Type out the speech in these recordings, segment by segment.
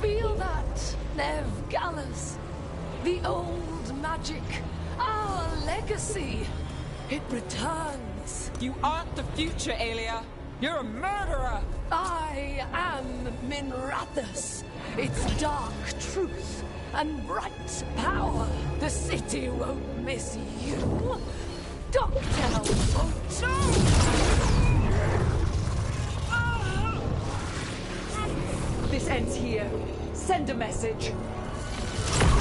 feel that, Nev Gallus? The old magic, our legacy. It returns. You aren't the future, Aelia. You're a murderer. I am Minrathus. Its dark truth and bright power. The city won't miss you. Docktown won't. This ends here. Send a message.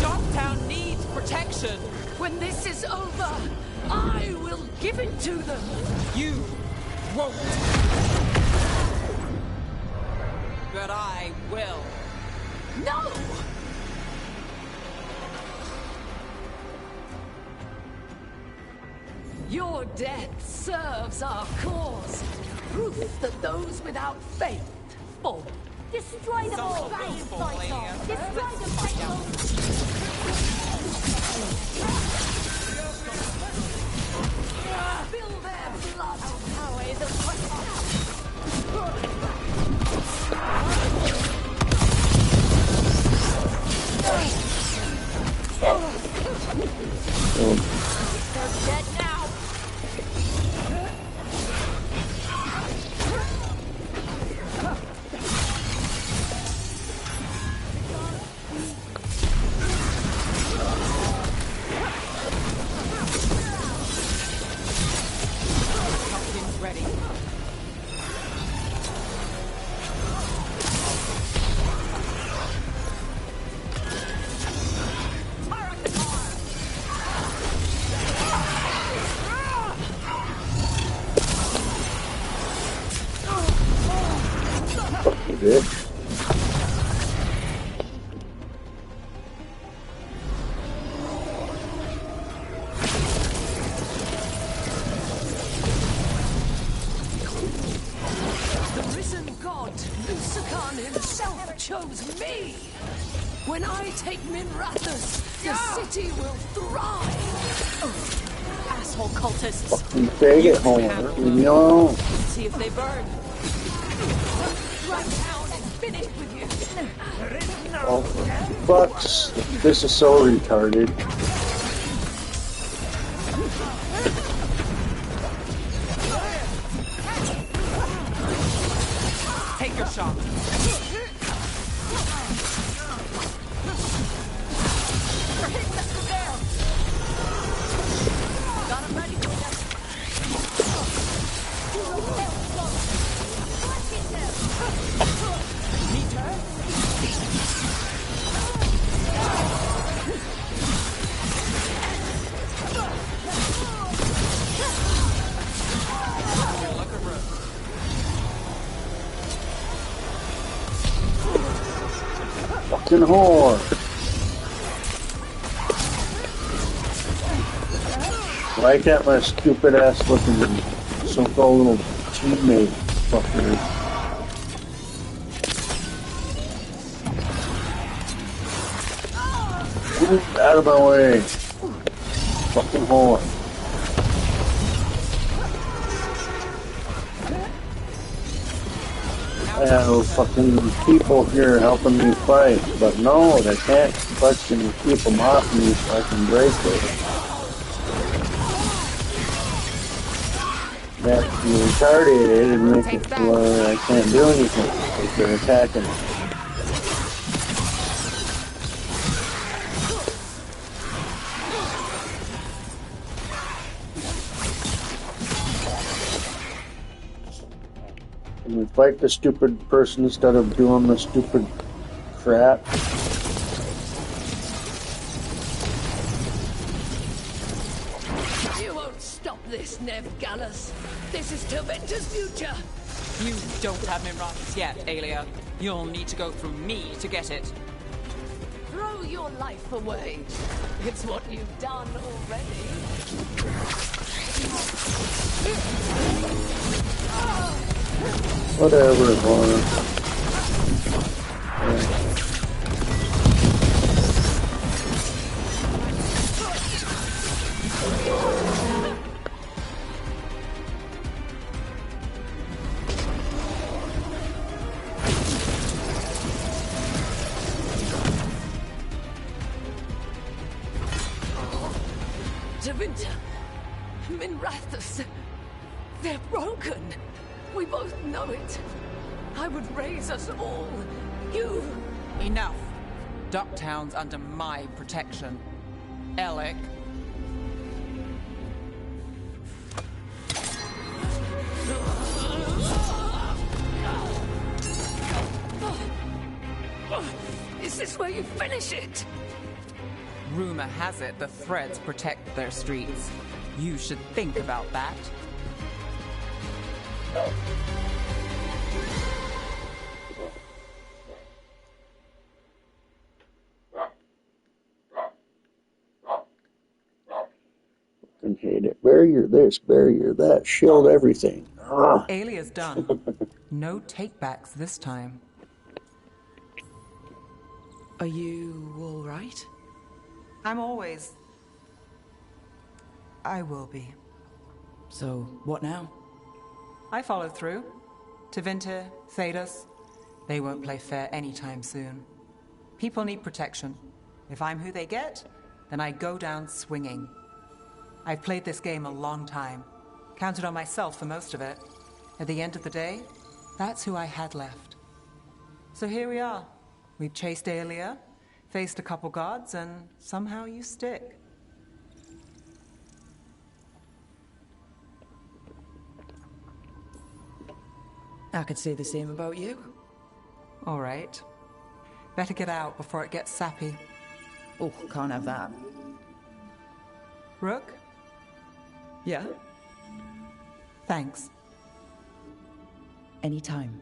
Docktown needs protection. When this is over, I will give it to them. You won't. But I will. No! Your death serves our cause. Proof that those without faith fall. Destroy them all! Try and fight on! Destroy them, Psycho! Fill their blood! Our power is a weapon! They're dead now! When I take Minrathus, the city will thrive! Asshole cultists! Fucking faggot homer, no! See if they burn. Right down and finish with you! Oh, fucks! This is so retarded. Take your shot. Fucking whore! Why can't my stupid ass looking so-called little teammate fucker? Get out of my way! Fucking whore! I have fucking people here helping me fight, but no, they can't fucking keep them off me so I can break it. That's retarded and make it where I can't do anything if they're attacking me. Can we fight the stupid person instead of doing the stupid crap? You won't stop this, Nev Gallus. This is Taventa's future. You don't have Minrathus yet, Aelia. You'll need to go through me to get it. Throw your life away. It's what you've done already. Whatever, Warner. Tevinter, Minrathus, they're broken. We both know it. I would raise us all. You... Enough. Ducktown's under my protection. Alec. Is this where you finish it? Rumor has it the Threads protect their streets. You should think about that. Fucking hate it. Barrier this, barrier that, shield everything. Ugh. Alia's done. No takebacks this time. Are you all right? I'm always... I will be. So, what now? I follow through. Tevinter, Thedas, they won't play fair anytime soon. People need protection. If I'm who they get, then I go down swinging. I've played this game a long time. Counted on myself for most of it. At the end of the day, that's who I had left. So here we are. We've chased Aelia, faced a couple guards, and somehow you stick. I could say the same about you. All right. Better get out before it gets sappy. Oh, can't have that. Rook? Yeah? Thanks. Anytime.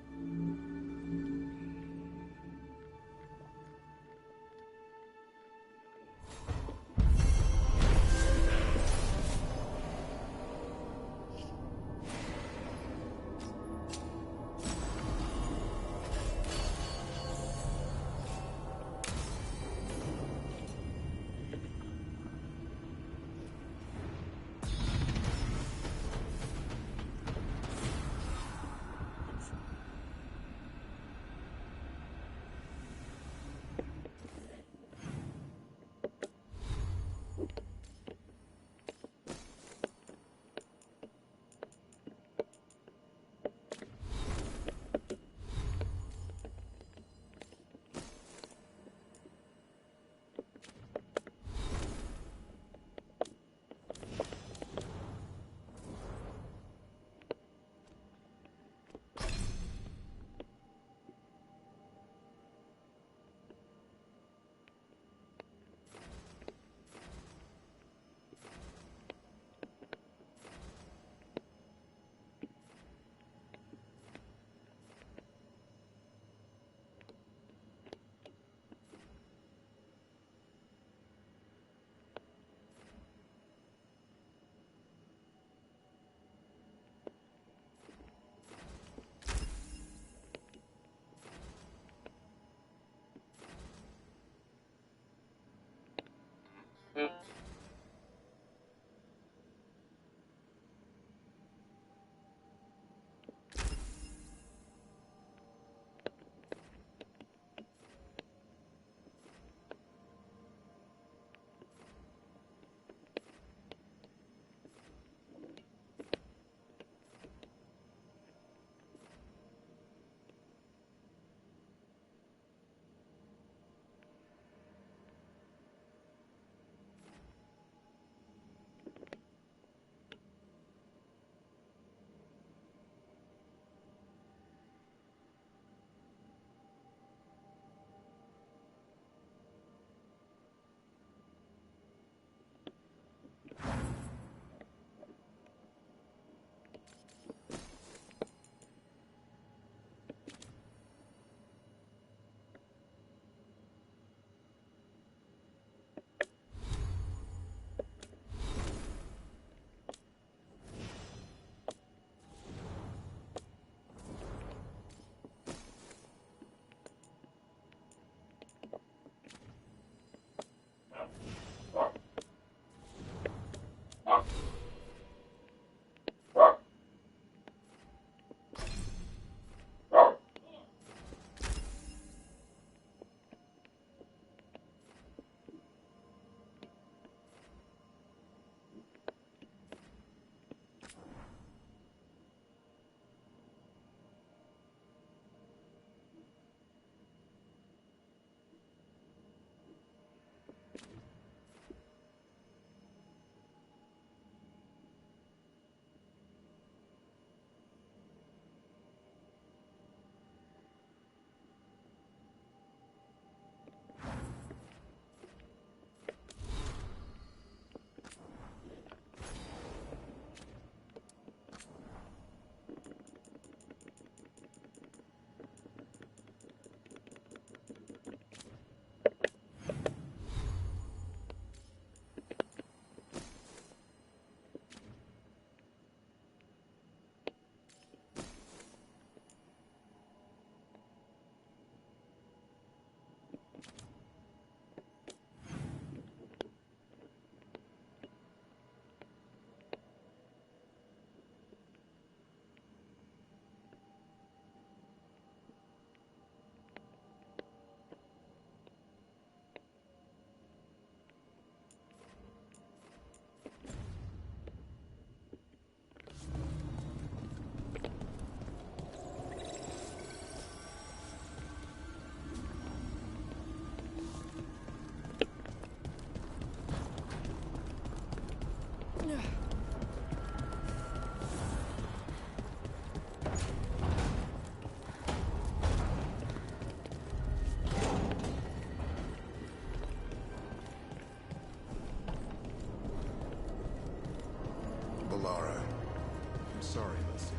sorry, mister.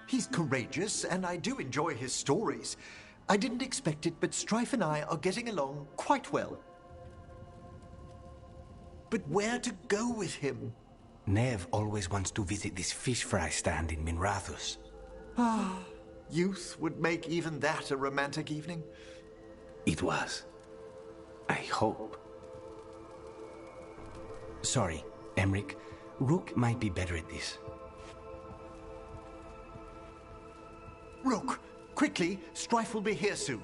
He's courageous, and I do enjoy his stories. I didn't expect it, but Strife and I are getting along quite well. But where to go with him? Nev always wants to visit this fish fry stand in Minrathus. Youth would make even that a romantic evening. It was. I hope. Sorry, Emric. Rook might be better at this. Rook, quickly, Strife will be here soon.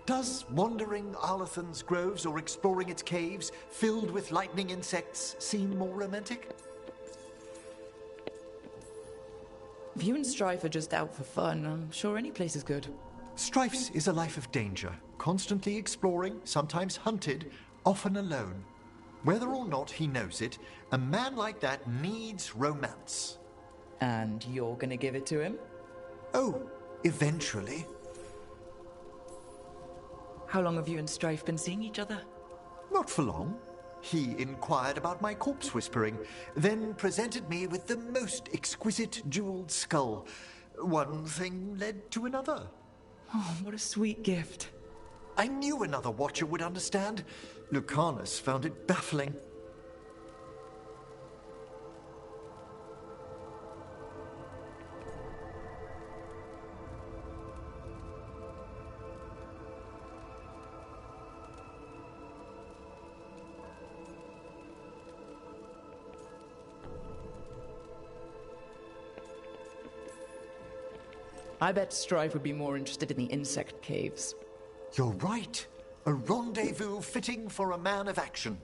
Does wandering Arlathan's groves or exploring its caves, filled with lightning insects, seem more romantic? If you and Strife are just out for fun, I'm sure any place is good. Strife's is a life of danger, constantly exploring, sometimes hunted, often alone. Whether or not he knows it, a man like that needs romance. And you're gonna give it to him? Oh, eventually. How long have you and Strife been seeing each other? Not for long. He inquired about my corpse whispering, then presented me with the most exquisite jeweled skull. One thing led to another. Oh, what a sweet gift. I knew another Watcher would understand. Lucanus found it baffling. I bet Strife would be more interested in the insect caves. You're right. A rendezvous fitting for a man of action.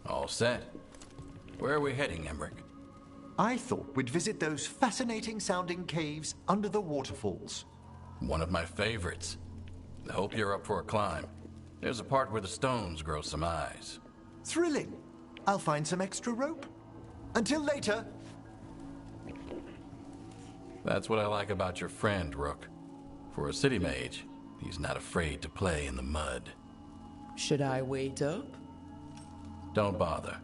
All set. Where are we heading, Emric? I thought we'd visit those fascinating-sounding caves under the waterfalls. One of my favorites. I hope you're up for a climb. There's a part where the stones grow some eyes. Thrilling. I'll find some extra rope. Until later. That's what I like about your friend, Rook. For a city mage, he's not afraid to play in the mud. Should I wait up? Don't bother.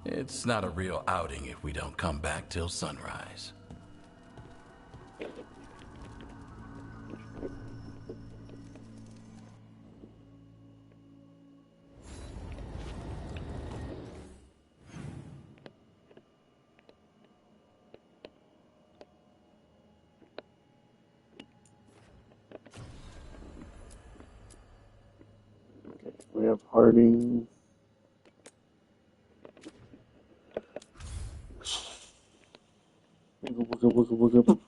It's not a real outing if we don't come back till sunrise. We have Harding. What's up?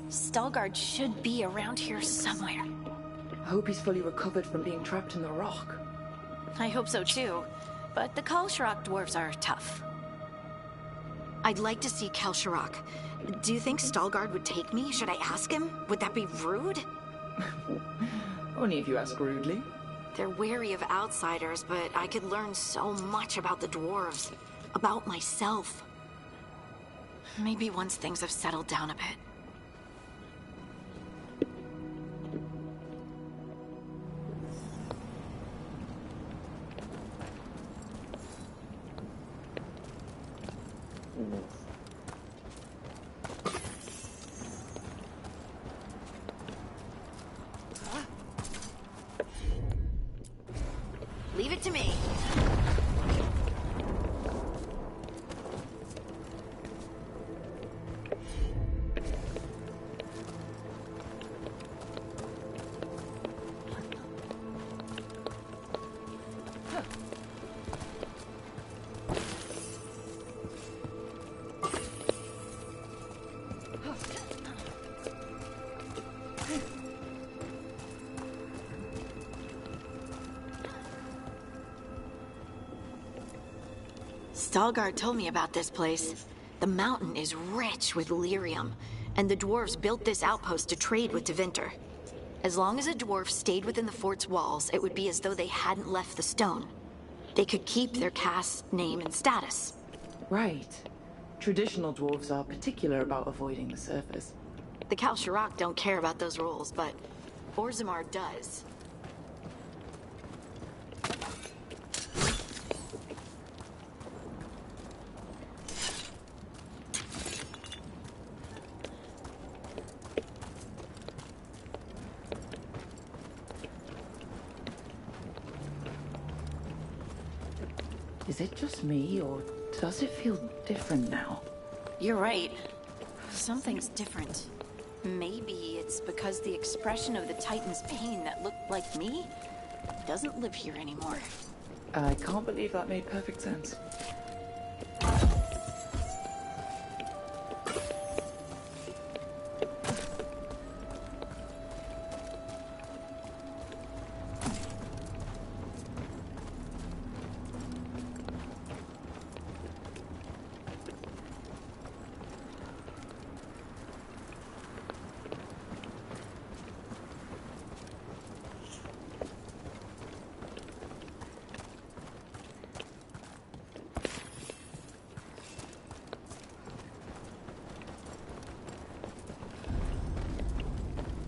Stalgard should be around here somewhere. I hope he's fully recovered from being trapped in the rock. I hope so too, but the Kalsharok dwarves are tough. I'd like to see Kalsharok. Do you think Stalgard would take me? Should I ask him? Would that be rude? Only if you ask rudely. They're wary of outsiders, but I could learn so much about the dwarves. About myself. Maybe once things have settled down a bit. Leave it to me. Stalgard told me about this place. The mountain is rich with lyrium. and the dwarves built this outpost to trade with Tevinter. As long as a dwarf stayed within the fort's walls, it would be as though they hadn't left the stone. They could keep their caste, name, and status. Right. Traditional dwarves are particular about avoiding the surface. The Kalsharak don't care about those rules, but Orzammar does. Is it just me, or does it feel different now? You're right. Something's different. Maybe it's because the expression of the Titan's pain that looked like me doesn't live here anymore. I can't believe that made perfect sense.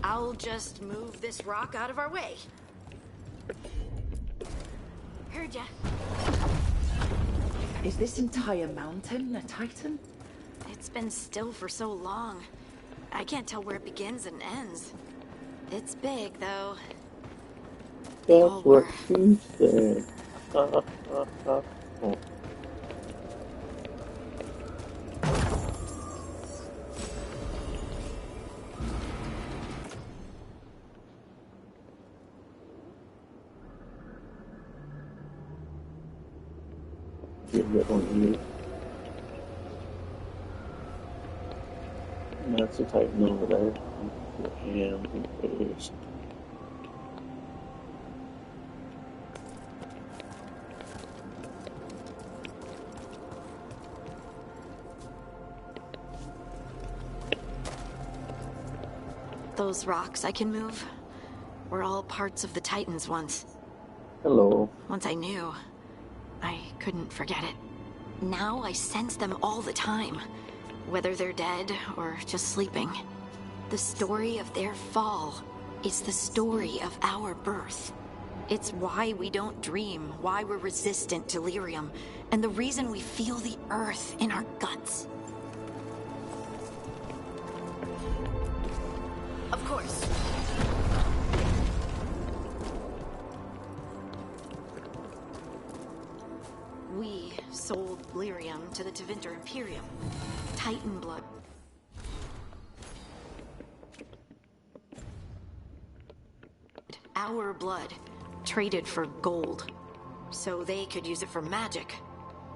I'll just move this rock out of our way. Heard ya. Is this entire mountain a Titan? It's been still for so long. I can't tell where it begins and ends. It's big, though. That's what she said. Get that on you. That's the Titan over there. And face. Those rocks I can move were all parts of the Titans once. Hello. Once I knew, I couldn't forget it. Now I sense them all the time, whether they're dead or just sleeping. The story of their fall is the story of our birth. It's why we don't dream, why we're resistant to lyrium, and the reason we feel the earth in our guts. Of course. We sold lyrium to the Tevinter Imperium. Titan blood. Our blood traded for gold, so they could use it for magic.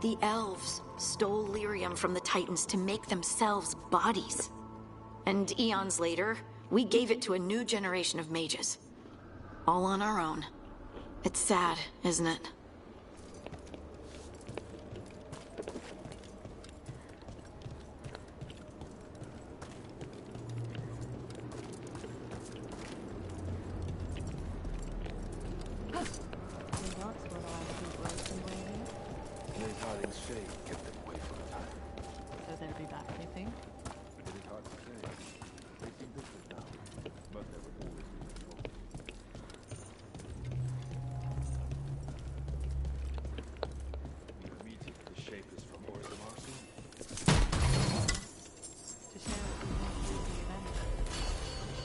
The elves stole lyrium from the Titans to make themselves bodies. And eons later, we gave it to a new generation of mages. All on our own. It's sad, isn't it? So they'll be back, you think? It is hard to say. They seem distant now, but there will always be control. We are meeting the Shapers from Orzammar soon. To share what we want to do the event.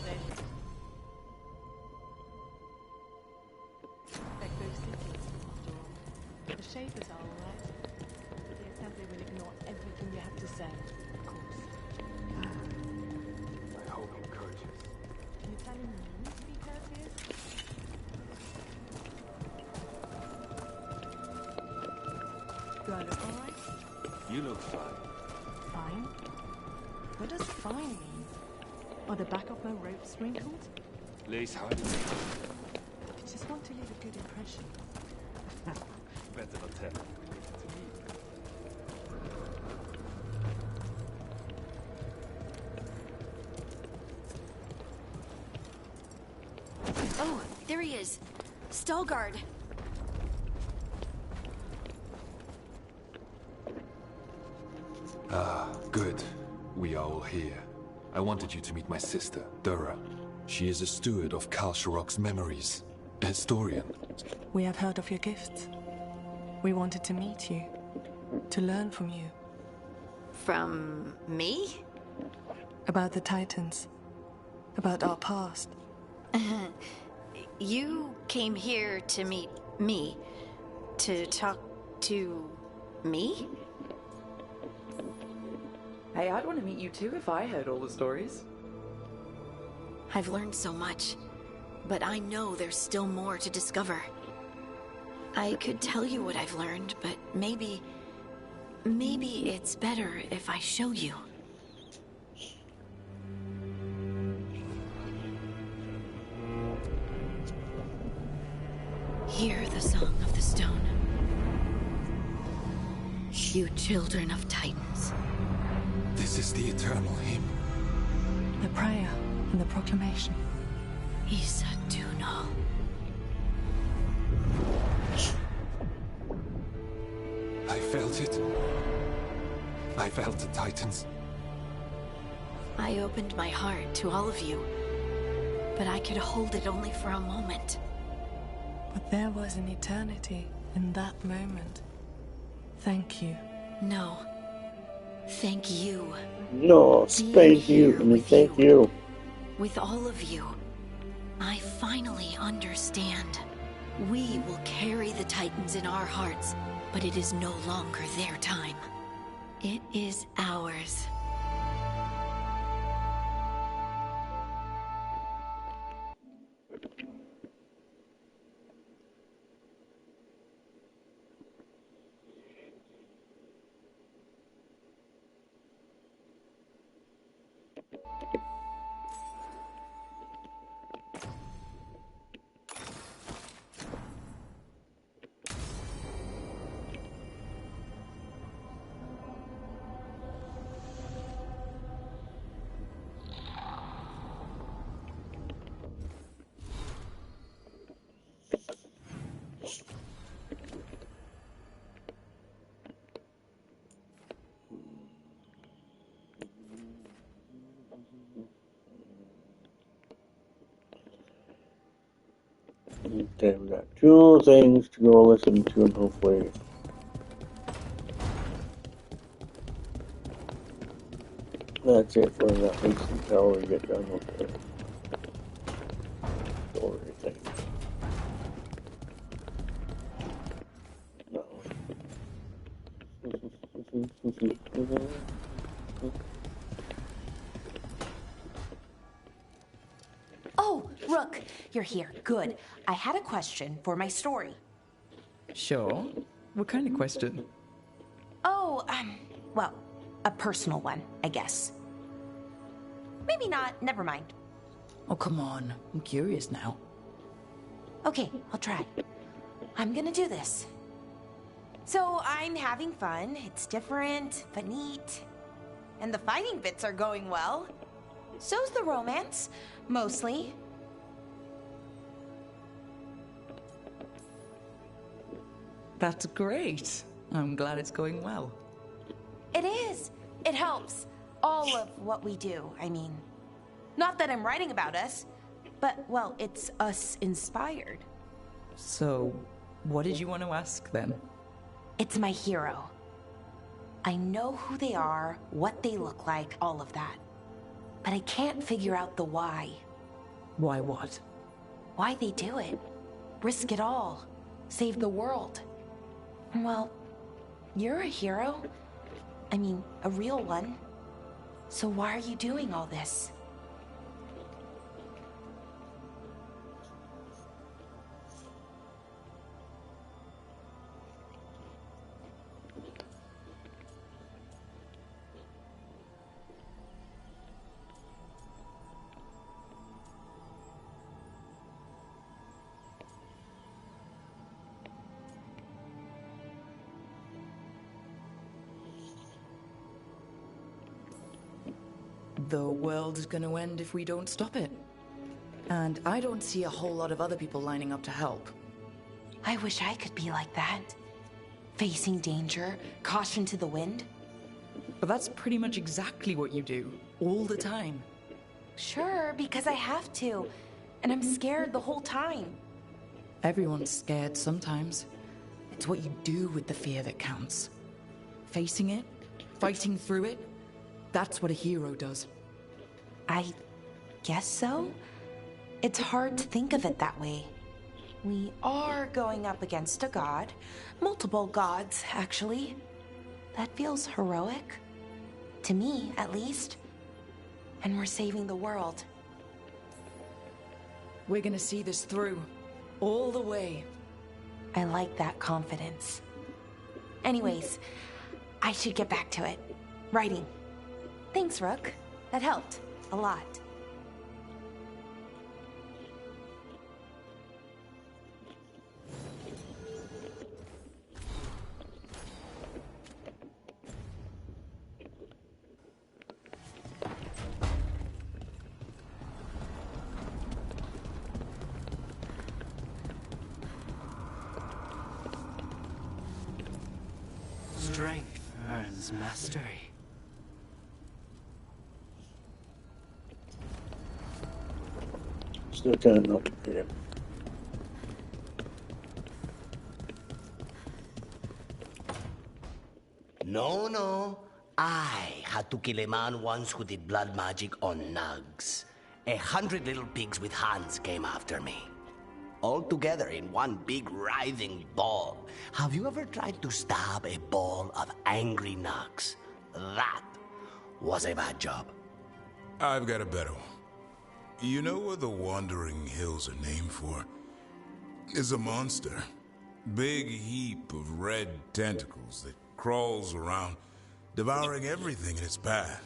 Then they're ghost cities, after all. The Shapers are alright. The Assembly will ignore everything you have to say, of course. I hope I'm courteous. Can you tell him you need to be courteous? Do I look alright? You look fine. Fine? What does fine mean? Are the back of my ropes wrinkled? Lace hard. I just want to leave a good impression. Better not tell. Oh, there he is. Stalguard. Ah, good. We are all here. I wanted you to meet my sister, Dura. She is a steward of Kalsharok's memories. A historian. We have heard of your gifts. We wanted to meet you. To learn from you. From me? About the Titans. About our past. You came here to meet me. To talk to me? Hey, I'd want to meet you too if I heard all the stories. I've learned so much, but I know there's still more to discover. I could tell you what I've learned, but maybe it's better if I show you. Hear the song of the stone. You children of Titans. This is the eternal hymn. The prayer and the proclamation. Isa Dunal. I felt it. I felt the Titans. I opened my heart to all of you, but I could hold it only for a moment. But there was an eternity in that moment. Thank you. No. Thank you. No, spank you and thank you. With all of you, I finally understand. We will carry the Titans in our hearts, but it is no longer their time. It is ours. Okay, we got two things to go listen to, and hopefully that's it for that least until we get done with the story thing. No. Oh, Rook, you're here. Good. I had a question for my story. Sure. What kind of question? Oh, well, a personal one, I guess. Maybe not. Never mind. Oh, come on. I'm curious now. Okay, I'll try. I'm gonna do this. So I'm having fun. It's different, but neat. And the fighting bits are going well. So's the romance, mostly. That's great. I'm glad it's going well. It is. It helps. All of what we do, I mean. Not that I'm writing about us, but, well, it's us inspired. So, what did you want to ask then? It's my hero. I know who they are, what they look like, all of that. But I can't figure out the why. Why what? Why they do it. Risk it all. Save the world. Well, you're a hero. I mean, a real one. So why are you doing all this? The world is gonna end if we don't stop it. And I don't see a whole lot of other people lining up to help. I wish I could be like that. Facing danger, caution to the wind. But that's pretty much exactly what you do, all the time. Sure, because I have to. And I'm scared the whole time. Everyone's scared sometimes. It's what you do with the fear that counts. Facing it, fighting through it, that's what a hero does. I guess so. It's hard to think of it that way. We are going up against a god. Multiple gods, actually. That feels heroic. To me, at least. And we're saving the world. We're gonna see this through. All the way. I like that confidence. Anyways, I should get back to it. Writing. Thanks, Rook. That helped. A lot. Strength earns mastery. Still kind of not here. No. I had to kill a man once who did blood magic on nugs. 100 little pigs with hands came after me. All together in one big writhing ball. Have you ever tried to stab a ball of angry nugs? That was a bad job. I've got a better one. You know what the Wandering Hills are named for? It's a monster. Big heap of red tentacles that crawls around, devouring everything in its path.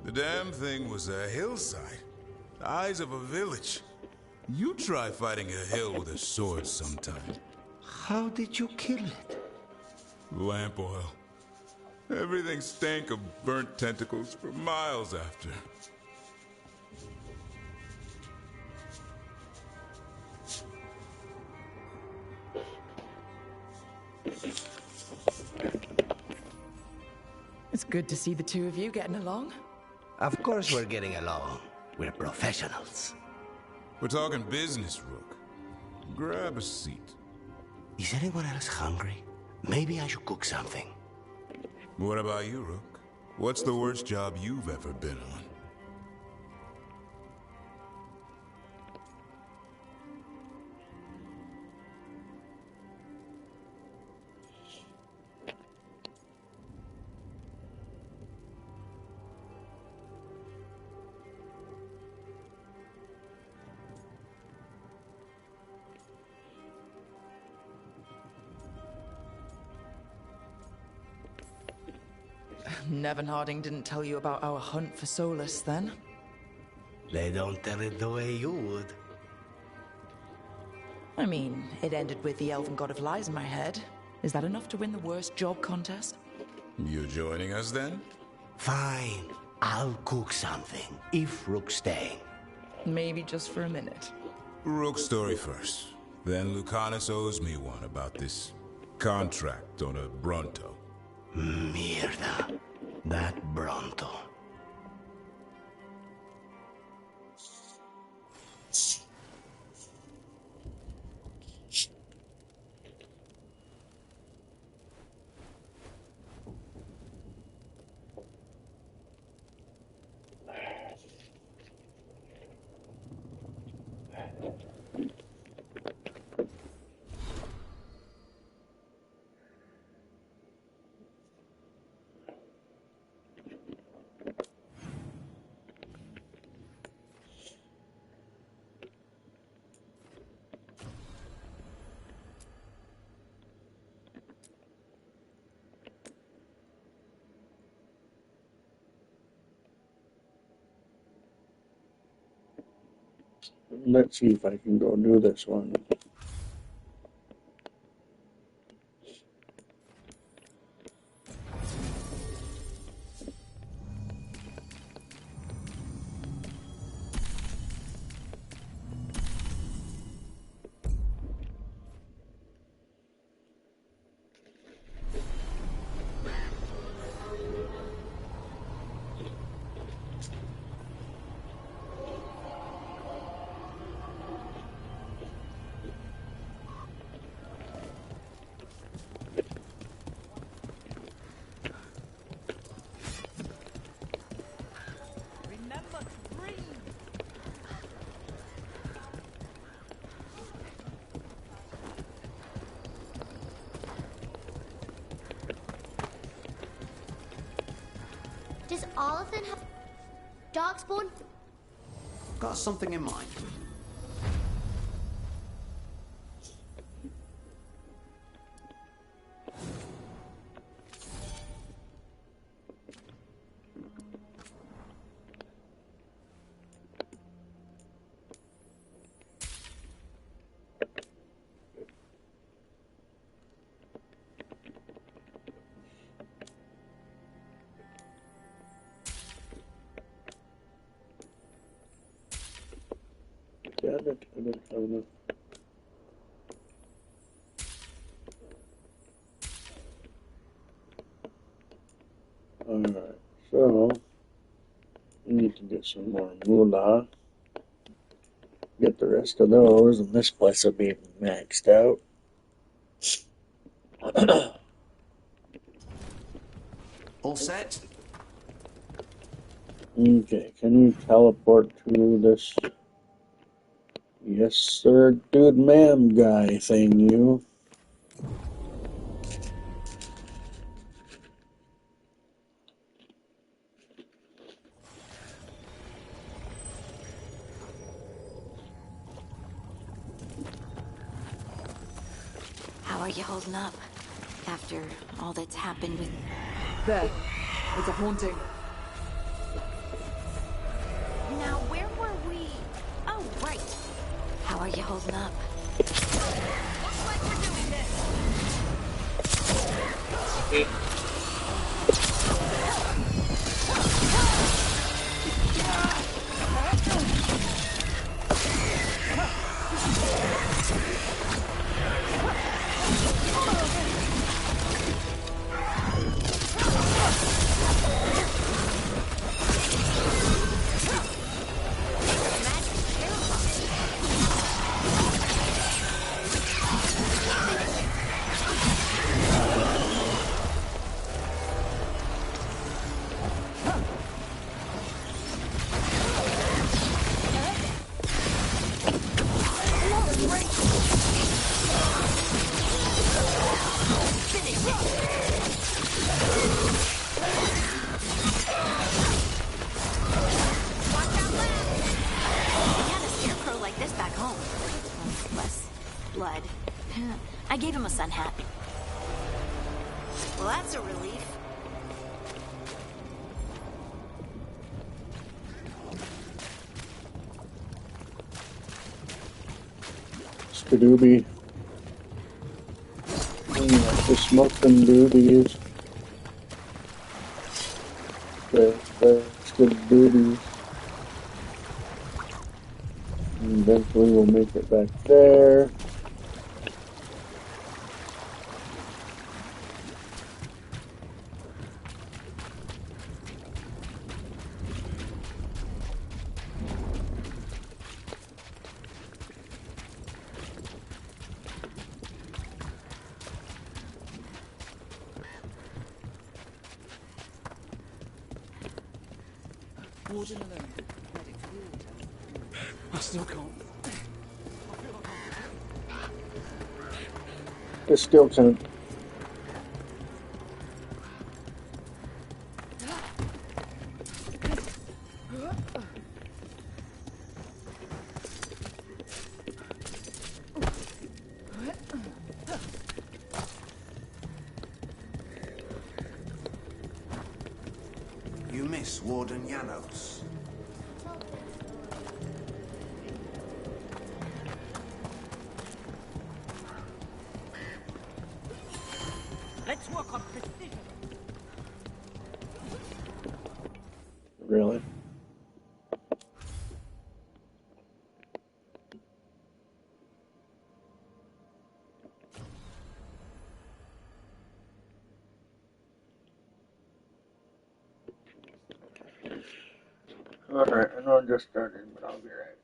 The damn thing was a hillside, the eyes of a village. You try fighting a hill with a sword sometime. How did you kill it? Lamp oil. Everything stank of burnt tentacles for miles after. It's good to see the two of you getting along. Of course we're getting along. We're professionals. We're talking business, Rook. Grab a seat. Is anyone else hungry? Maybe I should cook something. What about you, Rook? What's the worst job you've ever been on? Nevin Harding didn't tell you about our hunt for Solus, then? They don't tell it the way you would. I mean, it ended with the Elven God of Lies in my head. Is that enough to win the worst job contest? You joining us, then? Fine. I'll cook something, if Rook's staying. Maybe just for a minute. Rook's story first. Then Lucanus owes me one about this contract on a Bronto. Mierda. That Bronto. Let's see if I can go do this one. Arlathan has Darkspawn? Got something in mind. Alright, so we need to get some more moolah. Get the rest of those, and this place will be maxed out. All set? Okay, can you teleport to this? Yes, sir, dude, ma'am guy thing, you. How are you holding up? After all that's happened with... There. It's a haunting. Now, where were we? Oh, right. How are you holding up? Looks like we're doing this. I gave him a sun hat. Well, that's a relief. Skadooby. The smoking doobies. The skadoobies. And eventually we'll make it back there. Warden alone. I still can't. It still can't. You miss Warden Janos. Let's work on precision. Really? Alright, I know I just started, but I'll be right back.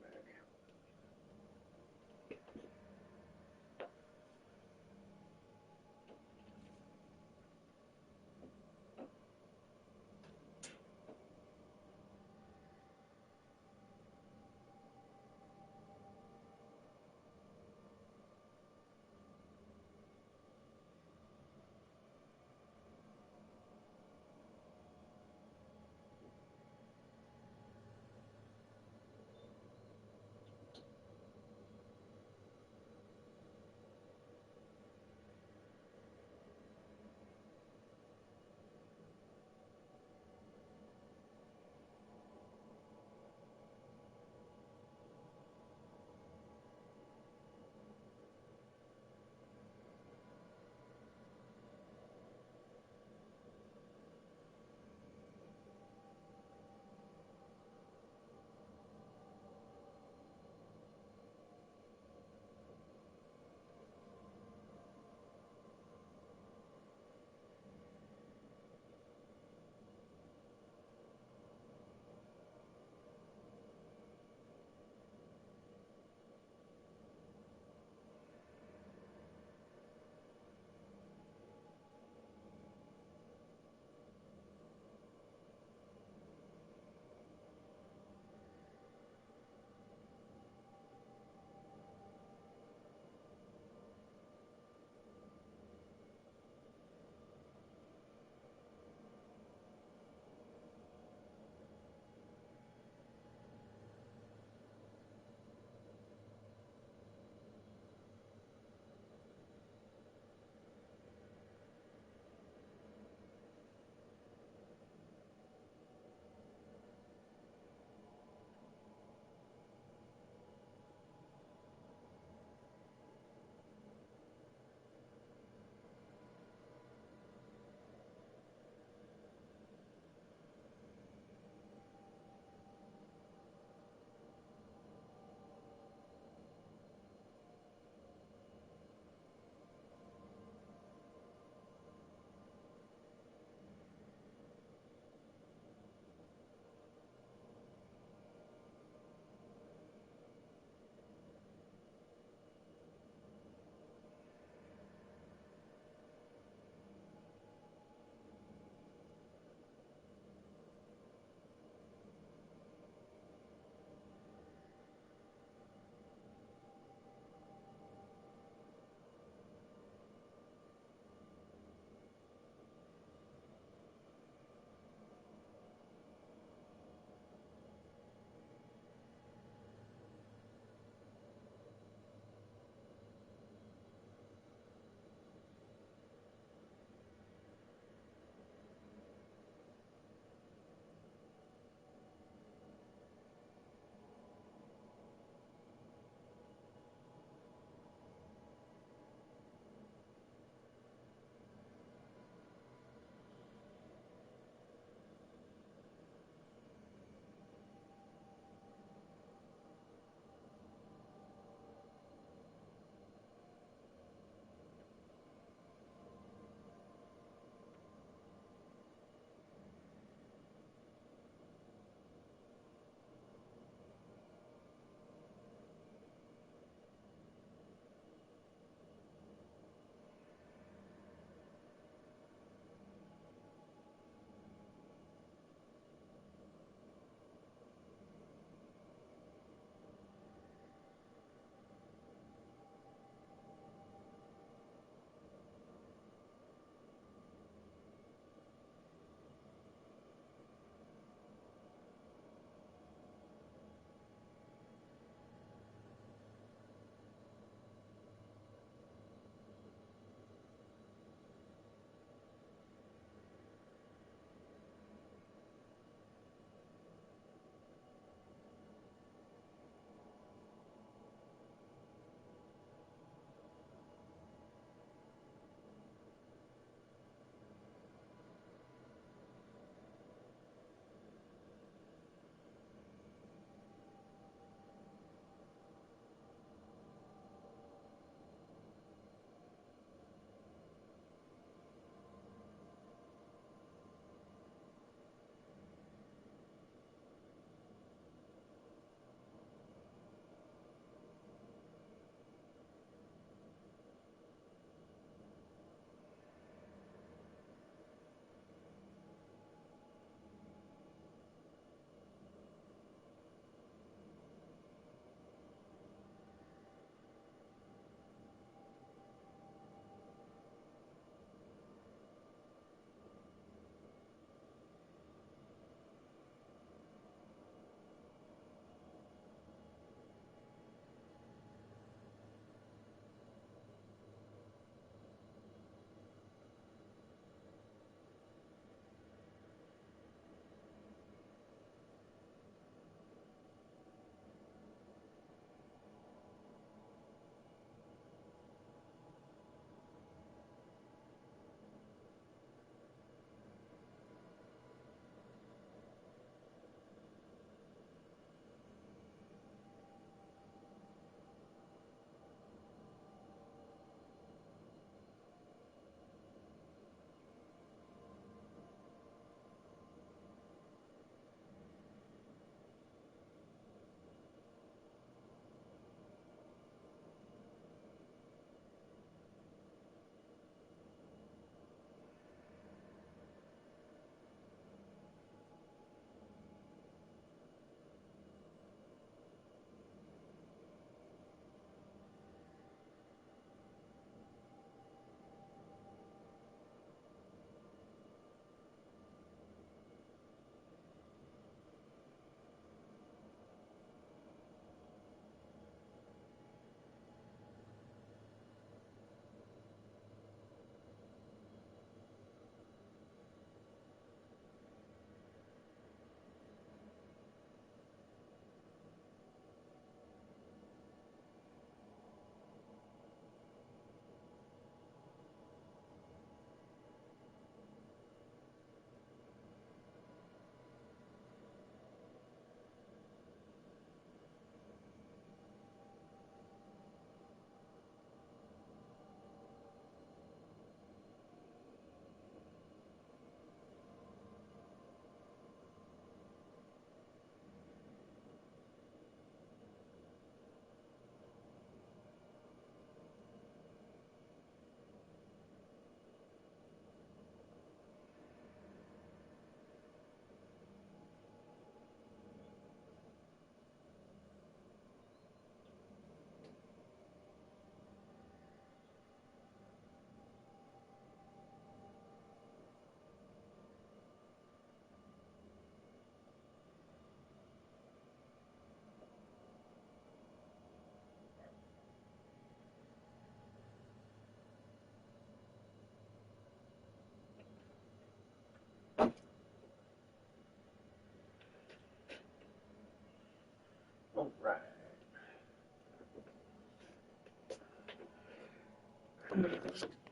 Alright.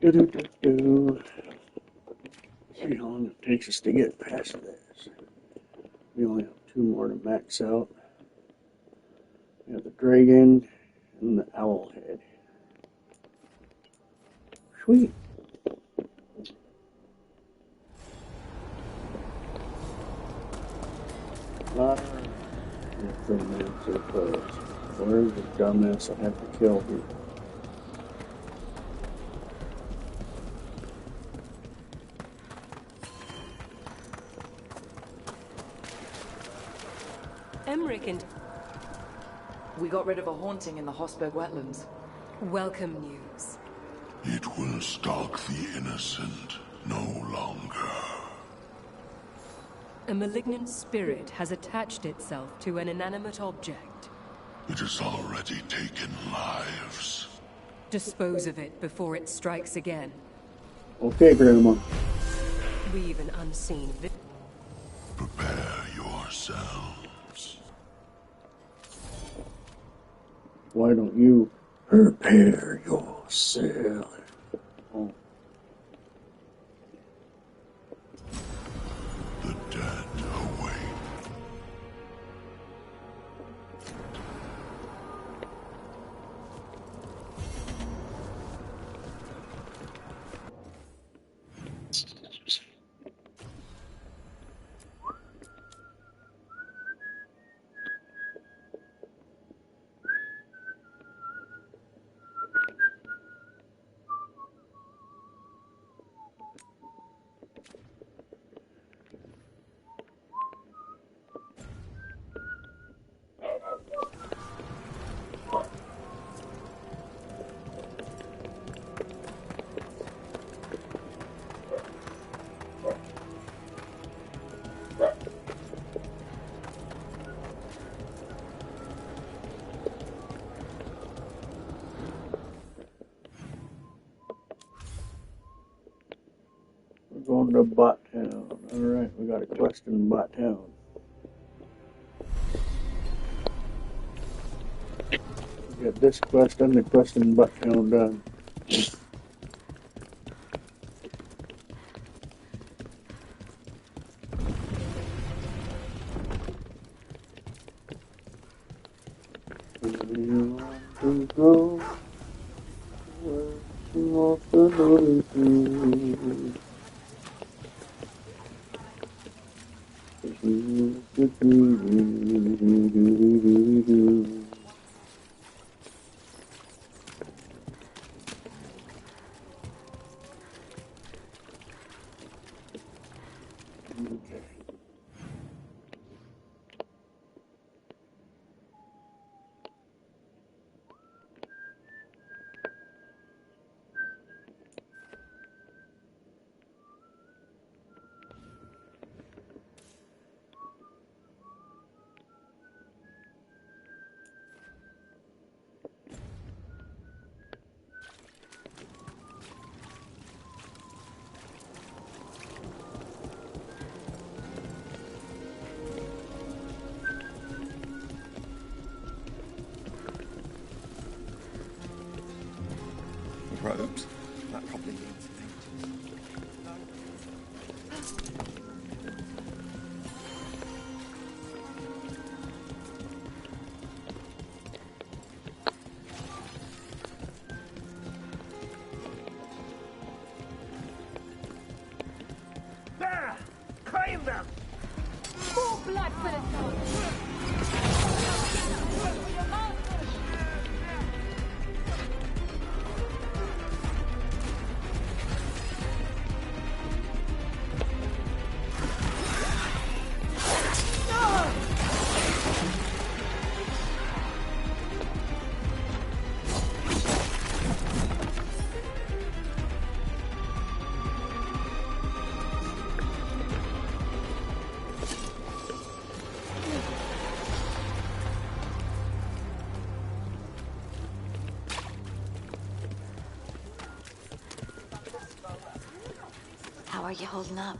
Do. See how long it takes us to get past this. We only have 2 more to max out. We have the dragon and the owl head. Sweet. Where's the dumbass I have to kill here? Emmerich and... We got rid of a haunting in the Hosberg wetlands. Welcome news. It will stalk the innocent no longer. A malignant spirit has attached itself to an inanimate object. It has already taken lives. Dispose of it before it strikes again. Okay, Grandma. Leave an unseen Prepare yourselves. Why don't you prepare yourself? Oh. The dead await. Going to Bot Town. Alright, we got a quest in Bot Town. We got this quest and the quest in Bot Town done. Where you want to go? Where you want to go? Robes? That probably means things. There! Claim them! More blood for the sun! How are you holding up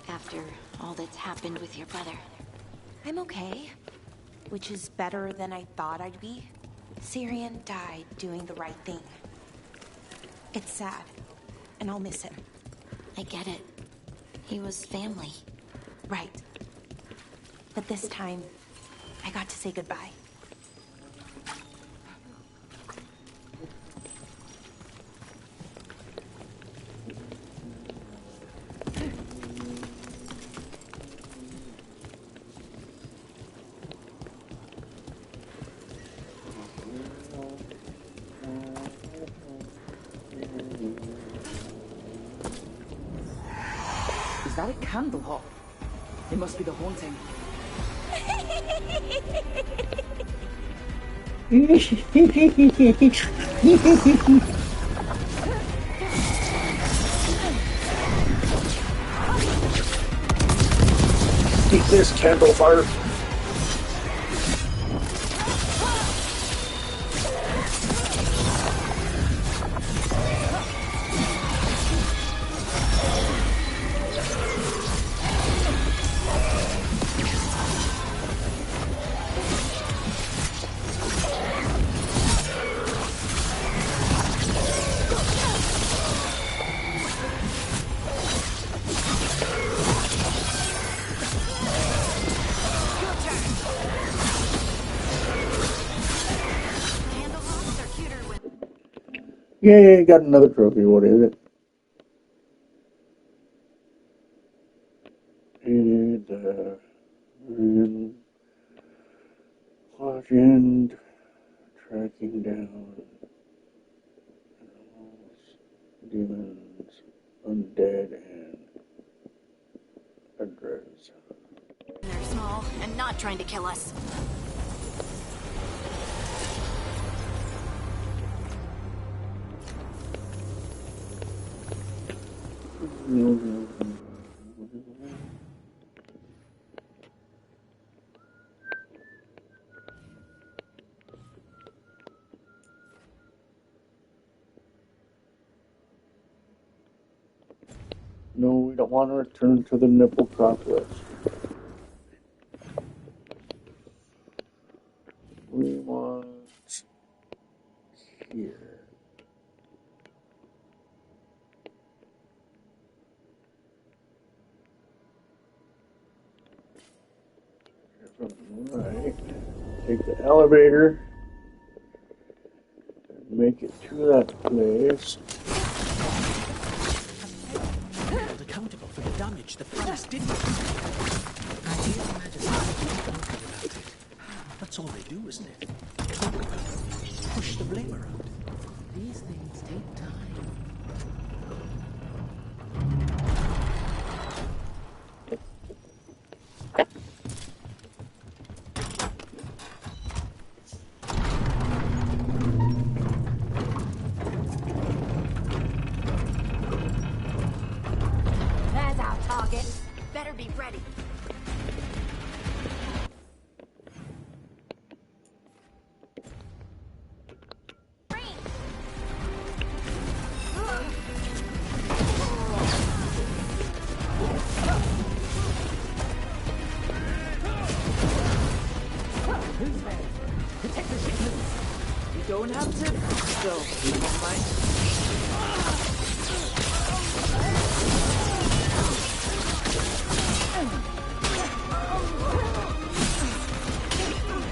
after all that's happened with your brother? I'm okay. which is better than I thought I'd be. Syrian died doing the right thing. It's sad, and I'll miss him. I get it. He was family. Right. But this time, I got to say goodbye. Is that a candle hop? It must be the haunting. Keep this candle fire. Yay, got another trophy. What is it? And legend tracking down animals, demons, undead, and aggressive. They're small and not trying to kill us. No, we don't want to return to the nipple complex. We want here. Right. Take the elevator and make it to that place. Held accountable for the damage the priest did. I hear the Majesty talking about it. That's all they do, isn't it? Talk about it. Push the blame around. These things take time. There's our target. Better be ready. Who's there? Protect the shipments. You don't have to. So, you don't mind?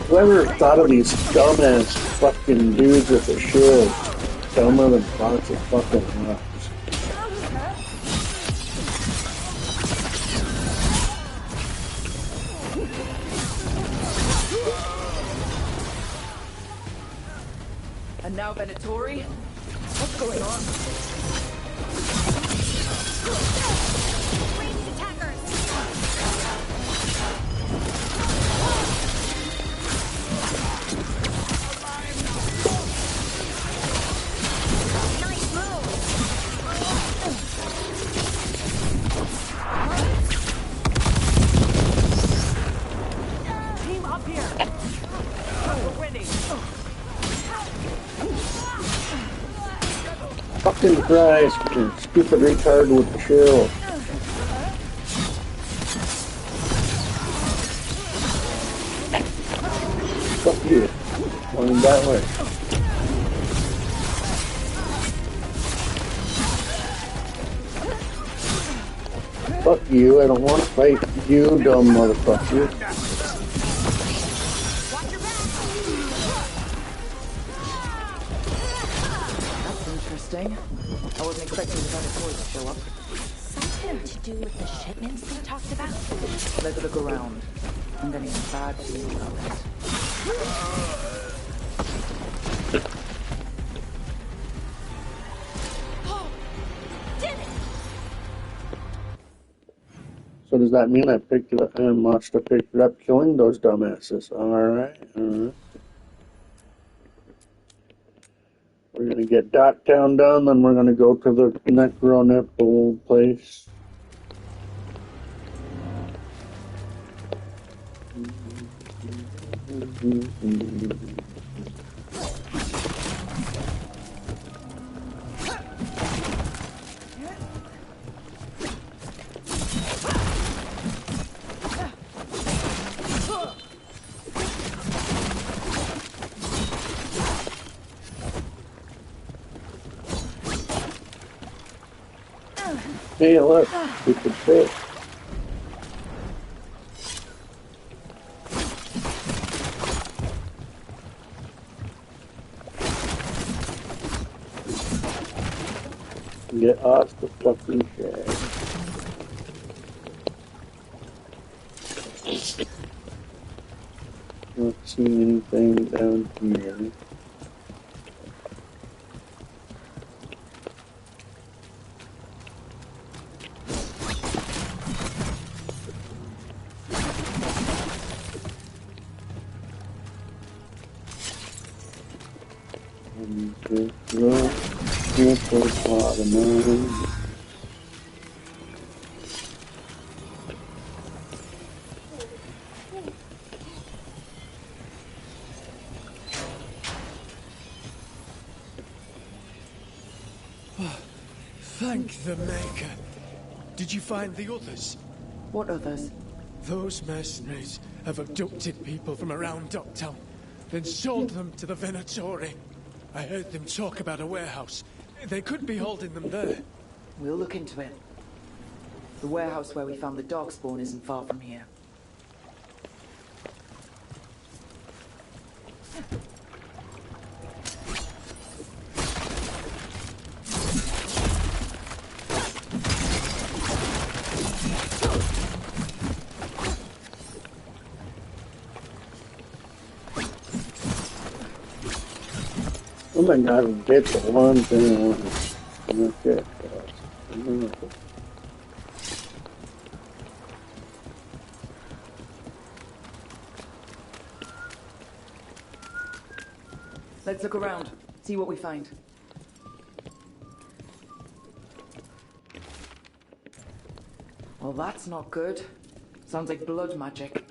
Whoever thought of these dumbass fucking dudes with the shield? Dumber than box of fucking nuts. And now Venatori? What's going on? Ranged attackers! Nice move! Team up here! We're winning! Fucking Christ, you stupid retard with the shield. that way. Fuck you, I don't want to fight you, dumb motherfucker. That's interesting. I wasn't expecting the Venatori to show up. Something to do with the shipments they talked about? Let's look around. I'm getting a bad feeling about this. So does that mean I picked it up and must have picked it up killing those dumbasses? Alright, alright. We're gonna get Dottown done, then we're gonna go to the Necronipple place. Hey, look, we could fit. Get off the fucking shed. Not seeing anything down here. Thank the Maker. Did you find the others? What others? Those mercenaries have abducted people from around Dottown, then sold them to the Venatori. I heard them talk about a warehouse. They could be holding them there. We'll look into it. The warehouse where we found the Darkspawn isn't far from here. Oh my god, get the one thing I want to look at. Let's look around, see what we find. Well, that's not good. Sounds like blood magic.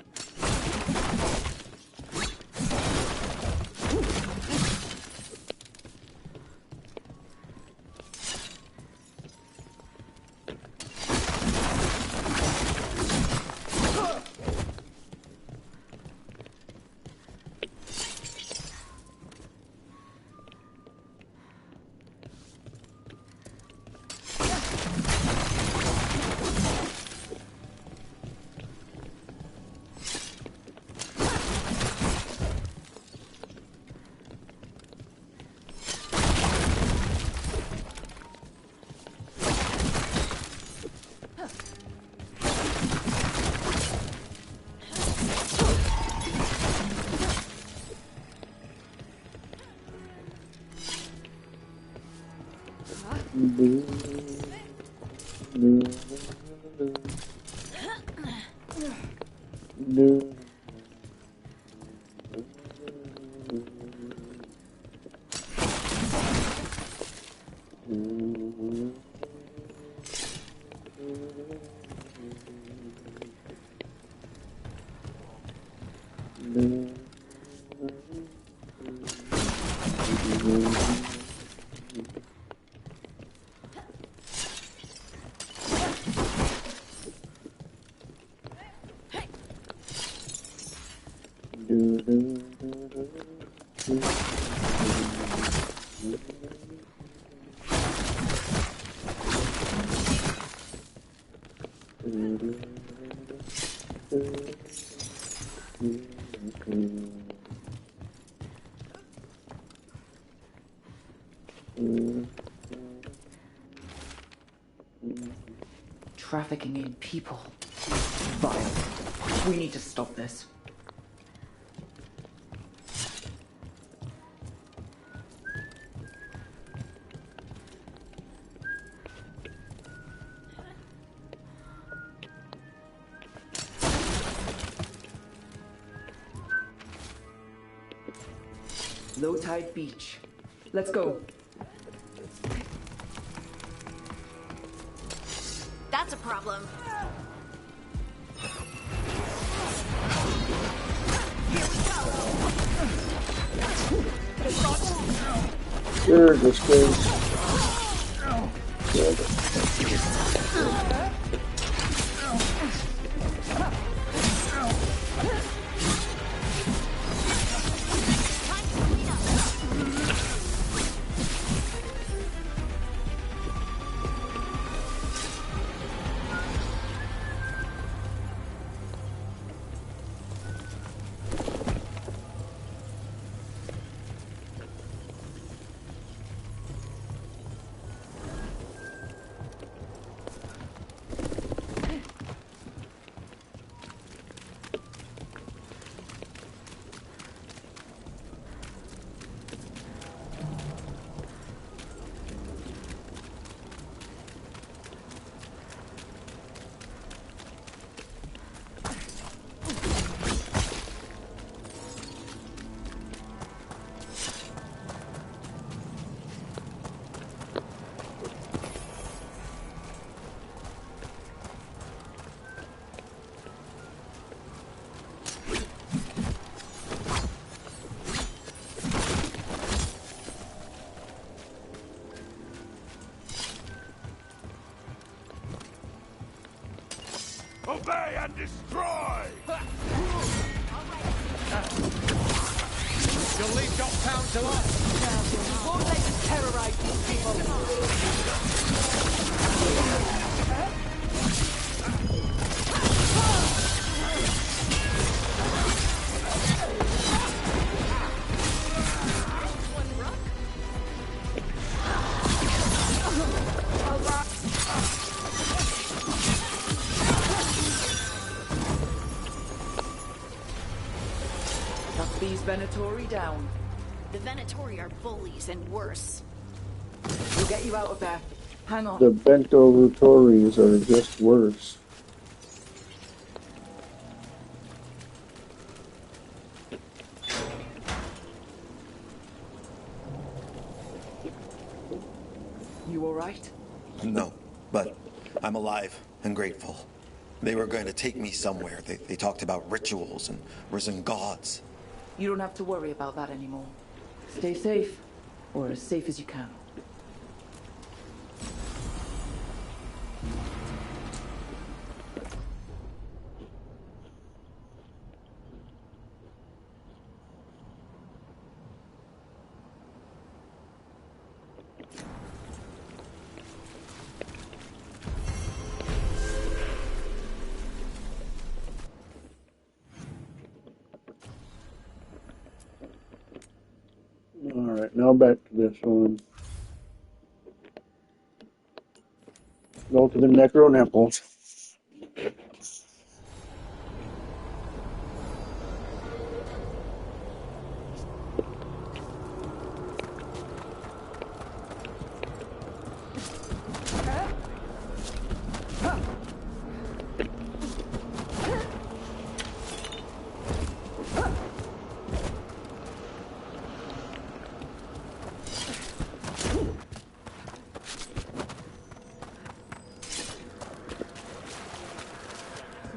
Trafficking in people. Vile. We need to stop this. Low tide beach. Let's go. That's a problem. There this goes. Obey and destroy! You'll leave Dogtown to us! We won't let you terrorize these people! These Venatori down. The Venatori are bullies and worse. We'll get you out of there. Hang on. The Bentorutoris are just worse. You alright? No, but I'm alive and grateful. They were going to take me somewhere. They talked about rituals and risen gods. You don't have to worry about that anymore. Stay safe, or as safe as you can. Alright, now back to this one. Go to the Necro Nipples.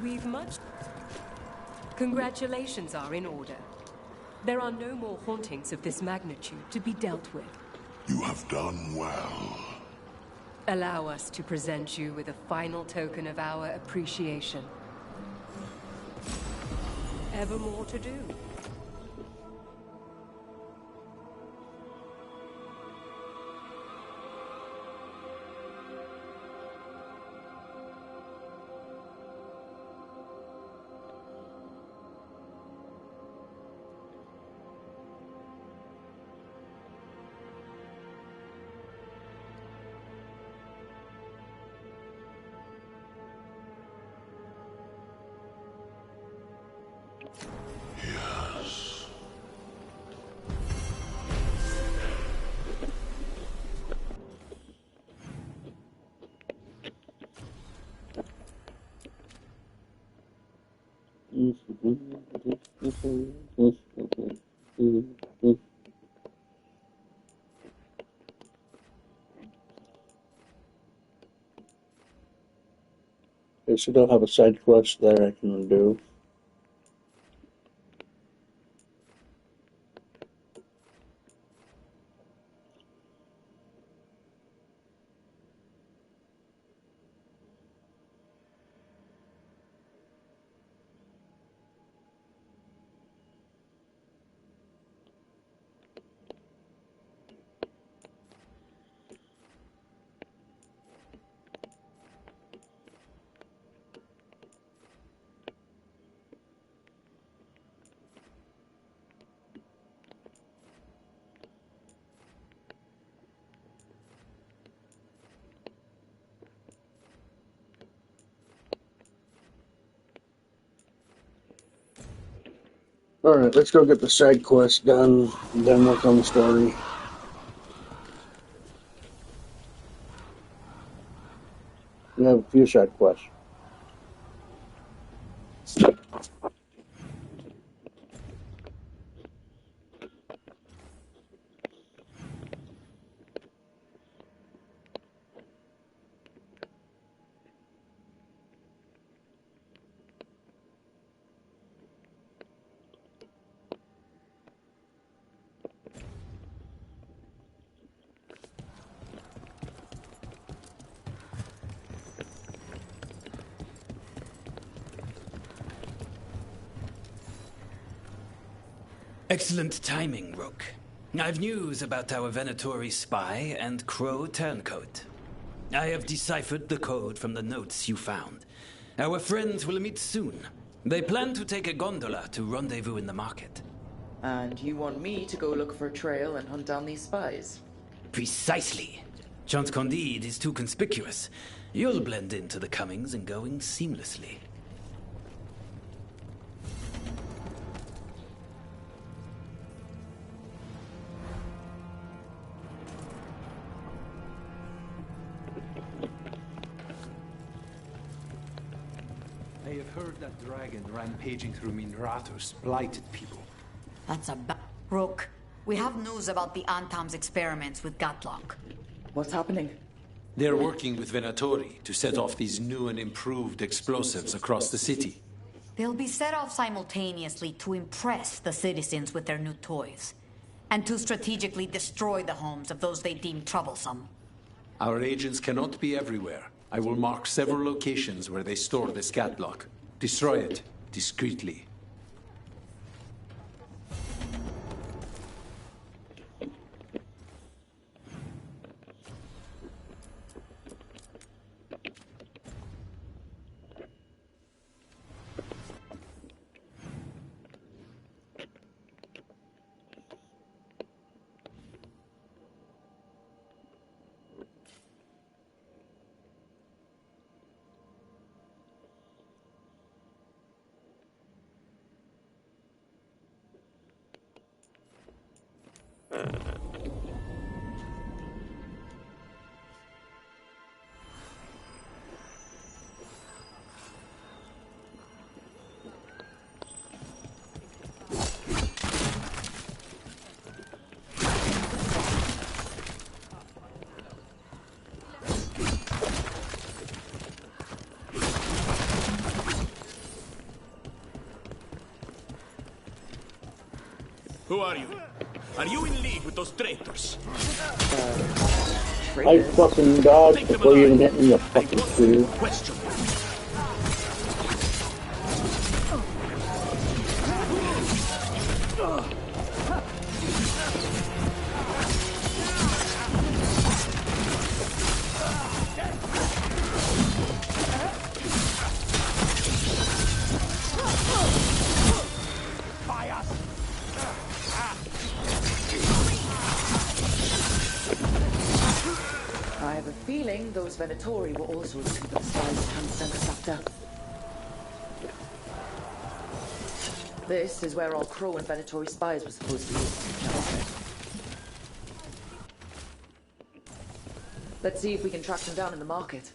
We've much... Congratulations are in order. There are no more hauntings of this magnitude to be dealt with. You have done well. Allow us to present you with a final token of our appreciation. Ever more to do. Okay, so they'll have a side quest there I can do. Alright, let's go get the side quest done, and then work on the story. We have a few side quests. Excellent timing, Rook. I've news about our Venatori spy and Crow turncoat. I have deciphered the code from the notes you found. Our friends will meet soon. They plan to take a gondola to rendezvous in the market. And you want me to go look for a trail and hunt down these spies? Precisely. Chance Candide is too conspicuous. You'll blend into the comings and goings seamlessly. I have heard that dragon rampaging through Minrathos blighted people. That's a Rook, we have news about the Antam's experiments with Gatlock. What's happening? They're working with Venatori to set off these new and improved explosives across the city. They'll be set off simultaneously to impress the citizens with their new toys, and to strategically destroy the homes of those they deem troublesome. Our agents cannot be everywhere. I will mark several locations where they store this Gatlock. Destroy it discreetly. Who are you? Are you in league with those traitors? I fucking dodged before you even hit me, you fucking fool. Question. I have a feeling those Venatori were also looking for the spies of Hansen Sapta. This is where all Crow and Venatori spies were supposed to be. Let's see if we can track them down in the market.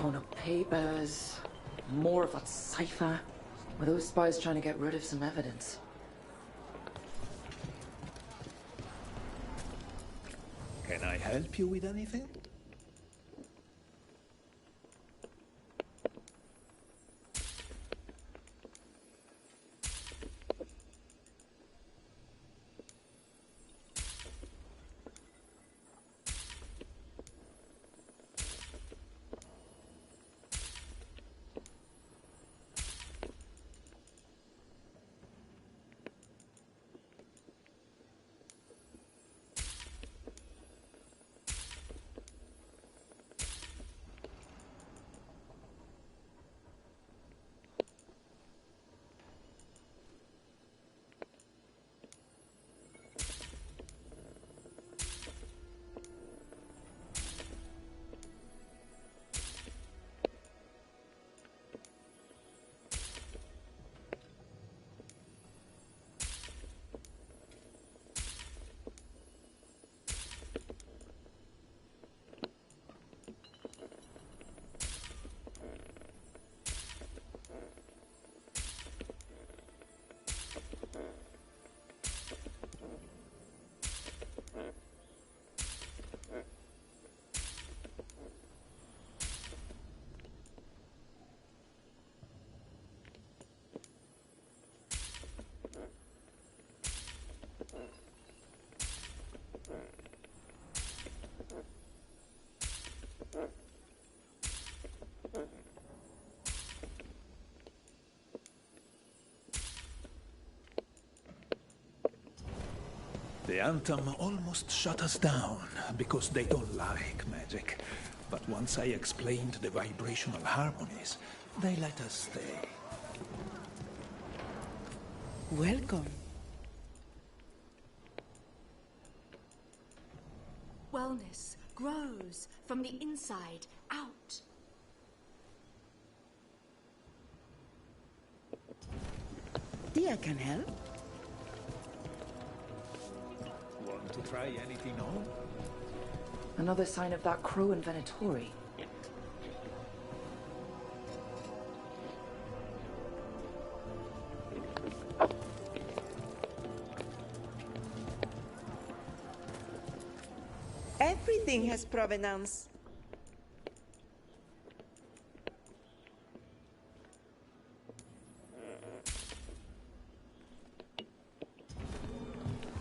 Torn up papers, more of that cipher. Were those spies trying to get rid of some evidence? Can I help you with anything? The Anthem almost shut us down because they don't like magic. But once I explained the vibrational harmonies, they let us stay. Welcome. Wellness grows from the inside out. Dia can help. Want to try anything on? Another sign of that crow in Venatori. Everything has provenance.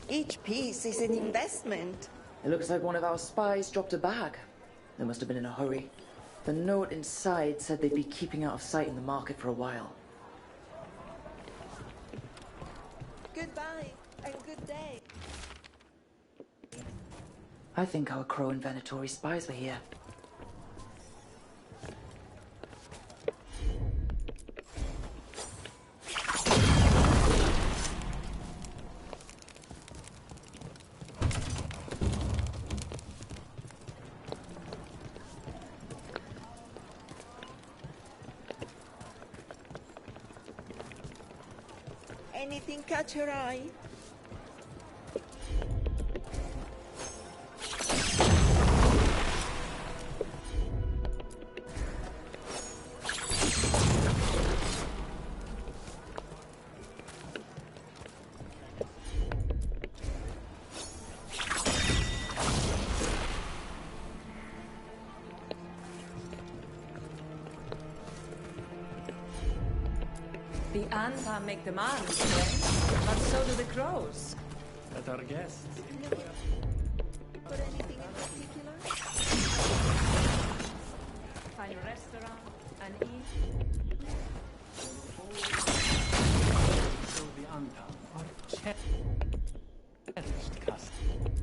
Each piece is an investment. It looks like one of our spies dropped a bag. They must have been in a hurry. The note inside said they'd be keeping out of sight in the market for a while. Goodbye and good day. I think our crow and Venatori spies were here. Anything catch your eye? The Anta make demands, friend, but so do the crows. At our guests. For anything in particular? Find a restaurant and eat. So the Anta are cherished customers.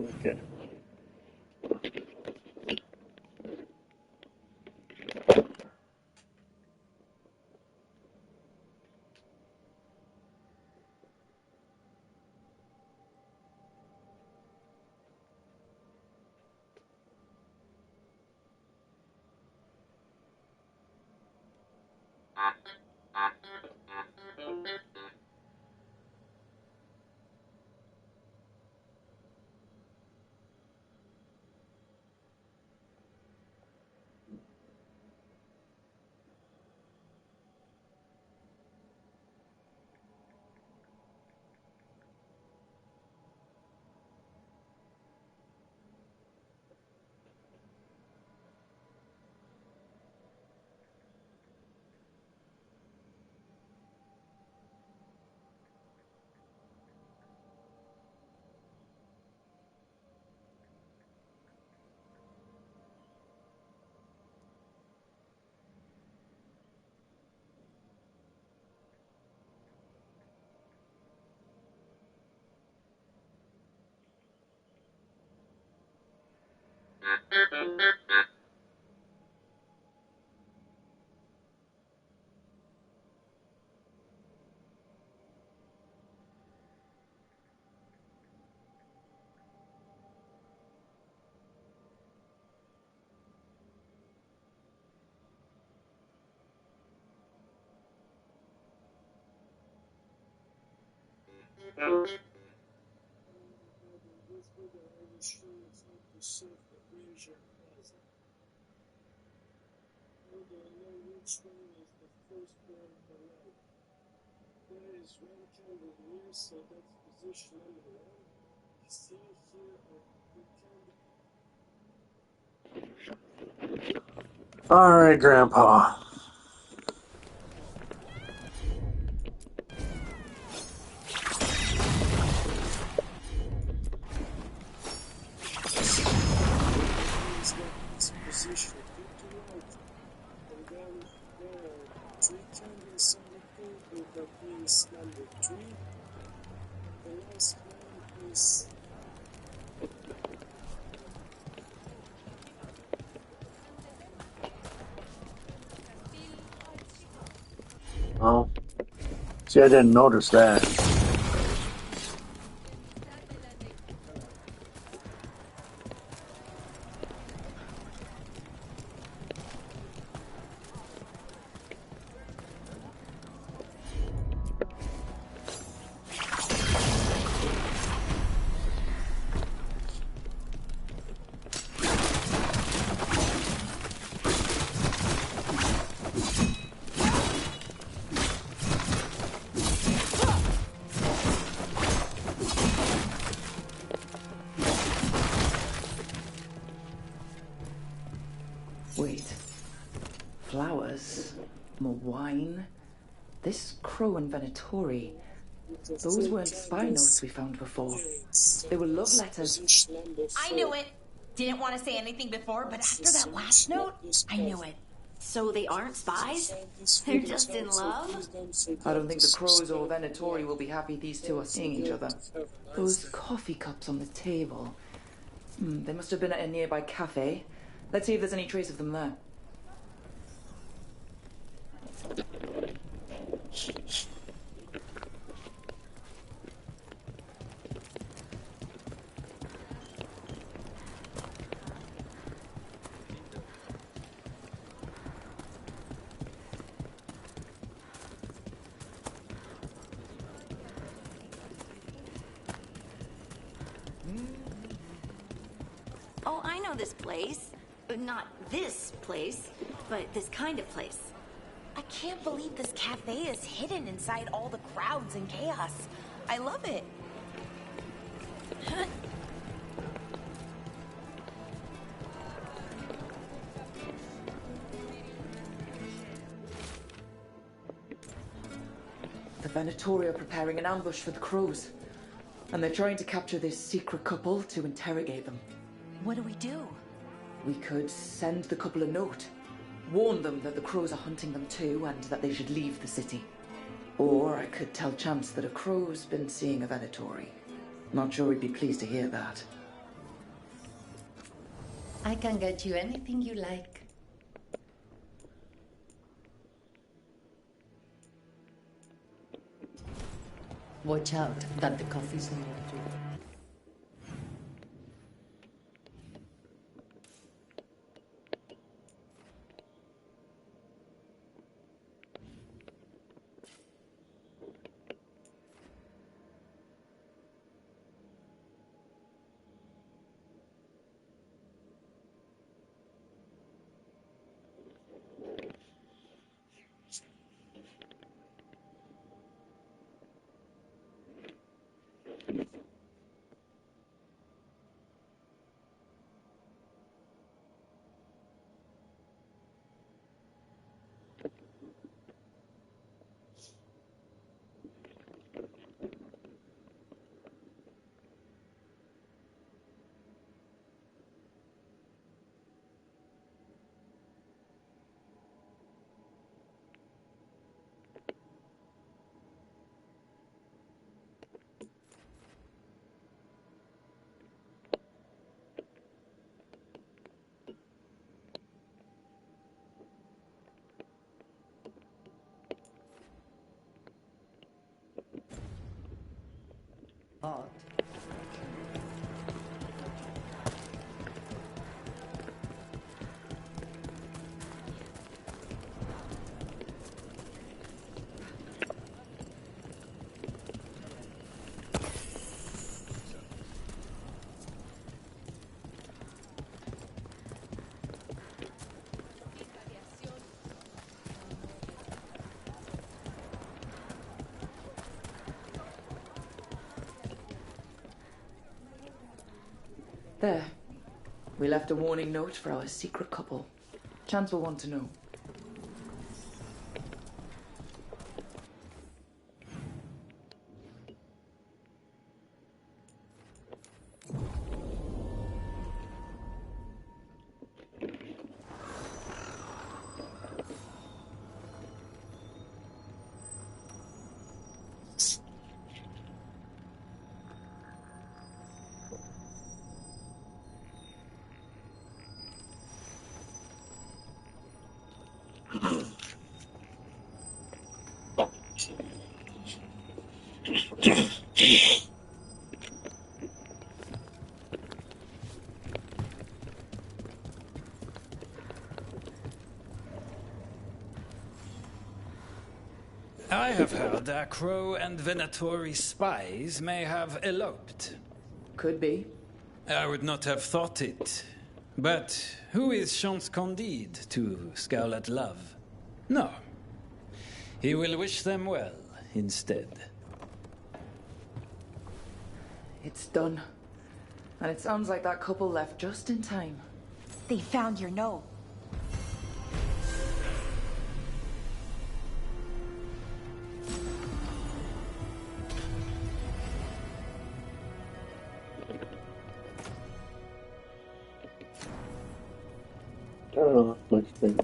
Okay. All right, Grandpa. Oh, see, I didn't notice that. Wait. Flowers? More wine? This crow and Venatori. Those weren't spy notes we found before. They were love letters. I knew it. Didn't want to say anything before, but after that last note, I knew it. So they aren't spies? They're just in love? I don't think the crows or Venatori will be happy these two are seeing each other. Those coffee cups on the table. They must have been at a nearby cafe. Let's see if there's any trace of them there. Oh, I know this place. Not this place, but this kind of place. I can't believe this cafe is hidden inside all the crowds and chaos. I love it. The Venatori are preparing an ambush for the crows. And they're trying to capture this secret couple to interrogate them. What do we do? We could send the couple a note. Warn them that the crows are hunting them too and that they should leave the city. Or I could tell Chance that a crow's been seeing a Venatori. Not sure he'd be pleased to hear that. I can get you anything you like. Watch out that the coffee's not too. Hot. There. We left a warning note for our secret couple. Chance will want to know. I have heard that Crow and Venatori spies may have eloped. Could be. I would not have thought it. But who is Chance Candide to scowl at love? No. He will wish them well instead. It's done. And it sounds like that couple left just in time. They found your note. Turn off my thing.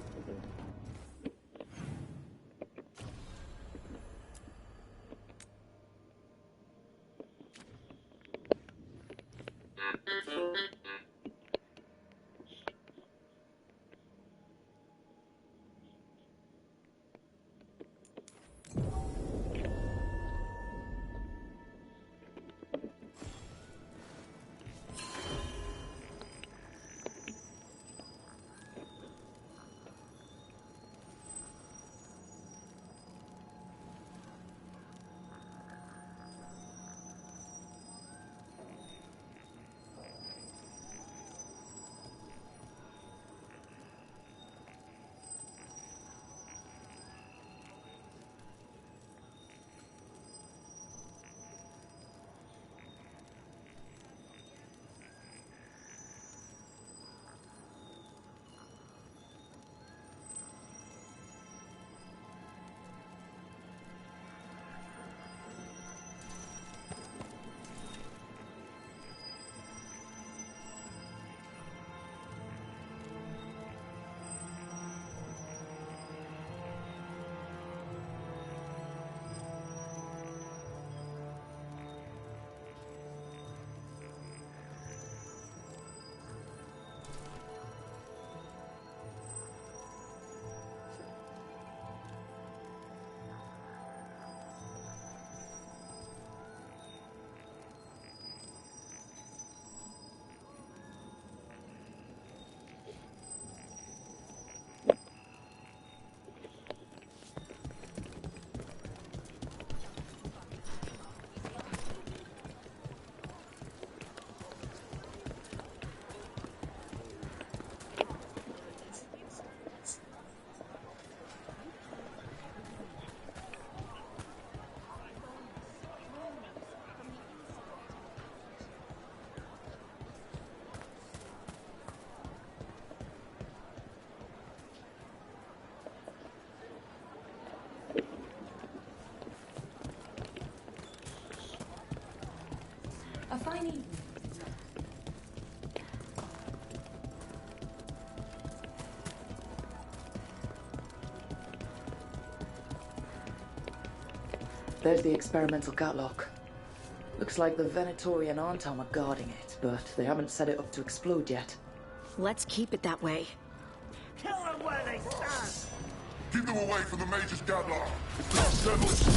fine evening. There's the experimental catlock. Looks like the Venatori and Arntom are guarding it, but they haven't set it up to explode yet. Let's keep it that way. Kill them where they stand! Keep them away from the Major's gadlock. It's not settled.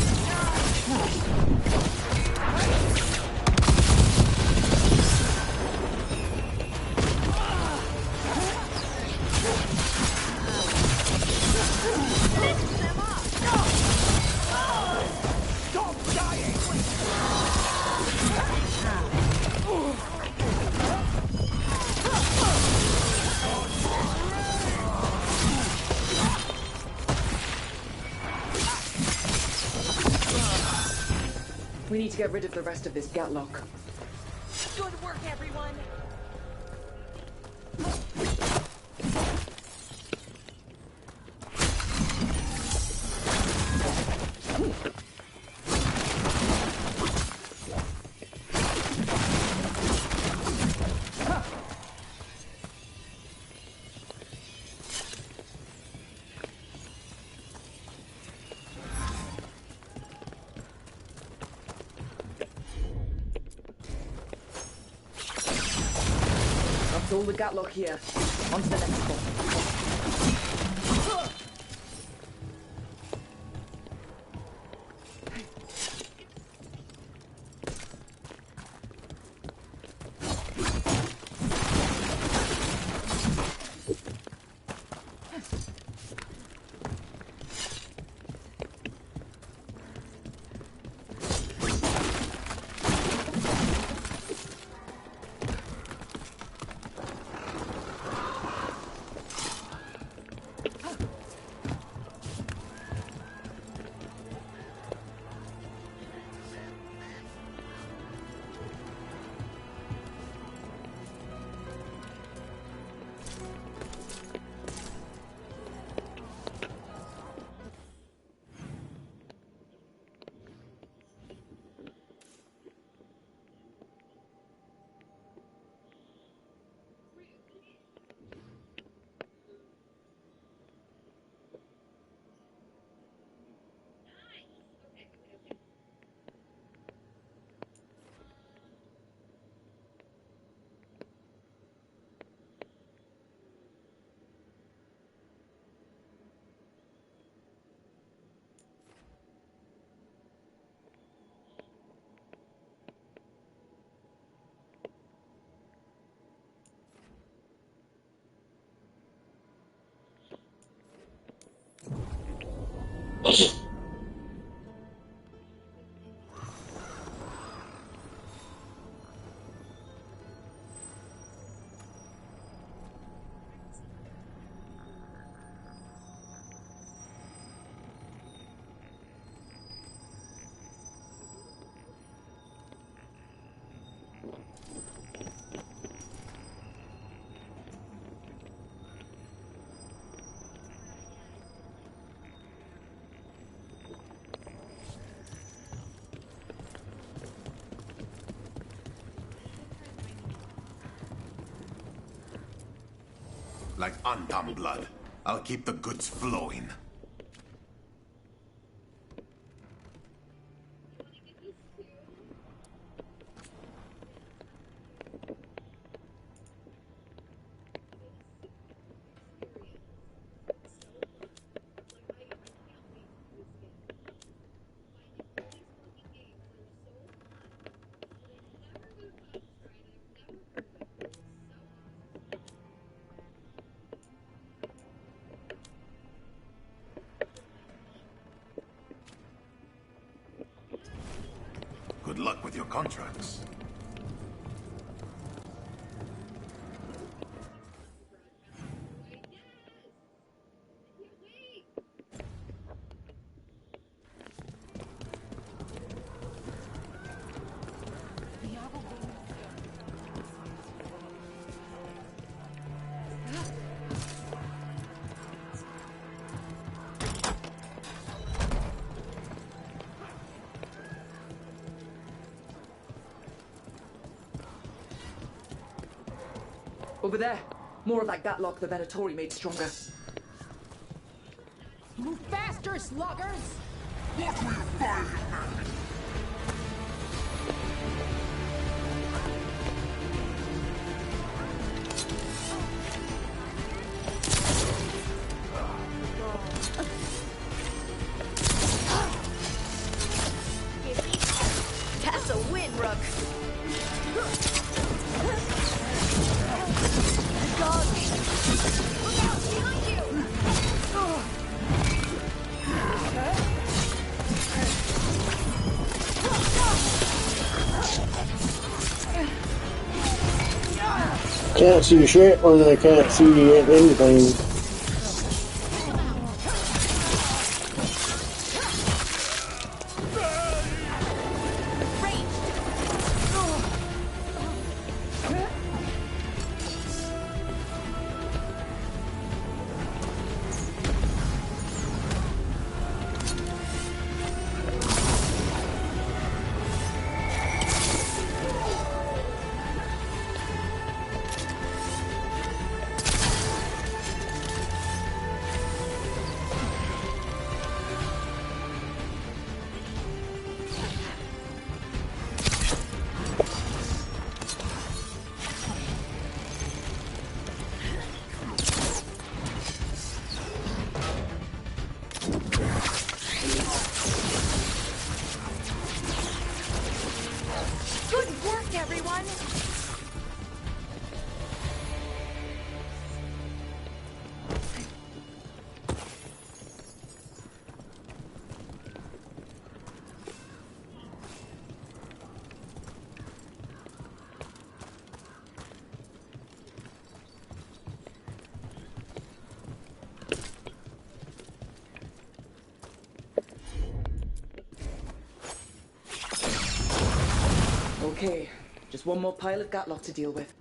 We need to get rid of the rest of this Gatlock. Good work, everyone. That's all the Gatlock here. On to the next one. Like Antam blood. I'll keep the goods flowing. Good luck with your contracts. Over there. More of that gatlock the Venatori made stronger. Move faster, sluggers! What will you find? That's a win, Rook. Look out, behind you! Can't see shit when they can't see anything. Good work, everyone! Okay, just one more pile of gatlock to deal with.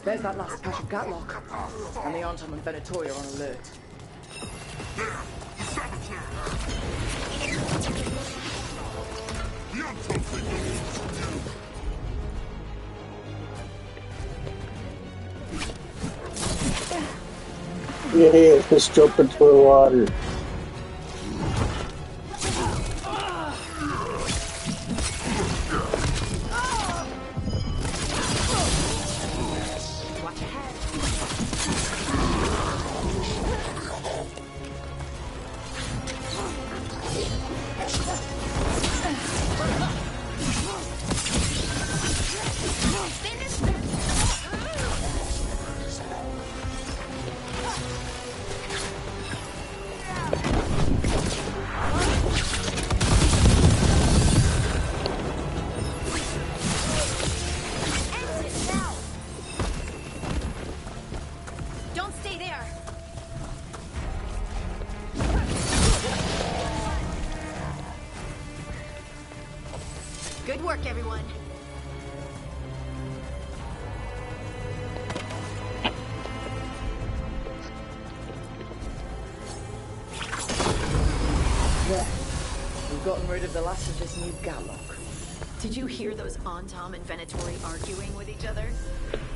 There's that last cache of gatlock. And the Anton and Venatori are on alert. Yeah, just jump into the water. Good work, everyone. There. We've gotten rid of the last of this new gatlock. Did you hear those Antom and Venatori arguing with each other?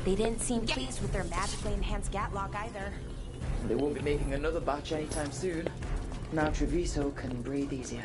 They didn't seem pleased with their magically enhanced gatlock either. They won't be making another batch anytime soon. Now Treviso can breathe easier.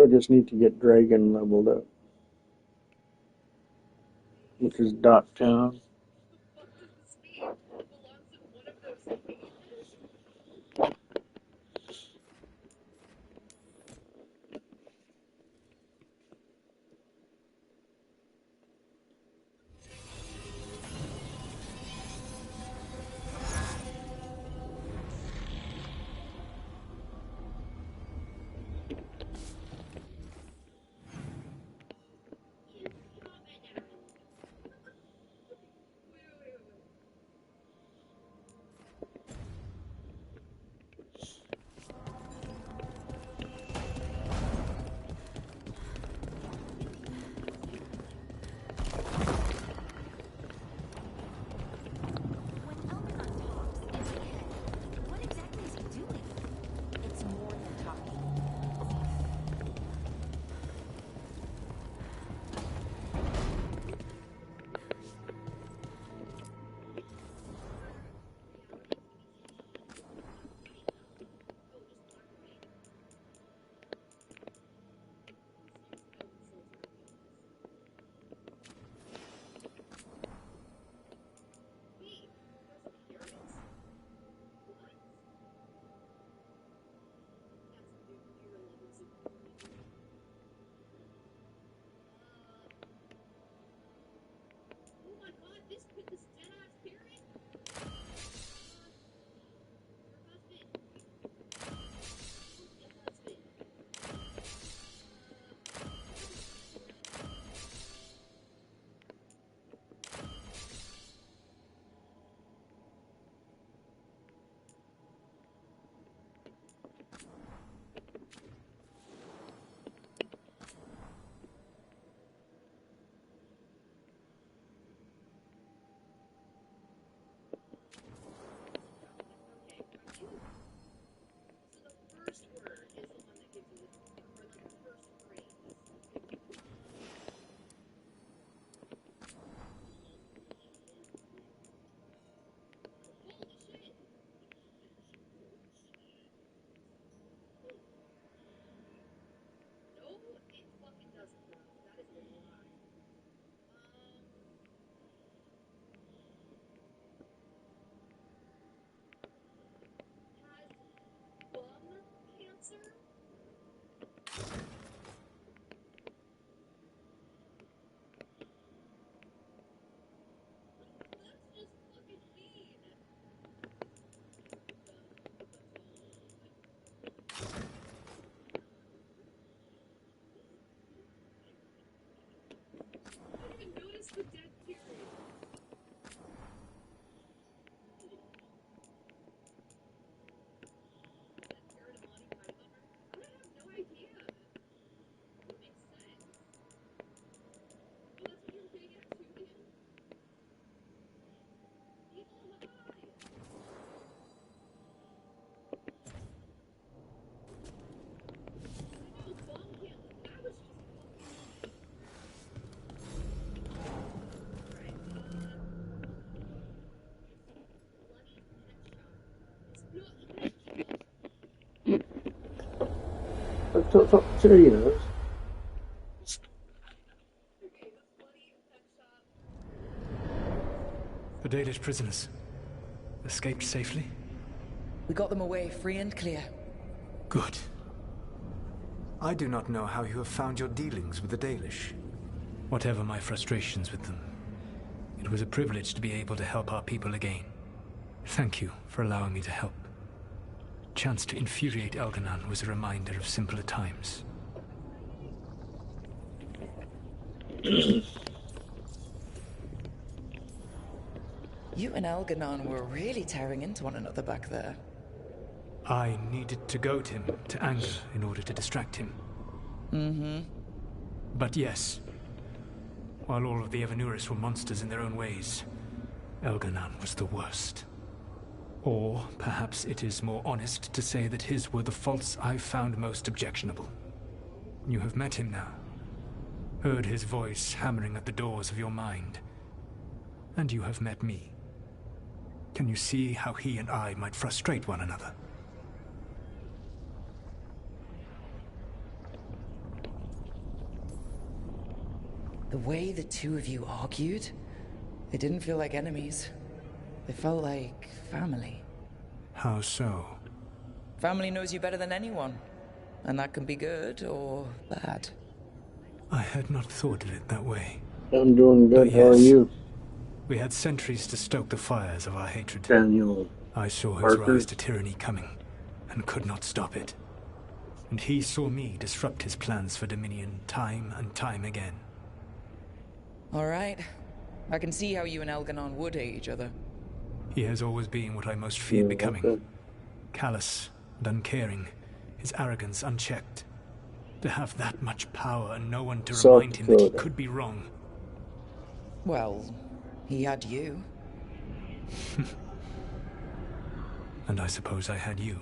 So I just need to get Dragon leveled up, which is Docktown. Sure he does. The Dalish prisoners escaped safely? We got them away free and clear. Good. I do not know how you have found your dealings with the Dalish. Whatever my frustrations with them, it was a privilege to be able to help our people again. Thank you for allowing me to help. Chance to infuriate Elganon was a reminder of simpler times. You and Elganon were really tearing into one another back there. I needed to goad him to anger in order to distract him. Mm-hmm. But yes, while all of the Evanuris were monsters in their own ways, Elganon was the worst. Or perhaps it is more honest to say that his were the faults I found most objectionable. You have met him now, heard his voice hammering at the doors of your mind, and you have met me. Can you see how he and I might frustrate one another? The way the two of you argued, it didn't feel like enemies. It felt like family. How so? Family knows you better than anyone, and that can be good or bad. I had not thought of it that way. I'm doing good. But How are yes, you? We had centuries to stoke the fires of our hatred. Daniel I saw his Parker? rise to tyranny coming, and could not stop it. And he saw me disrupt his plans for Dominion time and time again. All right. I can see how you and Elganon would hate each other. He has always been what I most feared becoming. Callous and uncaring, his arrogance unchecked. To have that much power and no one to remind him that he could be wrong. Well, he had you. And I suppose I had you.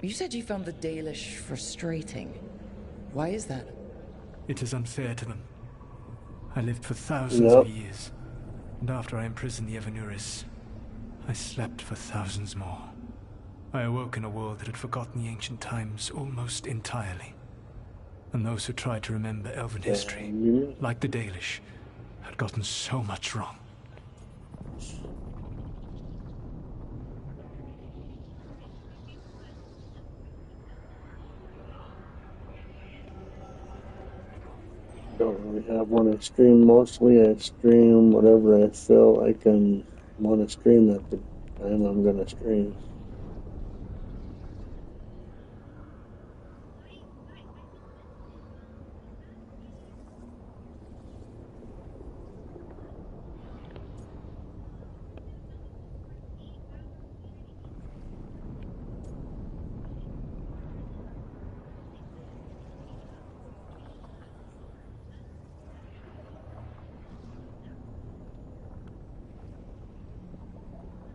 You said you found the Dalish frustrating. Why is that? It is unfair to them. I lived for thousands of years, and after I imprisoned the Evanuris, I slept for thousands more. I awoke in a world that had forgotten the ancient times almost entirely. And those who tried to remember Elven history, like the Dalish, had gotten so much wrong. Don't really have one to stream. Mostly I stream whatever I feel I can want to stream at the time I'm going to stream.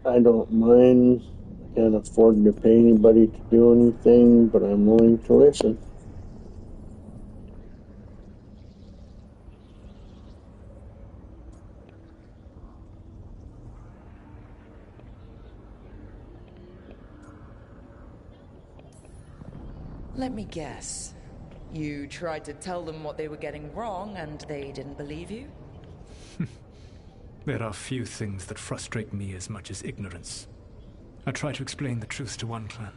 I don't mind. I can't afford to pay anybody to do anything, but I'm willing to listen. Let me guess. You tried to tell them what they were getting wrong, and they didn't believe you? There are few things that frustrate me as much as ignorance. I tried to explain the truth to one clan.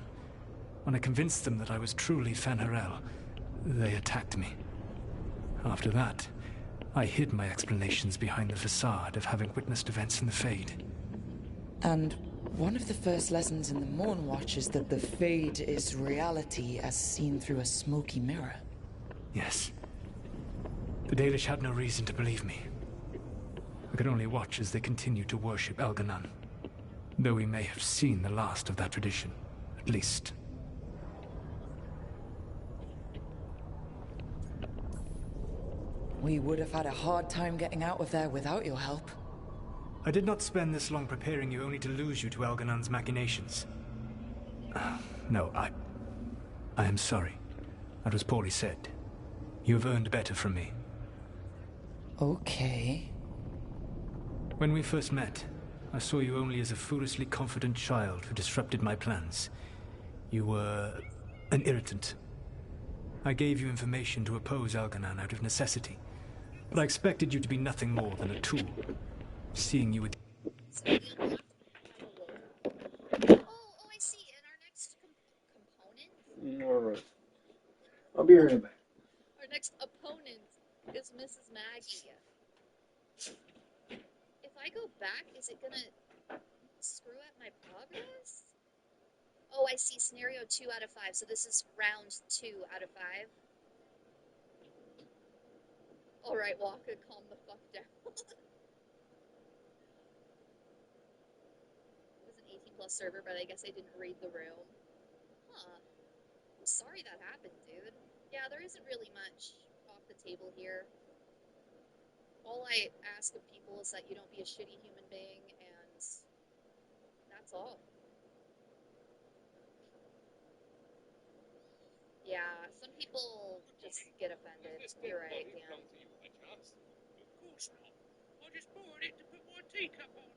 When I convinced them that I was truly Fen'Harel, they attacked me. After that, I hid my explanations behind the facade of having witnessed events in the Fade. And one of the first lessons in the Morn Watch is that the Fade is reality as seen through a smoky mirror. Yes. The Dalish had no reason to believe me. I could only watch as they continued to worship Elganon, though we may have seen the last of that tradition, at least. We would have had a hard time getting out of there without your help. I did not spend this long preparing you only to lose you to Elganon's machinations. No, I am sorry. That was poorly said. You have earned better from me. Okay. When we first met, I saw you only as a foolishly confident child who disrupted my plans. You were an irritant. I gave you information to oppose Elganan out of necessity, but I expected you to be nothing more than a tool. Seeing you with... Oh, I see. And our next component? Alright. I'll be right back. Our next opponent is Mrs. Maggie. If I go back, is it gonna screw up my progress? Oh, I see. Scenario 2 out of 5. So this is round 2 out of 5. Alright, Waka, calm the fuck down. It was an 18+ server, but I guess I didn't read the room. Huh. I'm sorry that happened, dude. Yeah, there isn't really much off the table here. All I ask of people is that you don't be a shitty human being, and that's all. Yeah, some people just get offended. You're right, Dan. Of course not. I just bought it to put my teacup on.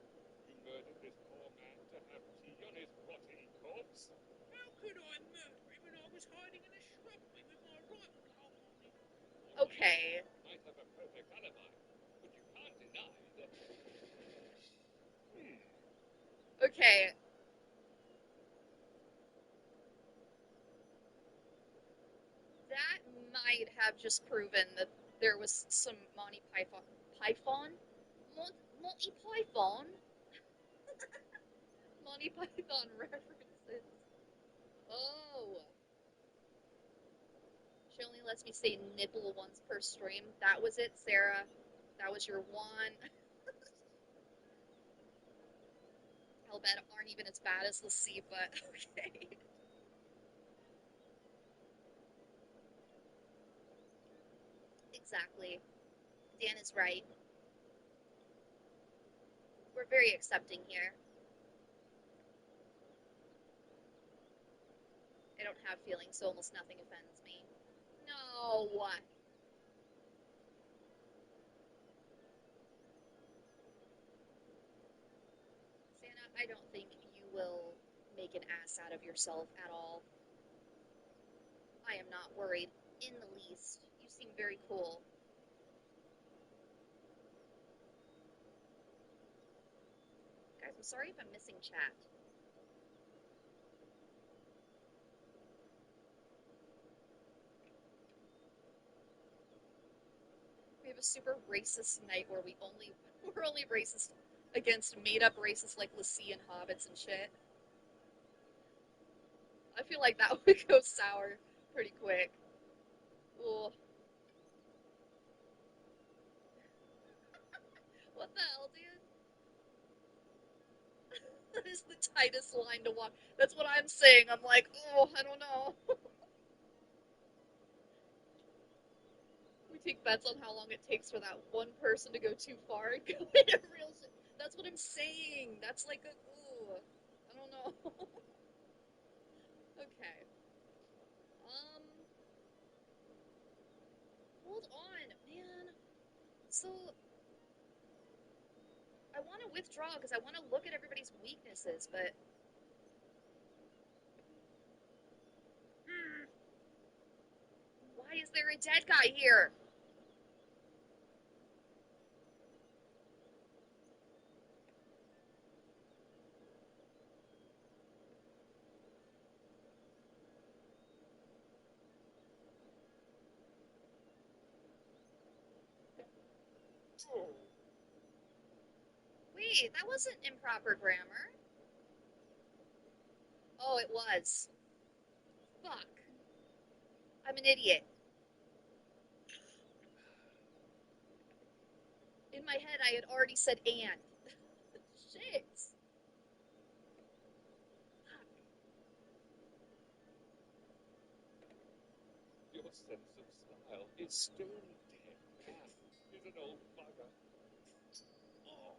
You murdered this poor man to have tea on his rotting corpse? How could I murder him when I was hiding in a shrubbery with my rifle hole on him? Okay. Might have a perfect alibi, but you can't deny that... Okay. That might have just proven that there was some Monty Python Monty Python references. Oh. She only lets me say nipple once per stream. That was it, Sarah. That was your one. Hellbent aren't even as bad as Lassie, but okay. Exactly. Dan is right. We're very accepting here. I don't have feelings, so almost nothing offends me. No. Santa, I don't think you will make an ass out of yourself at all. I am not worried in the least. You seem very cool. Guys, I'm sorry if I'm missing chat. We have a super racist night where we're only racist against made-up racists like Lassie and hobbits and shit. I feel like that would go sour pretty quick. Ooh. What the hell, dude? That is the tightest line to walk. That's what I'm saying. I'm like, oh, I don't know. We take bets on how long it takes for that one person to go too far and go into real shit. That's what I'm saying. That's like a, ooh, I don't know. Okay. Hold on, man. So, I want to withdraw because I want to look at everybody's weaknesses, but... Why is there a dead guy here? Wait, that wasn't improper grammar. Oh, it was. Fuck. I'm an idiot. In my head, I had already said and. Shit. Your sense of style is stone dead. He's an old bugger. Oh,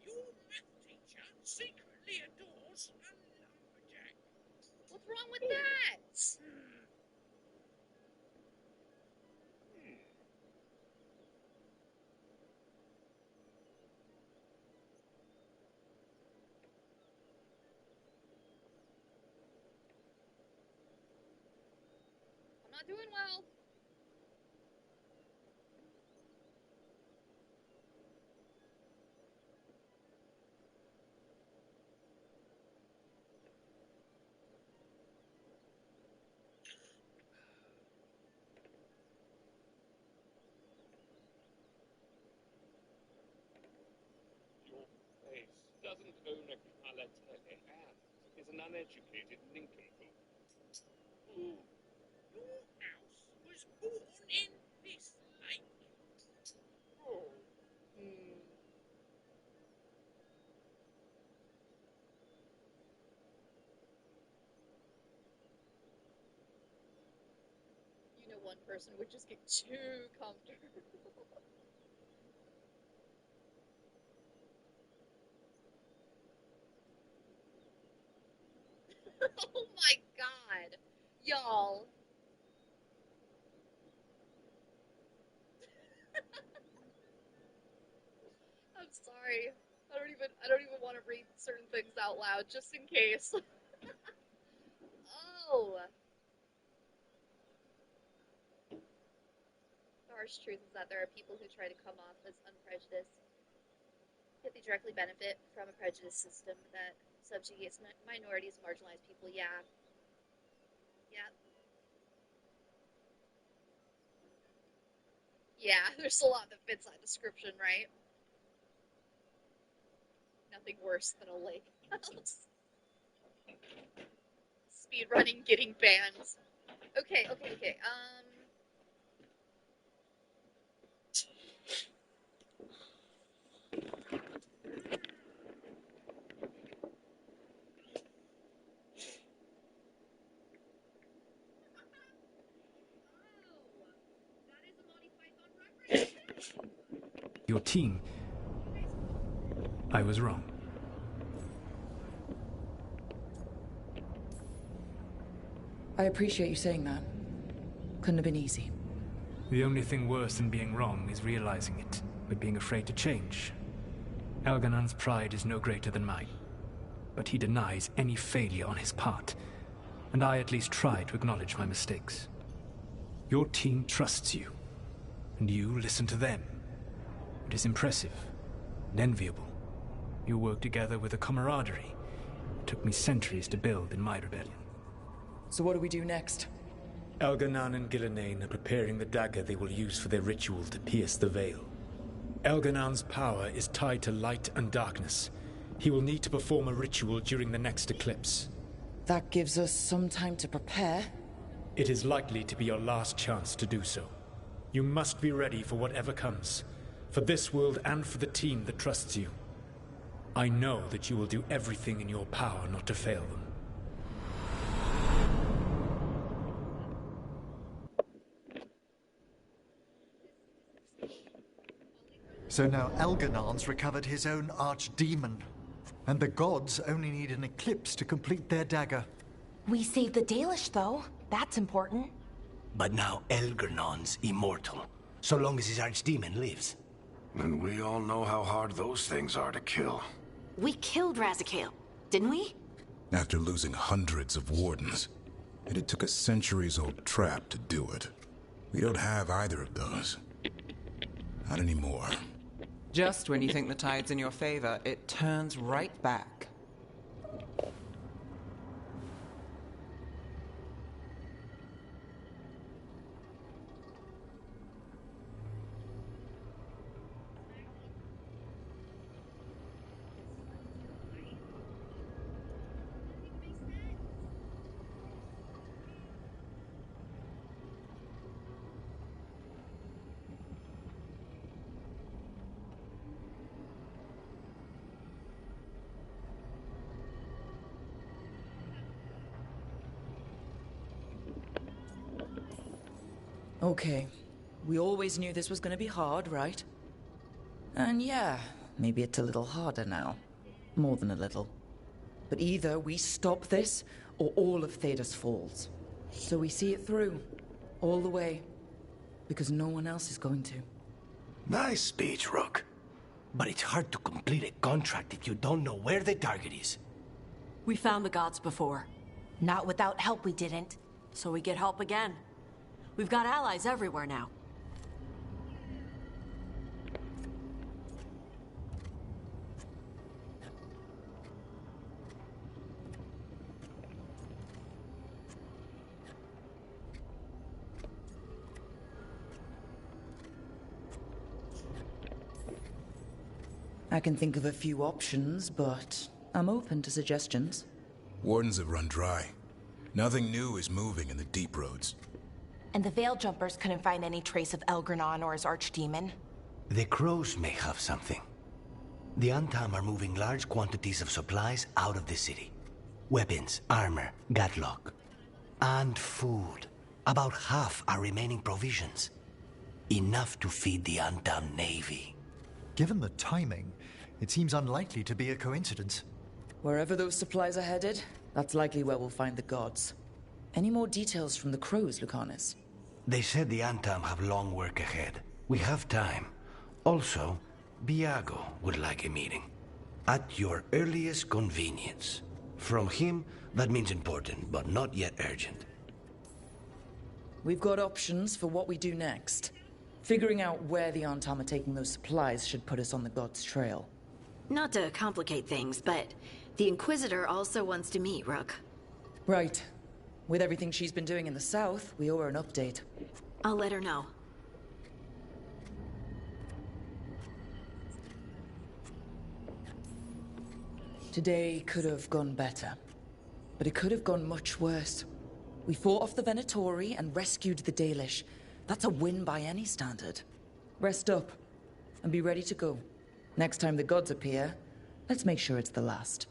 your math teacher secretly adores a lumberjack. What's wrong with that? not doing well. Doesn't own a quality and is an uneducated nincompoop. Ooh, your house was born in this lake. Oh. You know, one person would just get too comfortable. Oh my god. Y'all. I'm sorry. I don't even want to read certain things out loud just in case. Oh. The harsh truth is that there are people who try to come off as unprejudiced, yet they directly benefit from a prejudice system that subjugates minorities and marginalized people. Yeah. Yeah. Yeah, there's a lot that fits that description, right? Nothing worse than a lake house. Speedrunning, getting banned. Okay. Your team. I was wrong. I appreciate you saying that. Couldn't have been easy. The only thing worse than being wrong is realizing it, but being afraid to change. Elganan's pride is no greater than mine, but he denies any failure on his part, and I at least try to acknowledge my mistakes. Your team trusts you, and you listen to them. It is impressive and enviable. You work together with a camaraderie it took me centuries to build in my rebellion. So what do we do next? Elganan and Gillenane are preparing the dagger they will use for their ritual to pierce the veil. Elganan's power is tied to light and darkness. He will need to perform a ritual during the next eclipse. That gives us some time to prepare. It is likely to be your last chance to do so. You must be ready for whatever comes, for this world and for the team that trusts you. I know that you will do everything in your power not to fail them. So now Elganan's recovered his own archdemon, and the gods only need an eclipse to complete their dagger. We saved the Dalish, though. That's important. But now Elganan's immortal, so long as his archdemon lives. And we all know how hard those things are to kill. We killed Razikale, didn't we? After losing hundreds of wardens. And it took a centuries-old trap to do it. We don't have either of those. Not anymore. Just when you think the tide's in your favor, it turns right back. Okay. We always knew this was going to be hard, right? And yeah, maybe it's a little harder now. More than a little. But either we stop this, or all of Thedas falls. So we see it through. All the way. Because no one else is going to. Nice speech, Rook. But it's hard to complete a contract if you don't know where the target is. We found the gods before. Not without help, we didn't. So we get help again. We've got allies everywhere now. I can think of a few options, but I'm open to suggestions. Wardens have run dry. Nothing new is moving in the deep roads. And the Veil Jumpers couldn't find any trace of Elgranon or his archdemon? The crows may have something. The Antam are moving large quantities of supplies out of the city. Weapons, armor, gatlock. And food. About half are remaining provisions. Enough to feed the Antam navy. Given the timing, it seems unlikely to be a coincidence. Wherever those supplies are headed, that's likely where we'll find the gods. Any more details from the crows, Lucanus? They said the Antam have long work ahead. We have time. Also, Biago would like a meeting. At your earliest convenience. From him, that means important, but not yet urgent. We've got options for what we do next. Figuring out where the Antam are taking those supplies should put us on the gods' trail. Not to complicate things, but the Inquisitor also wants to meet Rook. Right. With everything she's been doing in the south, we owe her an update. I'll let her know. Today could have gone better, but it could have gone much worse. We fought off the Venatori and rescued the Dalish. That's a win by any standard. Rest up and be ready to go. Next time the gods appear, let's make sure it's the last.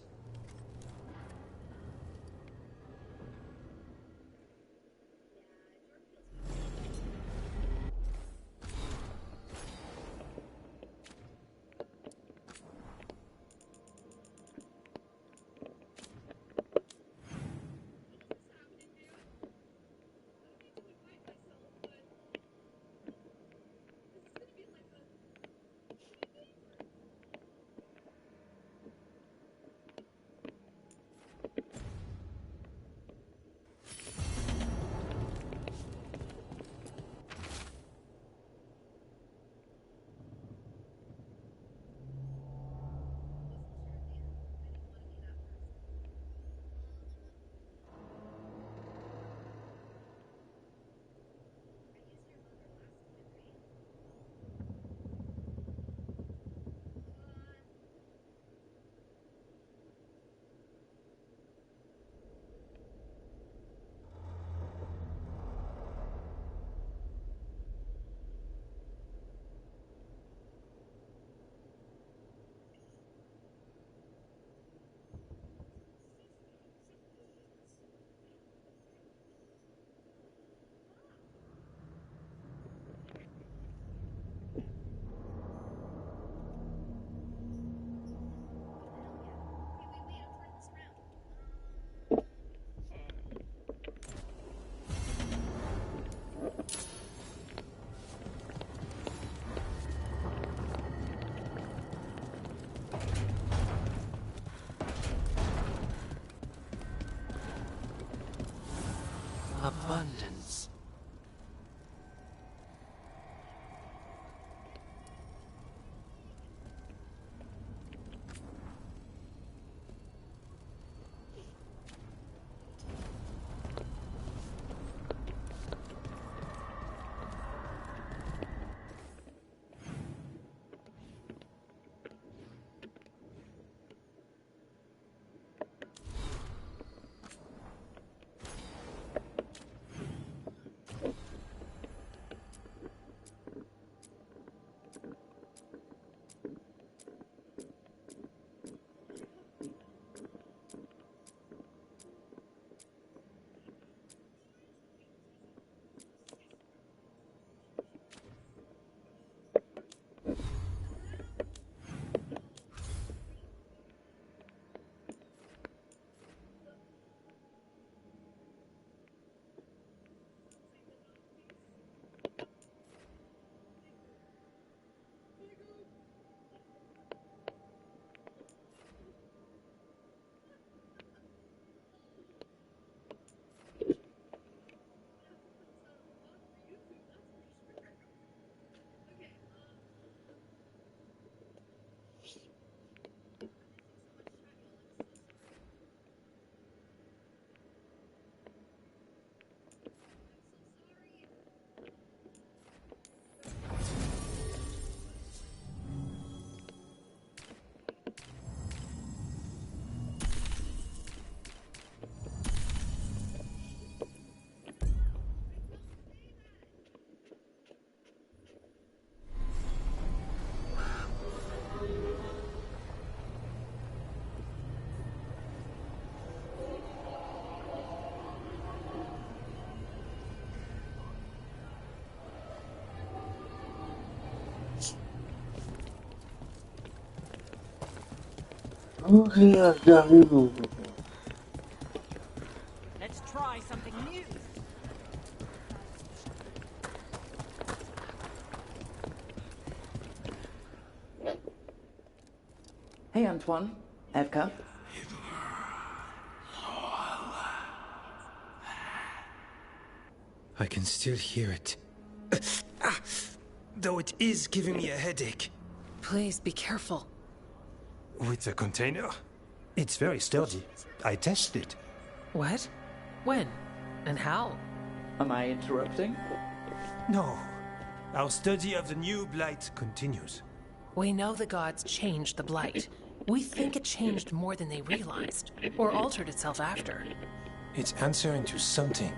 Abundance. Okay, I've got him over here. Let's try something new. Hey, Antoine. Evka. I can still hear it. Though it is giving me a headache. Please be careful. With the container? It's very sturdy. I tested it. What? When? And how? Am I interrupting? No. Our study of the new blight continues. We know the gods changed the blight. We think it changed more than they realized, or altered itself after. It's answering to something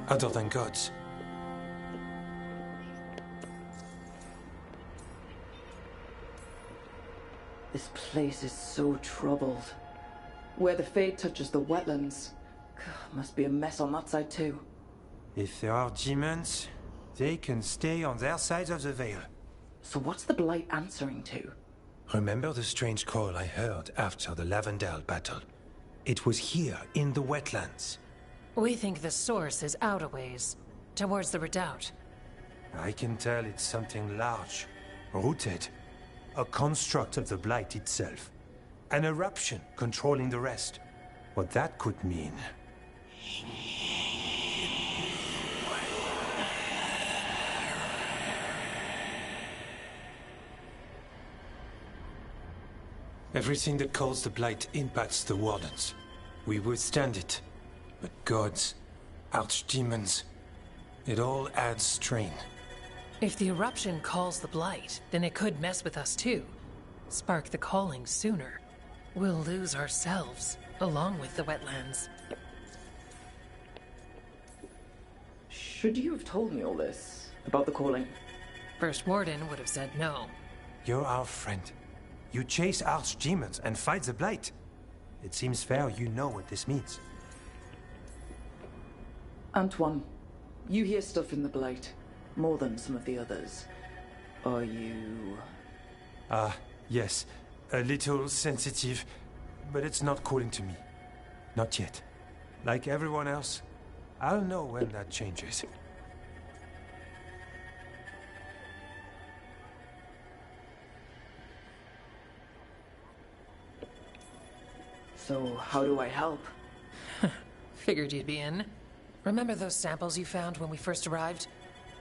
other than gods. This place is so troubled. Where the fade touches the wetlands. Must be a mess on that side too. If there are demons, they can stay on their side of the veil. So what's the blight answering to? Remember the strange call I heard after the Lavendale battle? It was here, in the wetlands. We think the source is out a ways, towards the redoubt. I can tell it's something large, rooted. A construct of the blight itself. An eruption controlling the rest. What that could mean. Everything that calls the blight impacts the wardens. We withstand it. But gods, archdemons, it all adds strain. If the eruption calls the blight, then it could mess with us too. Spark the calling sooner. We'll lose ourselves, along with the wetlands. Should you have told me all this? About the calling? First Warden would have said no. You're our friend. You chase archdemons and fight the blight. It seems fair you know what this means. Antoine, you hear stuff in the blight. More than some of the others. Are you... Yes. A little sensitive, but it's not calling to me. Not yet. Like everyone else, I'll know when that changes. So, how do I help? Figured you'd be in. Remember those samples you found when we first arrived?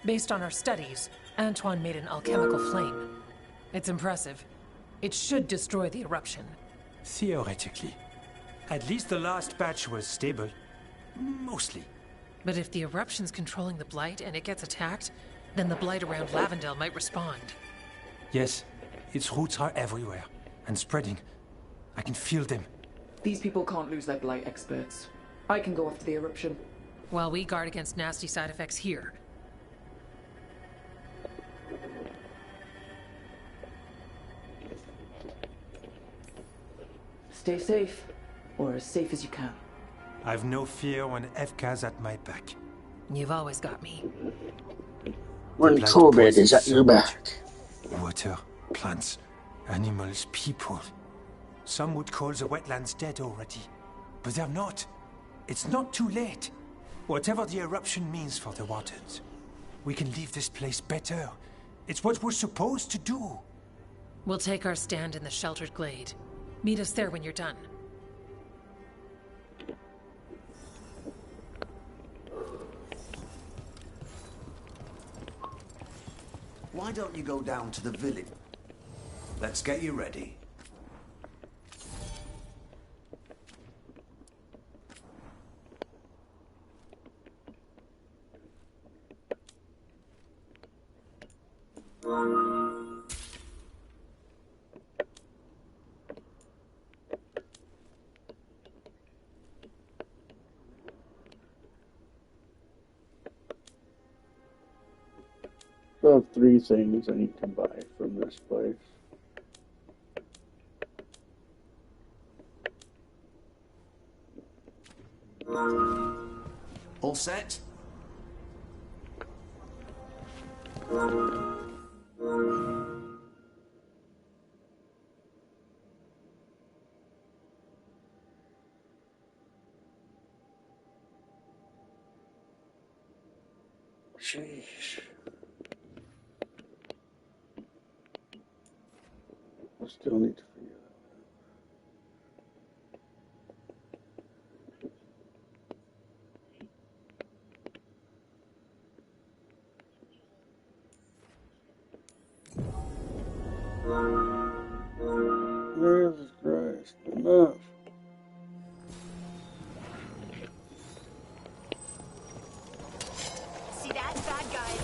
Based on our studies, Antoine made an alchemical flame. It's impressive. It should destroy the eruption. Theoretically. At least the last batch was stable. Mostly. But if the eruption's controlling the blight and it gets attacked, then the blight around Lavendale might respond. Yes, its roots are everywhere. And spreading. I can feel them. These people can't lose their blight experts. I can go after the eruption. While we guard against nasty side effects here. Stay safe. Or as safe as you can. I've no fear when Evka's at my back. You've always got me. When COVID is at your back. Water, plants, animals, people. Some would call the wetlands dead already. But they're not. It's not too late. Whatever the eruption means for the waters, we can leave this place better. It's what we're supposed to do. We'll take our stand in the sheltered glade. Meet us there when you're done. Why don't you go down to the village? Let's get you ready. I have 3 things I need to buy from this place. All set? jeez. Still need to figure Jesus Christ, enough. See that? Bad guys.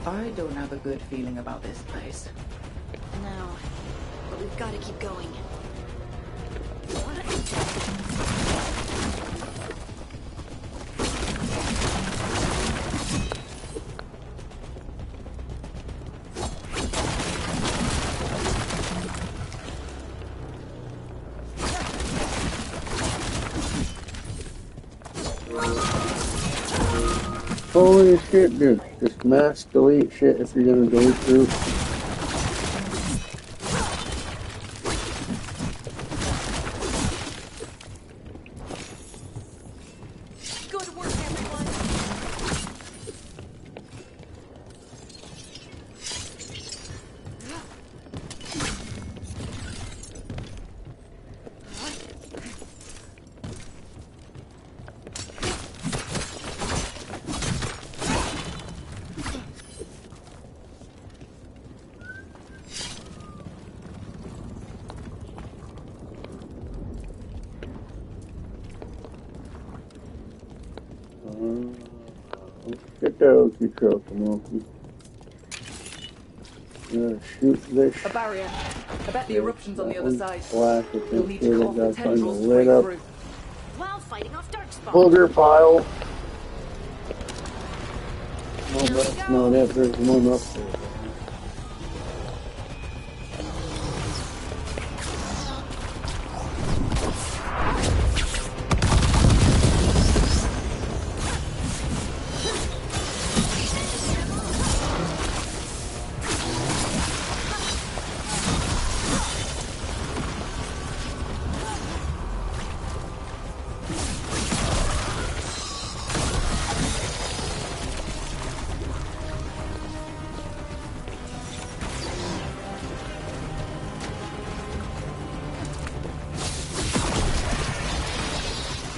I don't have a good feeling about this place. No, but we've got to keep going. Holy shit, dude. Just mass delete shit if you're gonna delete through. Good work, everyone. Get the okie dokie monkey. Shoot this. A barrier. I bet the eruption's on the other side. Flash, You'll need to carve the tendrils lit straight up through. While fighting off darkspawn. booger pile. No, there's one up there.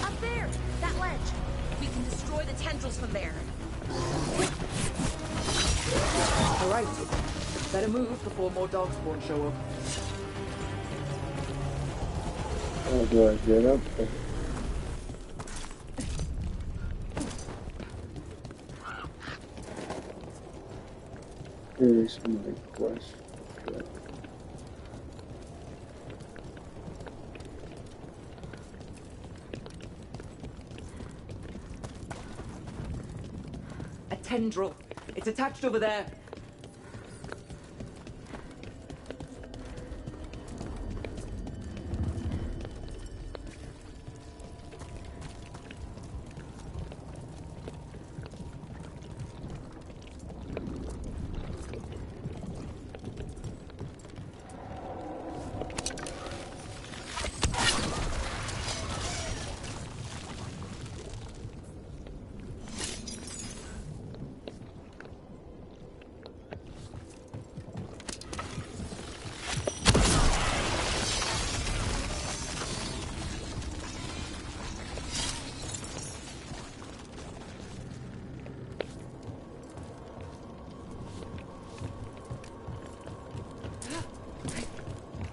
Up there, that ledge. We can destroy the tendrils from there. All right. Better move before more darkspawn show up. How do I get up there? Here's my quest. A tendril. It's attached over there.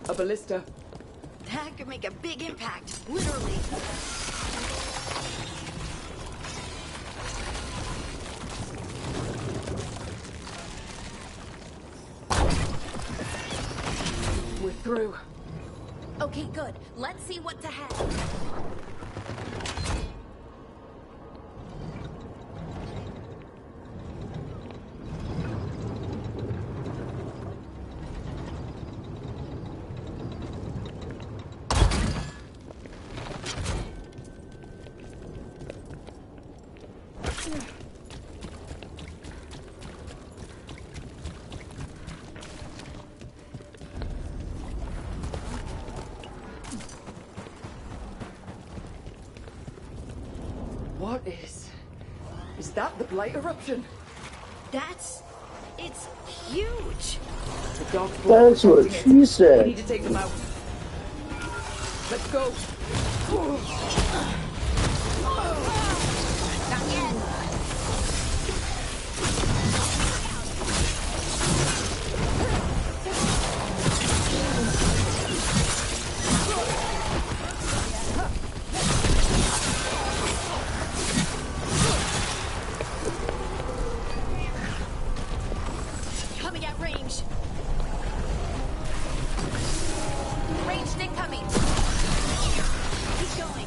A ballista. That could make a big impact, literally. We're through. Okay, good. Let's see what's ahead. What is that the Blight eruption? It's huge. The dog's That's what she said. We need to take them out. Let's go. Not yet. Coming at range. Ranged incoming. Keep going.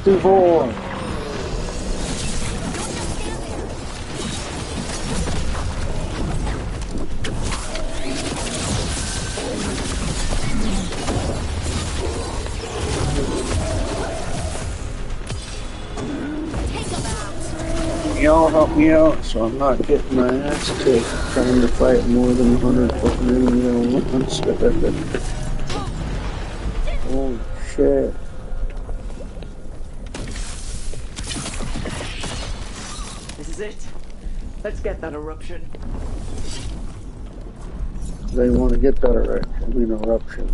Too bored. Y'all help me out so I'm not getting my ass kicked trying to fight more than 100 fucking enemies at once. Holy shit. This is it. Let's get that eruption. They want to get that eruption.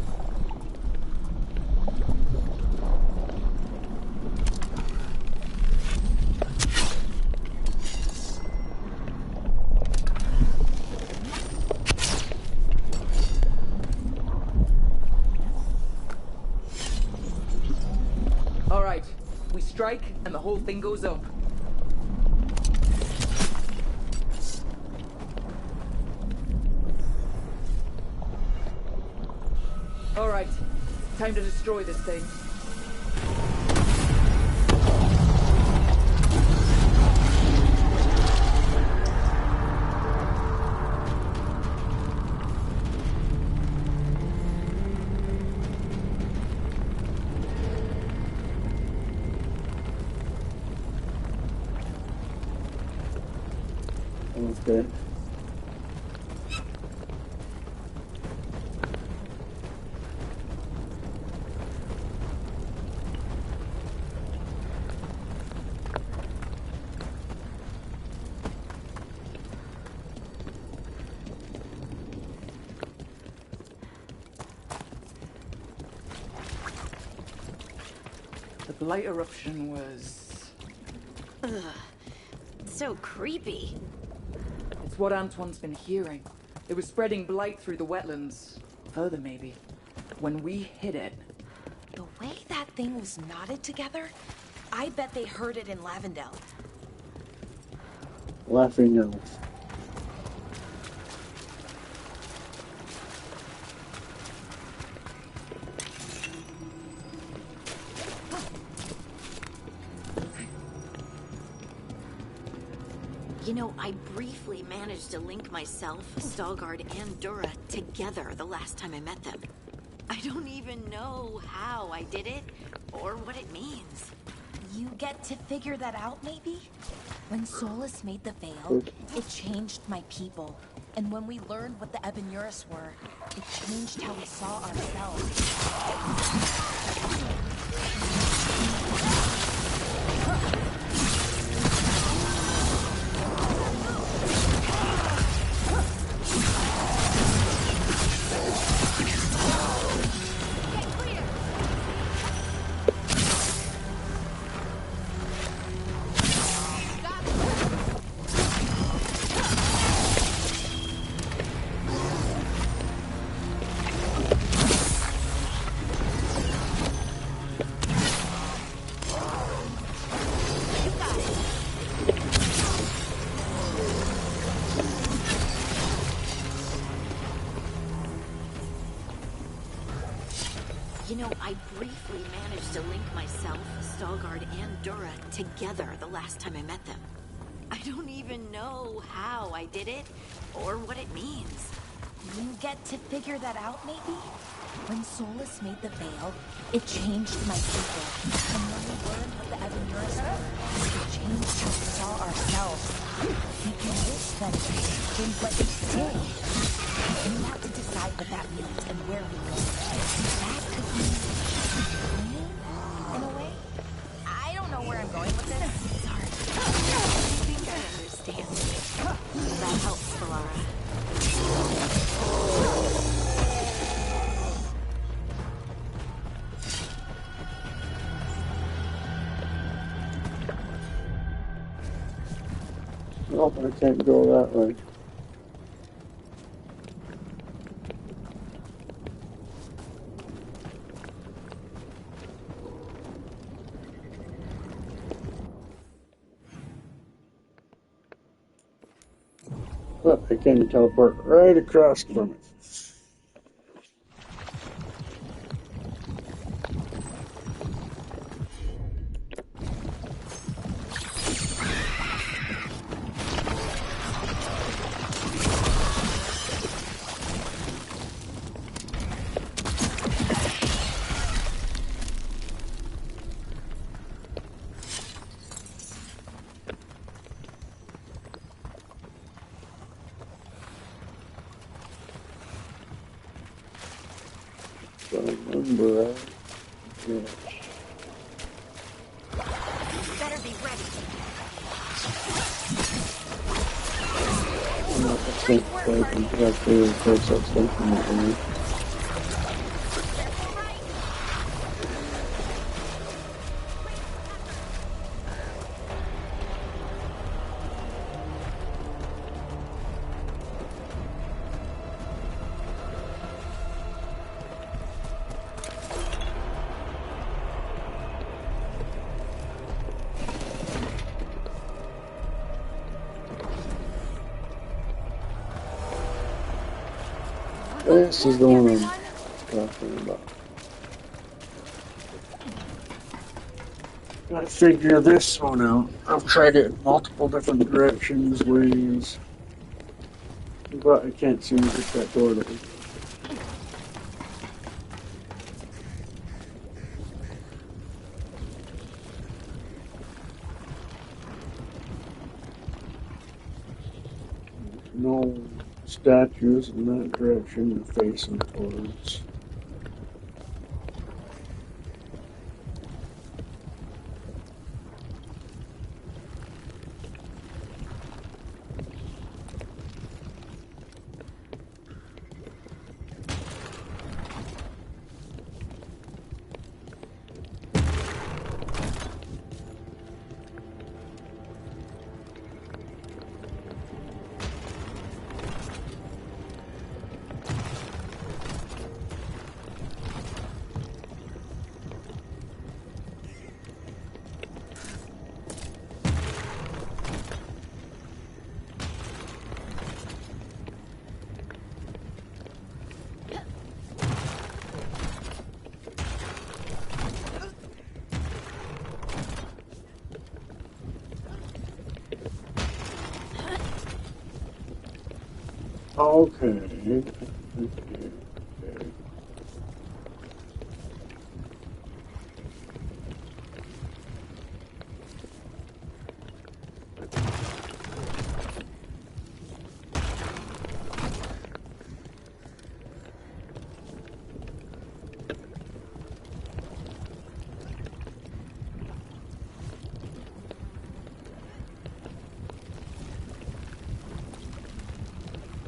All right, we strike and the whole thing goes up. All right, time to destroy this thing. Okay. The Blight eruption was... Ugh. So creepy. It's what Antoine's been hearing. It was spreading blight through the wetlands. Further, maybe. When we hit it... The way that thing was knotted together, I bet they heard it in Lavendel. Laughing elf. You know, I briefly managed to link myself, Stalgard, and Dura together the last time I met them. I don't even know how I did it, or what it means. You get to figure that out, maybe? When Solus made the veil, it changed my people. And when we learned what the Ebenuris were, it changed how we saw ourselves. You know, I briefly managed to link myself, Stalgard, and Dura together the last time I met them. I don't even know how I did it, or what it means. You get to figure that out, maybe? When Solus made the veil, it changed my people. And when we learned what the Evanurus were, it changed how we saw ourselves. You can wish that it changed, but it did. And you have to decide what that means and where we go. That could be me, in a way. I don't know where I'm going with this. Sorry. I think I understand. That helps, Valara. Nope, I can't go that way. But I can teleport right across from it. Remember, yeah. Better be ready. I think I can have to replace that station with me. This is the one I'm talking about. Gotta figure this one out. I've tried it in multiple different directions, ways, but I can't seem to get that door to open. No statues in that direction to face them towards. Okay.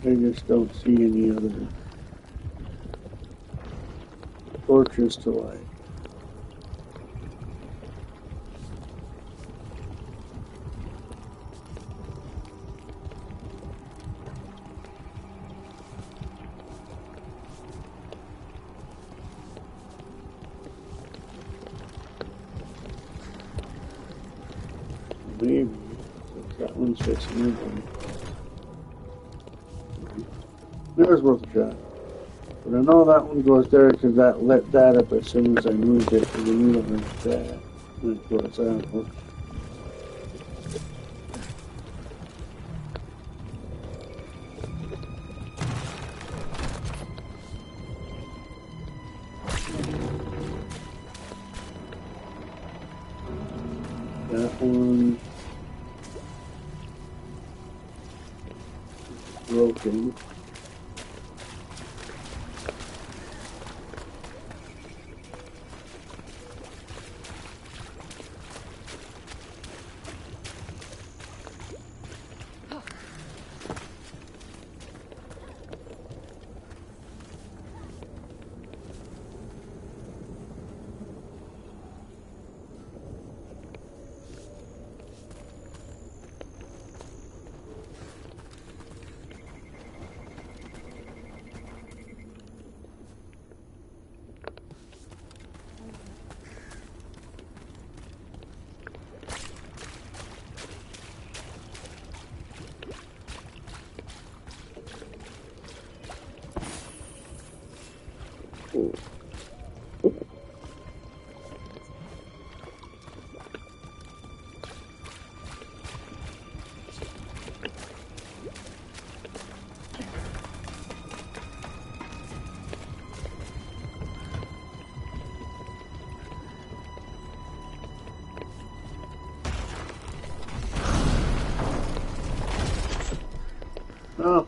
I just don't see any other torches to light. Maybe that one's facing me. There's worth a shot. But I know that one goes there because that lit that up as soon as I moved it to the new one like that. And it goes out. That one is broken. Oh.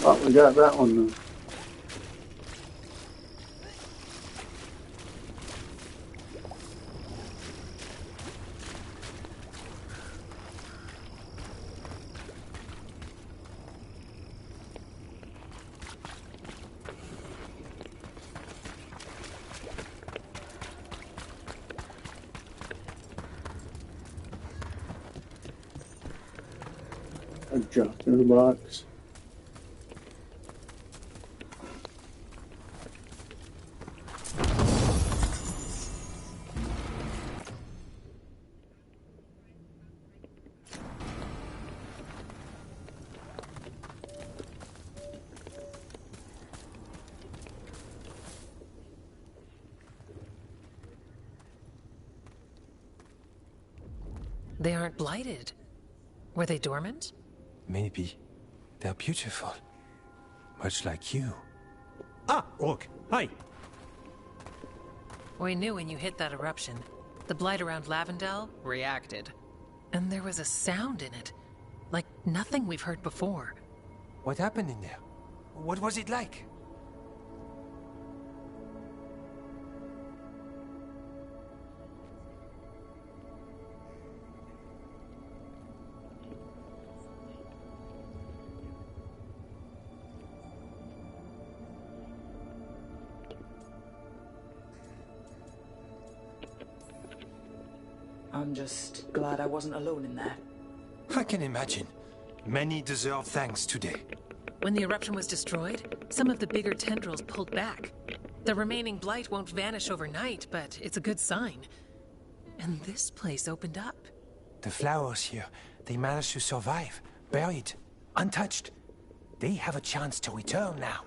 Oh, we got that one now. I jumped in the box. They aren't blighted. Were they dormant? Maybe. They're beautiful. Much like you. Ah, Orc. Hi. We knew when you hit that eruption. The blight around Lavendel reacted. And there was a sound in it. Like nothing we've heard before. What happened in there? What was it like? I'm just glad I wasn't alone in there. I can imagine. Many deserve thanks today. When the eruption was destroyed, some of the bigger tendrils pulled back. The remaining blight won't vanish overnight, but it's a good sign. And this place opened up. The flowers here, they managed to survive, buried, untouched. They have a chance to return now.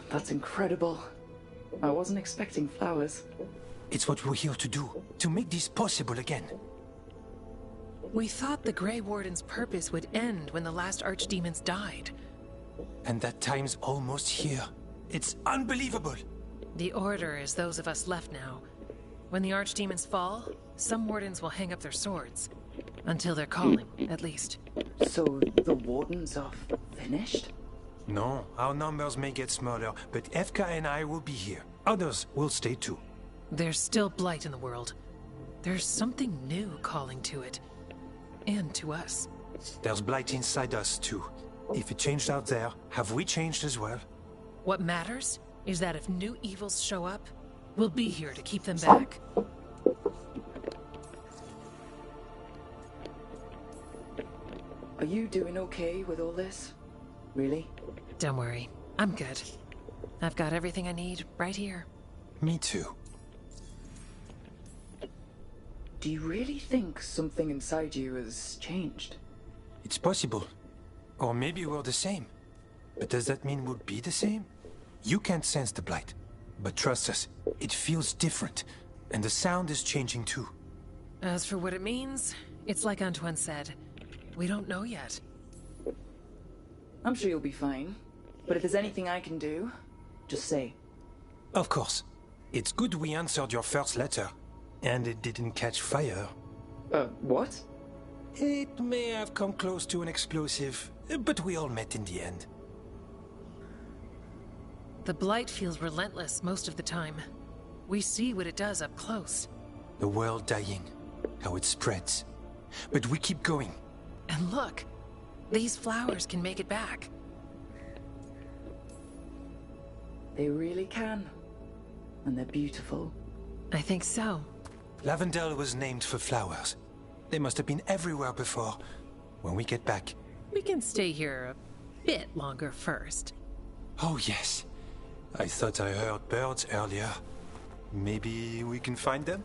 That's incredible. I wasn't expecting flowers. It's what we're here to do, to make this possible again. We thought the Grey Warden's purpose would end when the last archdemons died. And that time's almost here. It's unbelievable! The Order is those of us left now. When the archdemons fall, some wardens will hang up their swords. Until they're calling, at least. So the wardens are finished? No, our numbers may get smaller, but Efka and I will be here. Others will stay too. There's still blight in the world. There's something new calling to it. And to us. There's blight inside us, too. If it changed out there, have we changed as well? What matters is that if new evils show up, we'll be here to keep them back. Are you doing okay with all this? Really? Don't worry. I'm good. I've got everything I need right here. Me too. Do you really think something inside you has changed? It's possible. Or maybe we're the same. But does that mean we'll be the same? You can't sense the blight. But trust us, it feels different. And the sound is changing too. As for what it means, it's like Antoine said. We don't know yet. I'm sure you'll be fine. But if there's anything I can do, just say. Of course. It's good we answered your first letter. And it didn't catch fire. What? It may have come close to an explosive, but we all met in the end. The blight feels relentless most of the time. We see what it does up close. The world dying, how it spreads. But we keep going. And look, these flowers can make it back. They really can. And they're beautiful. I think so. Lavendel was named for flowers. They must have been everywhere before. When we get back... We can stay here a bit longer first. Oh, yes. I thought I heard birds earlier. Maybe we can find them?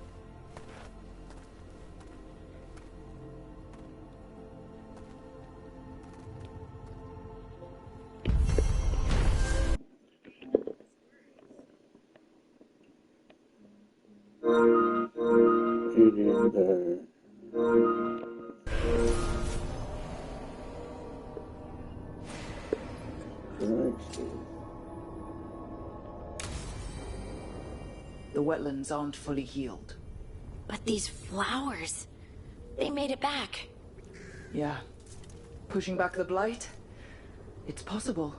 The wetlands aren't fully healed. But these flowers, they made it back. Yeah. Pushing back the blight? It's possible.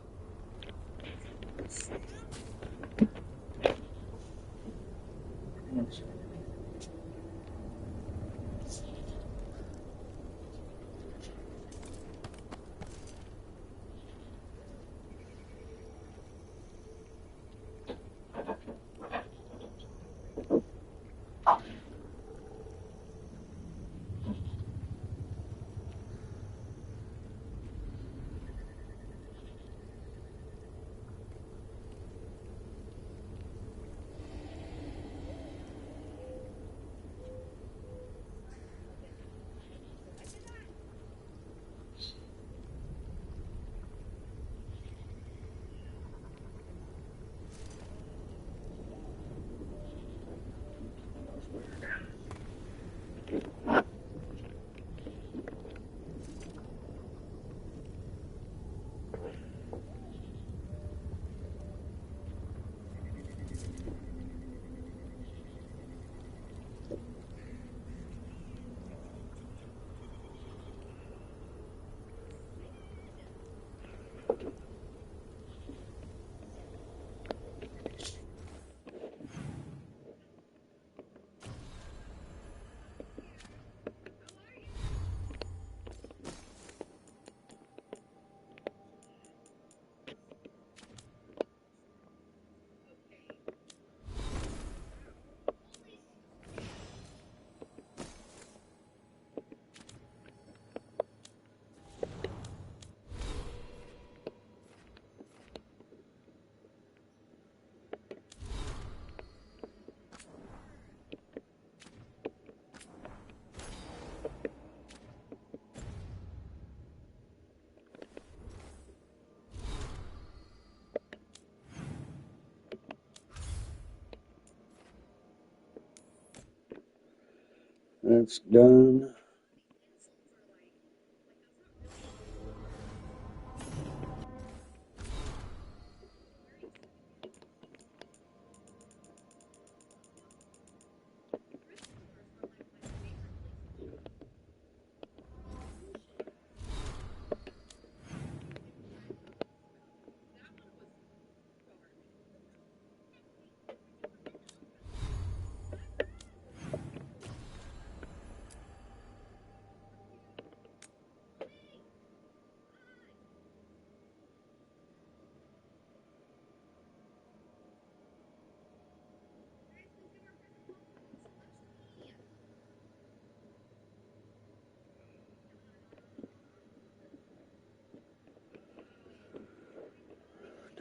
That's done.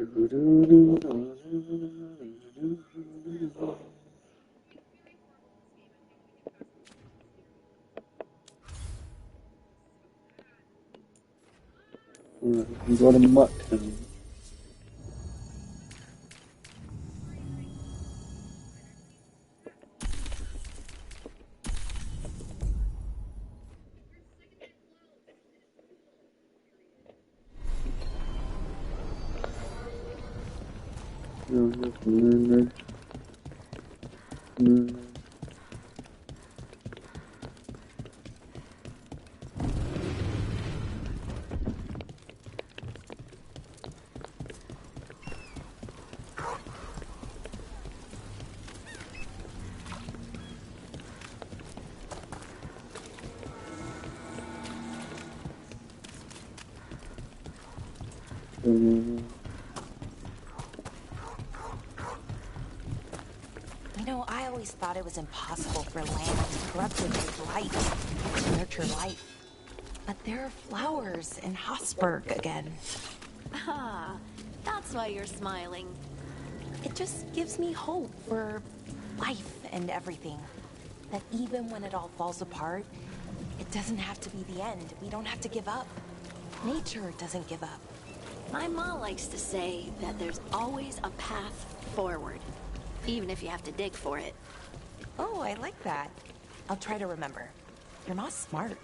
We got a mutton. You know, I always thought it was impossible for land to corrupt with light, to nurture life. But there are flowers in Hosberg again. Ah, that's why you're smiling. It just gives me hope for life and everything. That even when it all falls apart, it doesn't have to be the end. We don't have to give up. Nature doesn't give up. My ma likes to say that there's always a path forward, even if you have to dig for it. Oh, I like that. I'll try to remember. Your ma's smart.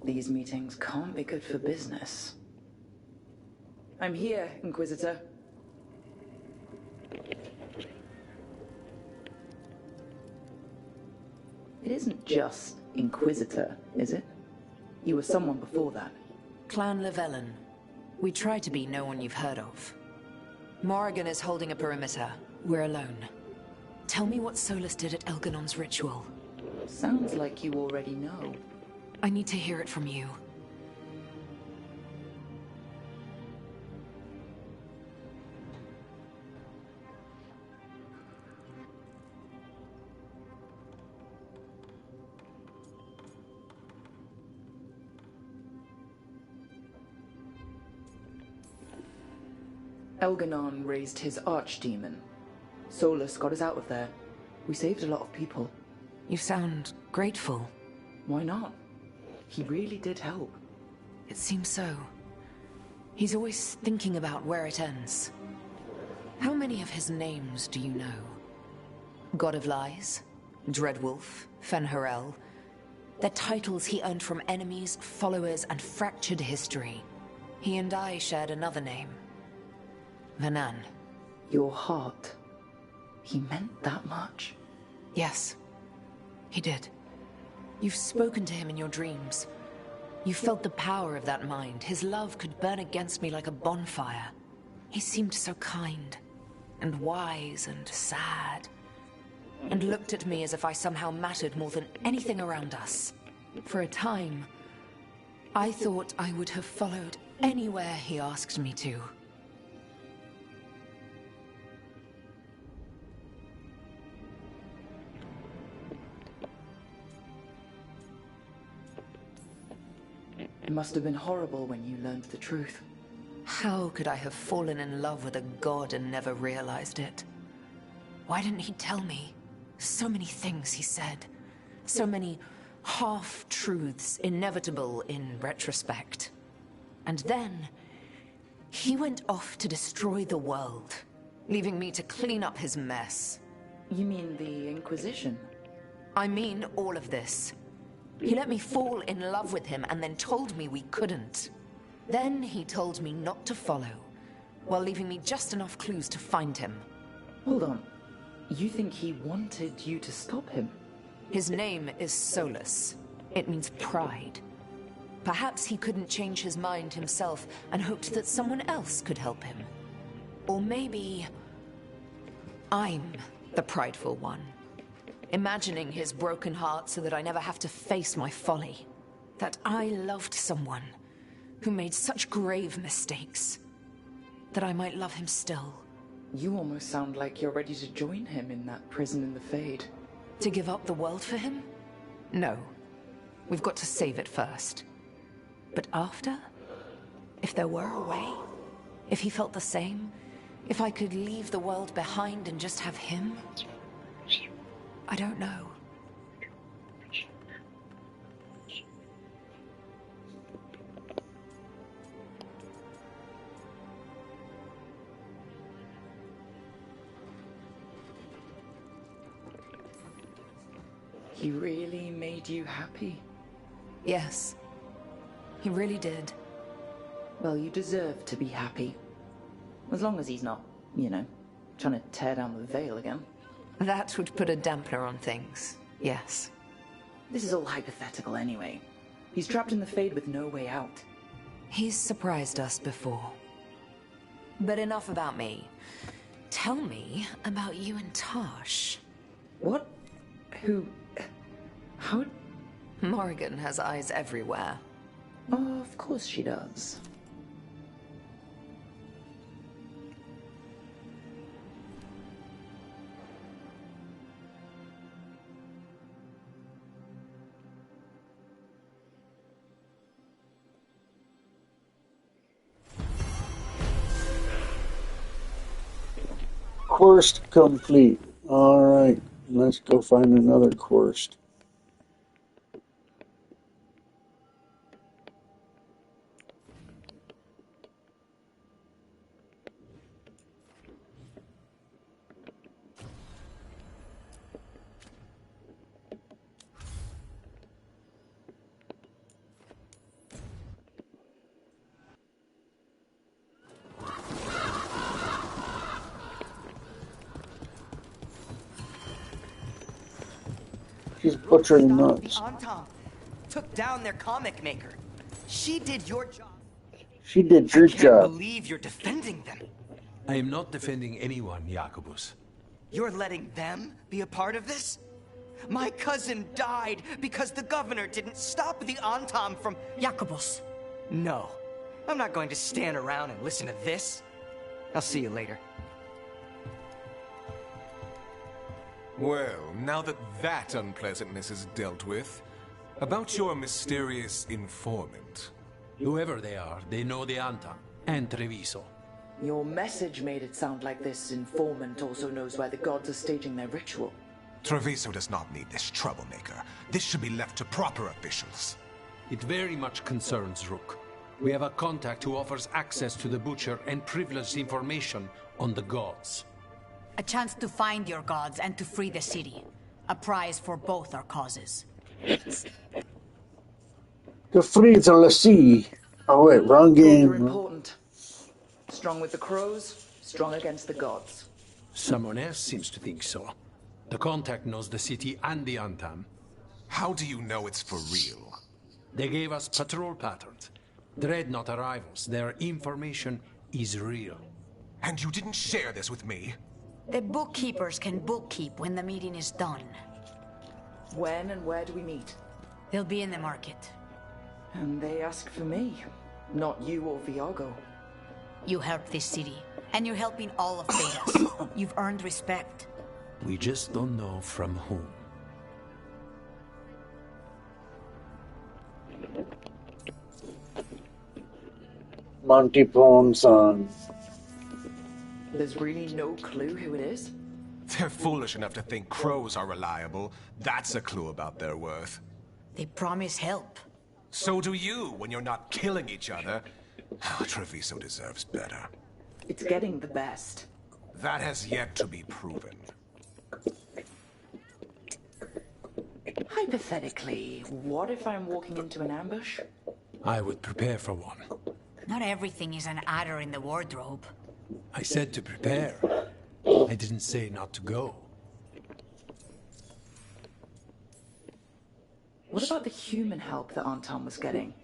These meetings can't be good for business. I'm here, Inquisitor. It isn't just Inquisitor, is it? You were someone before that. Clan Llewellyn. We try to be no one you've heard of. Morrigan is holding a perimeter. We're alone. Tell me what Solus did at Elganon's ritual. Sounds like you already know. I need to hear it from you. Elganon raised his archdemon. Solus got us out of there. We saved a lot of people. You sound grateful. Why not? He really did help. It seems so. He's always thinking about where it ends. How many of his names do you know? God of Lies, Dreadwolf, Fen'Harel. They're titles he earned from enemies, followers, and fractured history. He and I shared another name. Vanan. Your heart. He meant that much? Yes, he did. You've spoken to him in your dreams. You felt the power of that mind. His love could burn against me like a bonfire. He seemed so kind, and wise, and sad, and looked at me as if I somehow mattered more than anything around us. For a time, I thought I would have followed anywhere he asked me to. It must have been horrible when you learned the truth. How could I have fallen in love with a god and never realized it? Why didn't he tell me? So many things he said. So many half-truths, inevitable in retrospect. And then, he went off to destroy the world, leaving me to clean up his mess. You mean the Inquisition? I mean all of this. He let me fall in love with him and then told me we couldn't. Then he told me not to follow, while leaving me just enough clues to find him. Hold on. You think he wanted you to stop him? His name is Solus. It means pride. Perhaps he couldn't change his mind himself and hoped that someone else could help him. Or maybe I'm the prideful one. Imagining his broken heart so that I never have to face my folly. That I loved someone who made such grave mistakes. That I might love him still. You almost sound like you're ready to join him in that prison in the Fade. To give up the world for him? No. We've got to save it first. But after? If there were a way? If he felt the same? If I could leave the world behind and just have him? I don't know. He really made you happy? Yes. He really did. Well, you deserve to be happy. As long as he's not, you know, trying to tear down the veil again. That would put a dampener on things, yes. This is all hypothetical anyway. He's trapped in the Fade with no way out. He's surprised us before. But enough about me. Tell me about you and Tosh. What? Who? How? Morrigan has eyes everywhere. Oh, of course she does. Quest complete. Alright, let's go find another quest. She's butchering nuts. The Antam took down their comic maker. She did your job. She did your I can't job. believe you're defending them. I am not defending anyone, Jacobus. You're letting them be a part of this? My cousin died because the governor didn't stop the Antam from... Jacobus. No. I'm not going to stand around and listen to this. I'll see you later. Well, now that that unpleasantness is dealt with, about your mysterious informant. Whoever they are, they know the Antam and Treviso. Your message made it sound like this informant also knows where the gods are staging their ritual. Treviso does not need this troublemaker. This should be left to proper officials. It very much concerns Rook. We have a contact who offers access to the Butcher and privileged information on the gods. A chance to find your gods and to free the city. A prize for both our causes. To free the sea. Oh wait, wrong game. You're important. Strong with the crows, strong against the gods. Someone else seems to think so. The contact knows the city and the Antam. How do you know it's for real? They gave us patrol patterns. Dreadnought arrivals. Their information is real. And you didn't share this with me? The bookkeepers can bookkeep when the meeting is done. When and where do we meet? They'll be in the market. And they ask for me, not you or Viago. You helped this city, and you're helping all of Thedas. You've earned respect. We just don't know from whom. Monty Python's son. There's really no clue who it is? They're foolish enough to think crows are reliable. That's a clue about their worth. They promise help. So do you when you're not killing each other. Treviso deserves better. It's getting the best. That has yet to be proven. Hypothetically, what if I'm walking into an ambush? I would prepare for one. Not everything is an adder in the wardrobe. I said to prepare. I didn't say not to go. What about the human help that Anton was getting?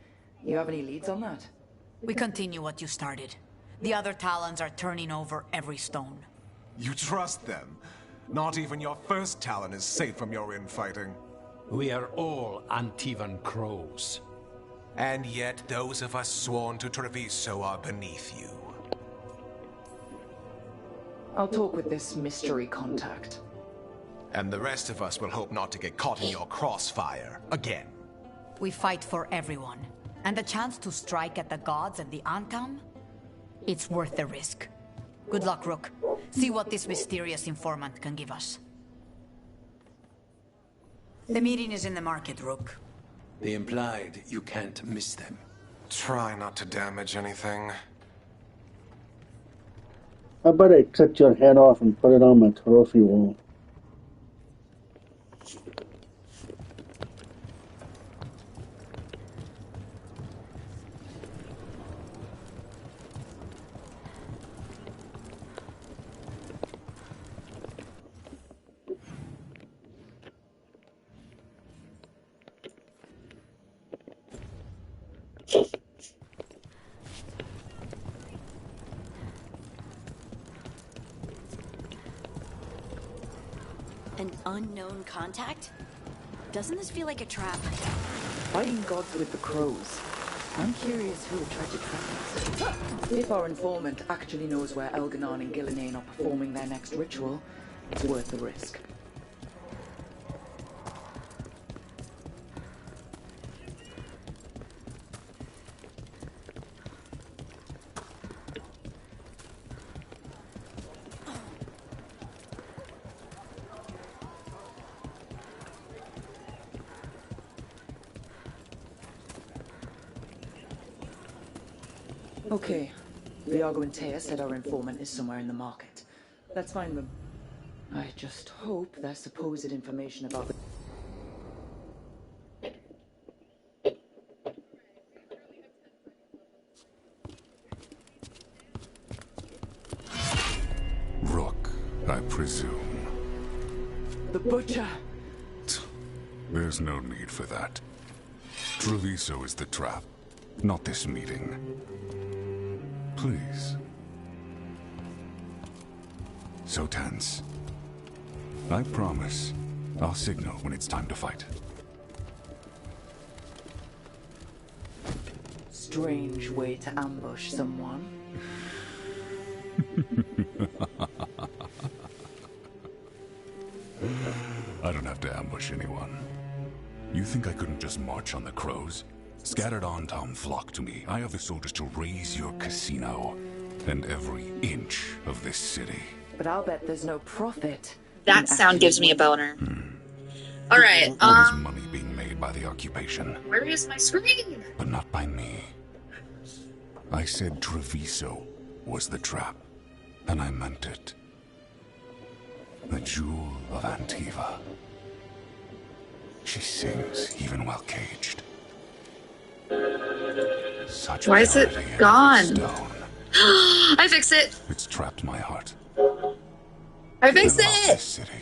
You have any leads on that? We continue what you started. The other Talons are turning over every stone. You trust them? Not even your first Talon is safe from your infighting. We are all Antivan crows. And yet those of us sworn to Treviso are beneath you. I'll talk with this mystery contact. And the rest of us will hope not to get caught in your crossfire again. We fight for everyone. And the chance to strike at the gods and the Antam? It's worth the risk. Good luck, Rook. See what this mysterious informant can give us. The meeting is in the market, Rook. They implied you can't miss them. Try not to damage anything. How about I cut your head off and put it on my trophy wall? An unknown contact? Doesn't this feel like a trap? Fighting gods with the crows. I'm curious who tried to trap us. If our informant actually knows where Elganon and Gillinane are performing their next ritual, it's worth the risk. Okay. Viago and Taya said our informant is somewhere in the market. Let's find them. I just hope their supposed information about the... Rook, I presume. The Butcher! There's no need for that. Treviso is the trap, not this meeting. Please. So tense. I promise, I'll signal when it's time to fight. Strange way to ambush someone. I don't have to ambush anyone. You think I couldn't just march on the crows? Scattered Antam flock to me. I have the soldiers to raise your casino and every inch of this city. But I'll bet there's no profit. That sound gives me a boner. Alright, There's money being made by the occupation. where is my screen? But not by me. I said Treviso was the trap, and I meant it. The jewel of Antiva. She sings even while caged. Such Why is it purity in gone? stone. I fixed it! It's trapped my heart. I fixed I love it! this city.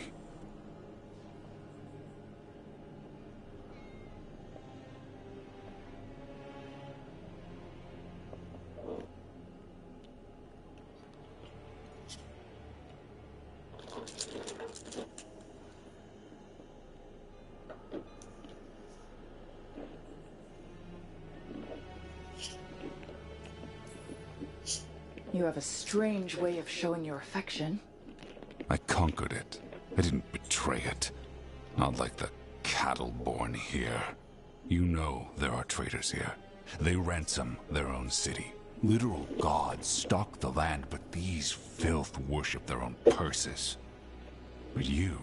You have a strange way of showing your affection. I conquered it. I didn't betray it. Not like the cattle born here. You know there are traitors here. They ransom their own city. Literal gods stalk the land, but these filth worship their own purses. But you're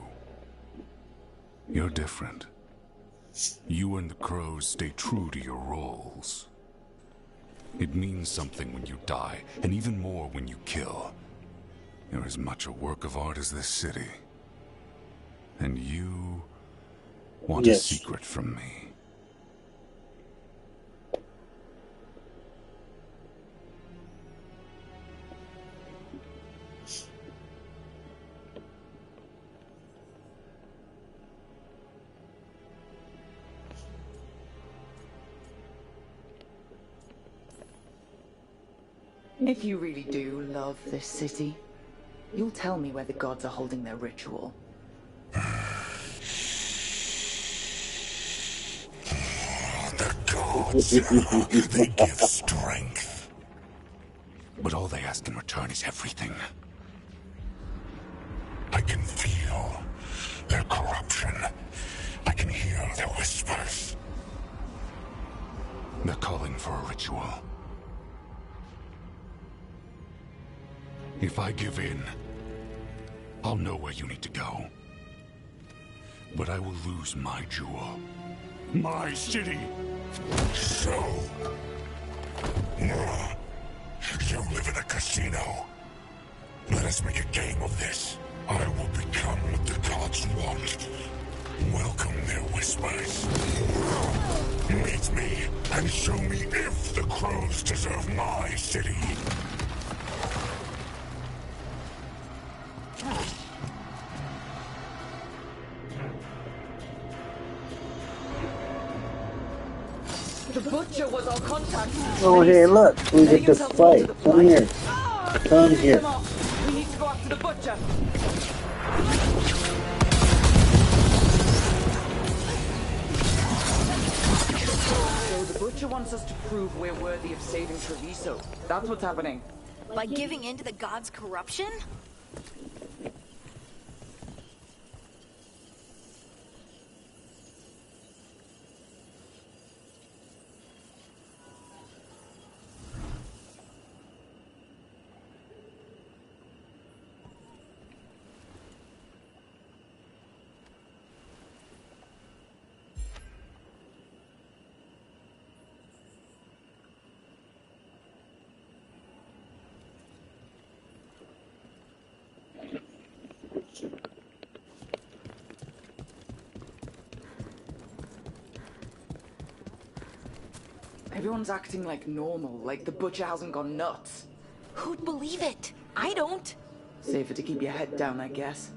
different. You and the crows stay true to your roles. It means something when you die, and even more when you kill. You're as much a work of art as this city. And you want a secret from me. If you really do love this city, you'll tell me where the gods are holding their ritual. The gods. They give strength. But all they ask in return is everything. I can feel their corruption. I can hear their whispers. They're calling for a ritual. If I give in, I'll know where you need to go. But I will lose my jewel. My city! So... you live in a casino. Let us make a game of this. I will become what the gods want. Welcome their whispers. Meet me and show me if the crows deserve my city. The butcher was our contact. Oh, hey, look. We get to fight. Come here. Come here. We need to go after the butcher. So the butcher wants us to prove we're worthy of saving Treviso. That's what's happening. By giving in to the gods' corruption? Everyone's acting like normal, like the butcher hasn't gone nuts. Who'd believe it? I don't. Safer to keep your head down, I guess.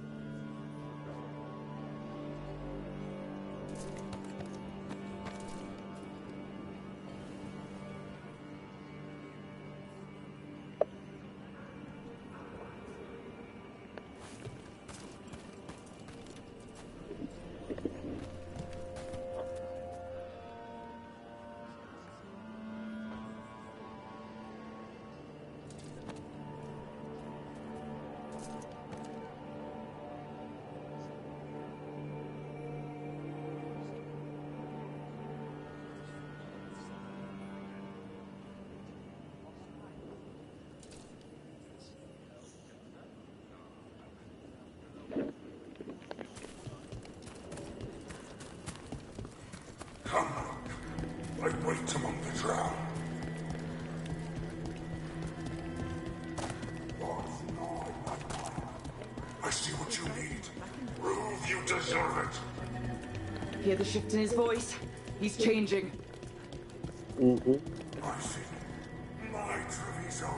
Come, I wait among the drowned. I see what you need. Prove you deserve it. Hear the shift in his voice? He's changing. I see. My Treviso.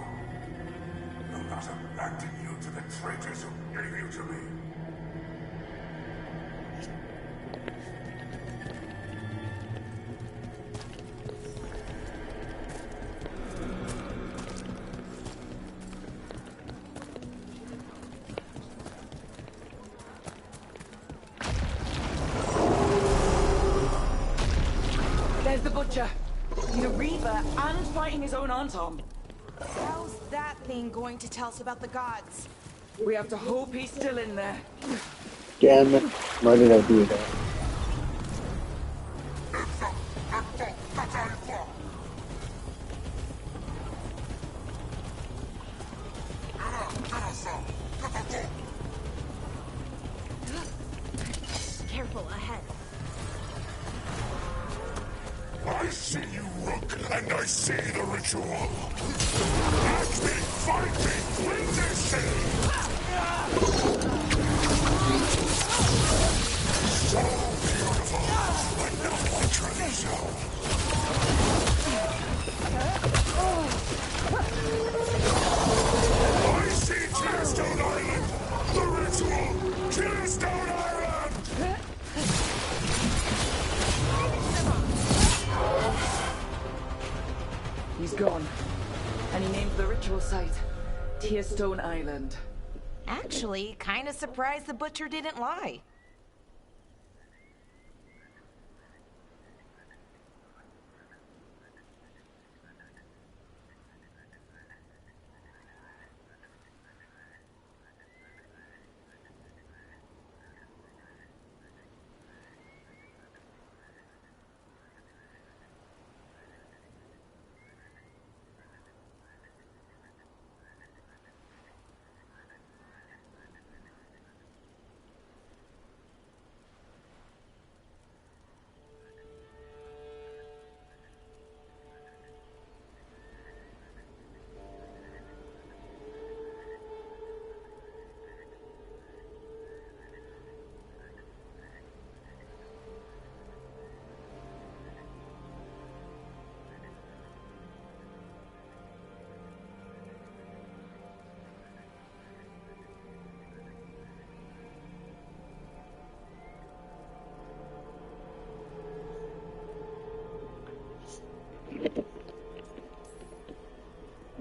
No matter acting you to the traitors who gave you to me. There's the butcher. He's a reaver and fighting his own Antom. How's that thing going to tell us about the gods? We have to hope he's still in there. Damn it. Why did I do that? Careful ahead. I see you, Rook, and I see the ritual. Act me, fight me, win this city! So beautiful, but not like Treviso. I see Tearstone Island! The ritual! Tearstone Island! He's gone. And he named the ritual site Tearstone Island. Actually, kinda surprised the butcher didn't lie.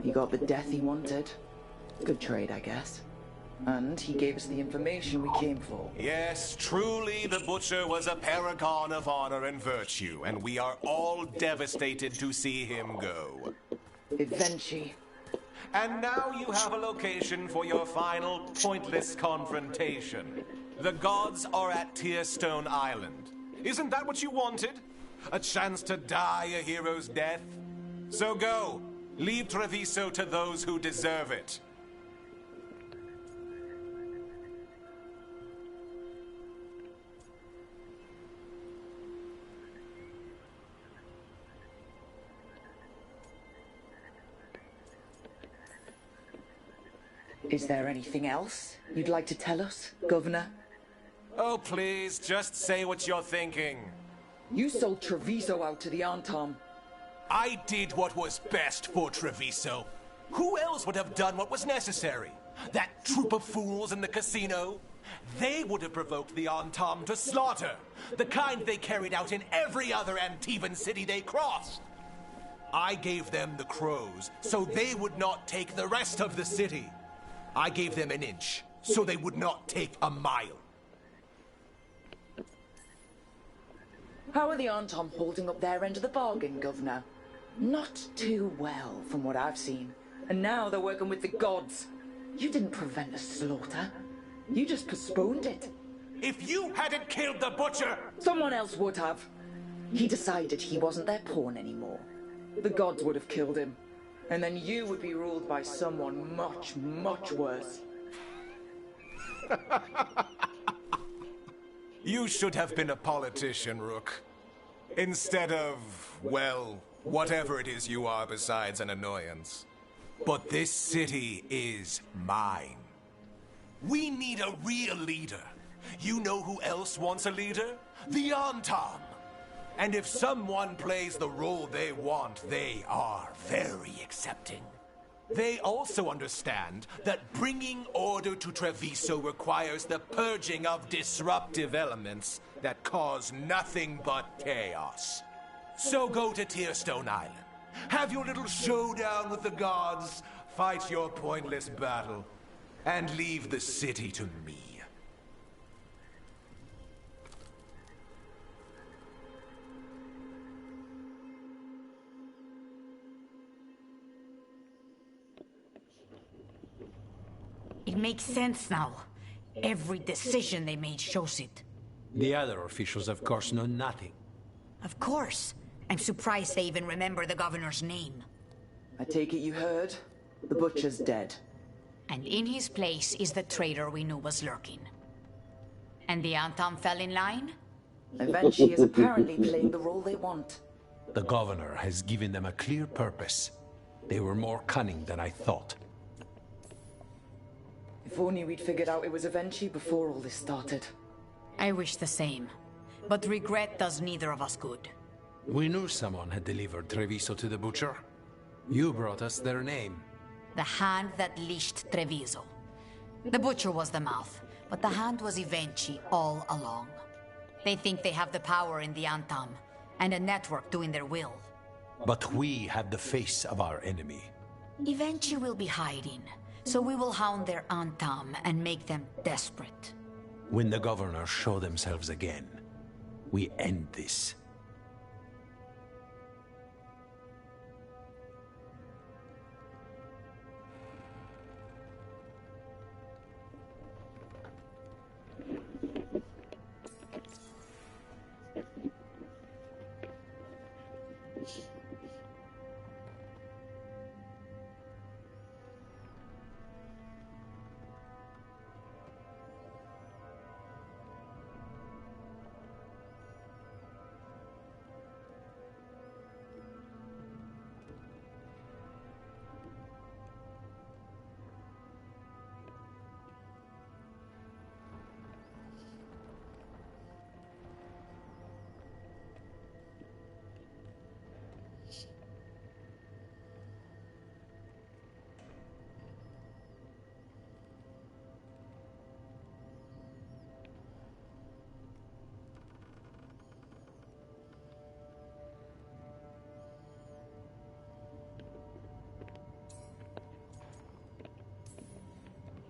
He got the death he wanted. Good trade, I guess. And he gave us the information we came for. Yes, truly the Butcher was a paragon of honor and virtue, and we are all devastated to see him go. Eventually. And now you have a location for your final pointless confrontation. The gods are at Tearstone Island. Isn't that what you wanted? A chance to die a hero's death? So go. Leave Treviso to those who deserve it. Is there anything else you'd like to tell us, Governor? Oh, please, just say what you're thinking. You sold Treviso out to the Antom. I did what was best for Treviso. Who else would have done what was necessary? That troop of fools in the casino? They would have provoked the Antom to slaughter, the kind they carried out in every other Antivan city they crossed. I gave them the crows, so they would not take the rest of the city. I gave them an inch, so they would not take a mile. How are the Antom holding up their end of the bargain, Governor? Not too well, from what I've seen. And now they're working with the gods. You didn't prevent a slaughter. You just postponed it. If you hadn't killed the Butcher... Someone else would have. He decided he wasn't their pawn anymore. The gods would have killed him. And then you would be ruled by someone much, much worse. You should have been a politician, Rook. Instead of, well, whatever it is you are besides an annoyance. But this city is mine. We need a real leader. You know who else wants a leader? The Antom. And if someone plays the role they want, they are very accepting. They also understand that bringing order to Treviso requires the purging of disruptive elements that cause nothing but chaos. So go to Tearstone Island. Have your little showdown with the gods, fight your pointless battle, and leave the city to me. It makes sense now. Every decision they made shows it. The other officials, of course, know nothing. Of course. I'm surprised they even remember the governor's name. I take it you heard? The Butcher's dead. And in his place is the traitor we knew was lurking. And the Antom fell in line? Eventually is apparently playing the role they want. The governor has given them a clear purpose. They were more cunning than I thought. If only we'd figured out it was Eventually before all this started. I wish the same. But regret does neither of us good. We knew someone had delivered Treviso to the Butcher. You brought us their name. The hand that leashed Treviso. The Butcher was the mouth, but the hand was Eventually all along. They think they have the power in the Antom, and a network doing their will. But we have the face of our enemy. Eventually will be hiding, so we will hound their Antom and make them desperate. When the governors show themselves again, we end this.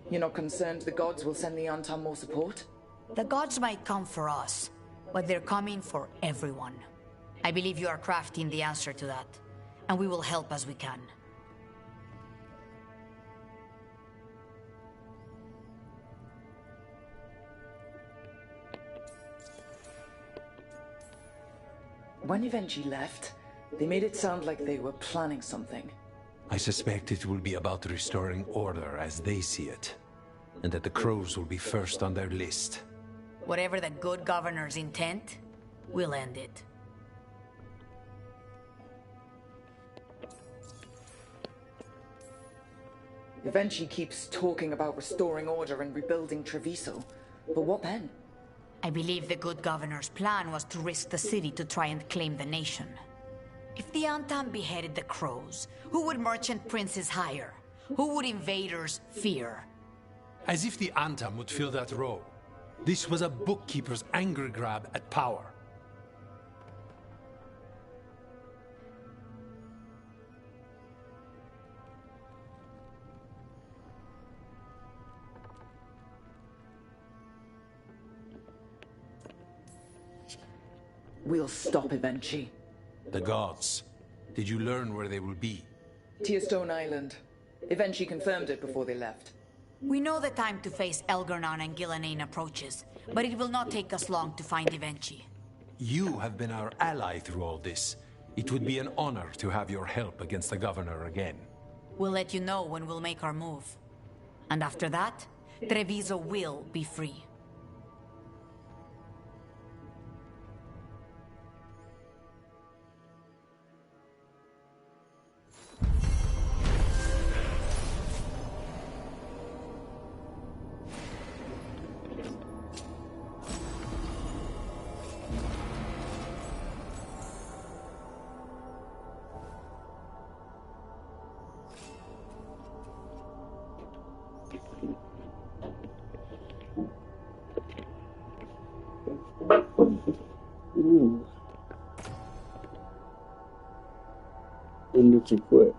You're not concerned the gods will send the Antam more support? The gods might come for us, but they're coming for everyone. I believe you are crafting the answer to that, and we will help as we can. When Evenchi left, they made it sound like they were planning something. I suspect it will be about restoring order as they see it, and that the crows will be first on their list. Whatever the good governor's intent, we'll end it. Evenchi keeps talking about restoring order and rebuilding Treviso. But what then? I believe the good governor's plan was to risk the city to try and claim the nation. If the Antam beheaded the crows, who would merchant princes hire? Who would invaders fear? As if the Antam would fill that role. This was a bookkeeper's angry grab at power. We'll stop Evenchi. The gods. Did you learn where they will be? Tearstone Island. Evenchi confirmed it before they left. We know the time to face Elgar'nan and Gillenane approaches, but it will not take us long to find Evenchi. You have been our ally through all this. It would be an honor to have your help against the governor again. We'll let you know when we'll make our move. And after that, Treviso will be free. And it's equipped.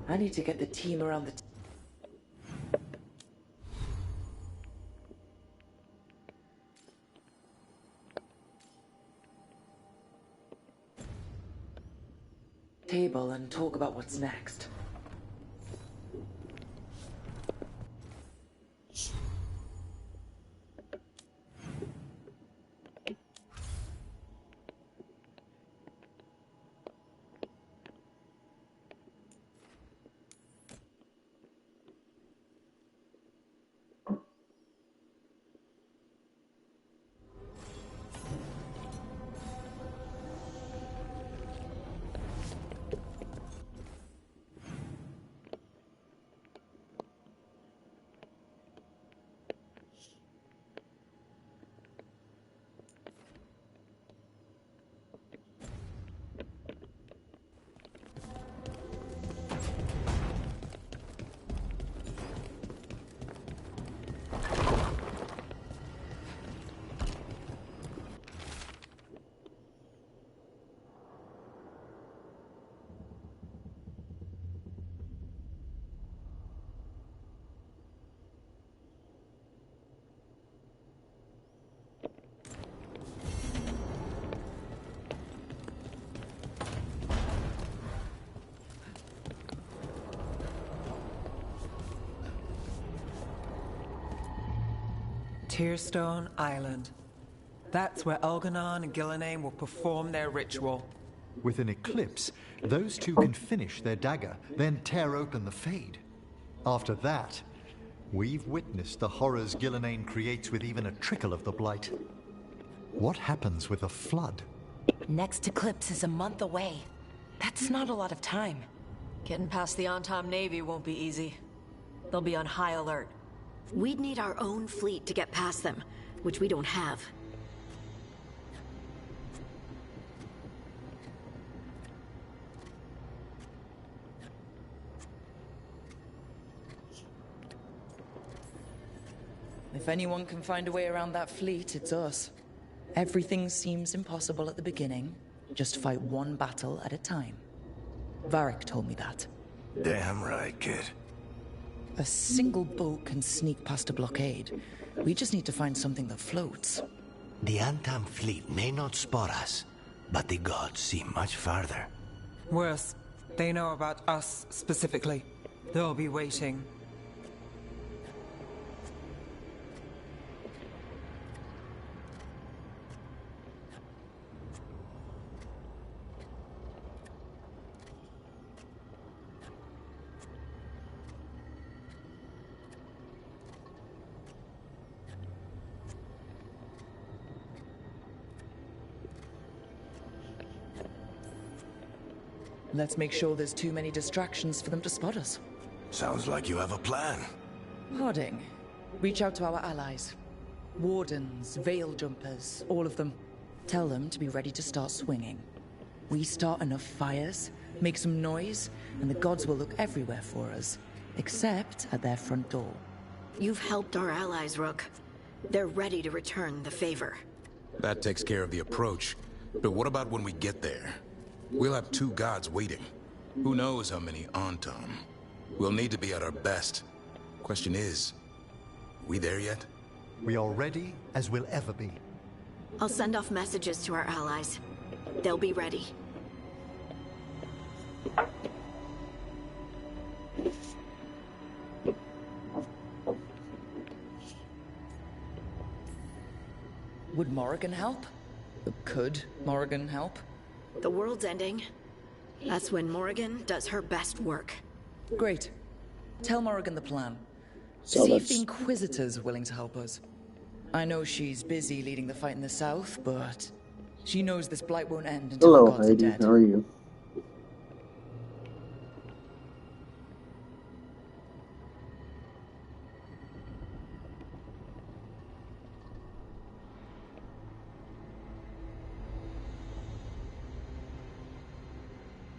I need to get the team around the... table and talk about what's next. Tearstone Island. That's where Elgar'nan and Gillenane will perform their ritual. With an eclipse, those two can finish their dagger, then tear open the Fade. After that, we've witnessed the horrors Gillenane creates with even a trickle of the Blight. What happens with a flood? Next eclipse is a month away. That's not a lot of time. Getting past the Antam Navy won't be easy. They'll be on high alert. We'd need our own fleet to get past them, which we don't have. If anyone can find a way around that fleet, it's us. Everything seems impossible at the beginning. Just fight one battle at a time. Varric told me that. Damn right, kid. A single boat can sneak past a blockade. We just need to find something that floats. The Antam fleet may not spot us, but the gods see much farther. Worse, they know about us specifically. They'll be waiting. Let's make sure there's too many distractions for them to spot us. Sounds like you have a plan. Harding, reach out to our allies. Wardens, veil jumpers, all of them. Tell them to be ready to start swinging. We start enough fires, make some noise, and the gods will look everywhere for us, except at their front door. You've helped our allies, Rook. They're ready to return the favor. That takes care of the approach. But what about when we get there? We'll have 2 gods waiting. Who knows how many Antam? We'll need to be at our best. Question is, we there yet? We are ready as we'll ever be. I'll send off messages to our allies. They'll be ready. Would Morrigan help? Could Morrigan help? The world's ending. That's when Morrigan does her best work. Great. Tell Morrigan the plan. So See if the Inquisitor's willing to help us. I know she's busy leading the fight in the south, but she knows this blight won't end until Hello, the gods are Heidi. dead. How are you?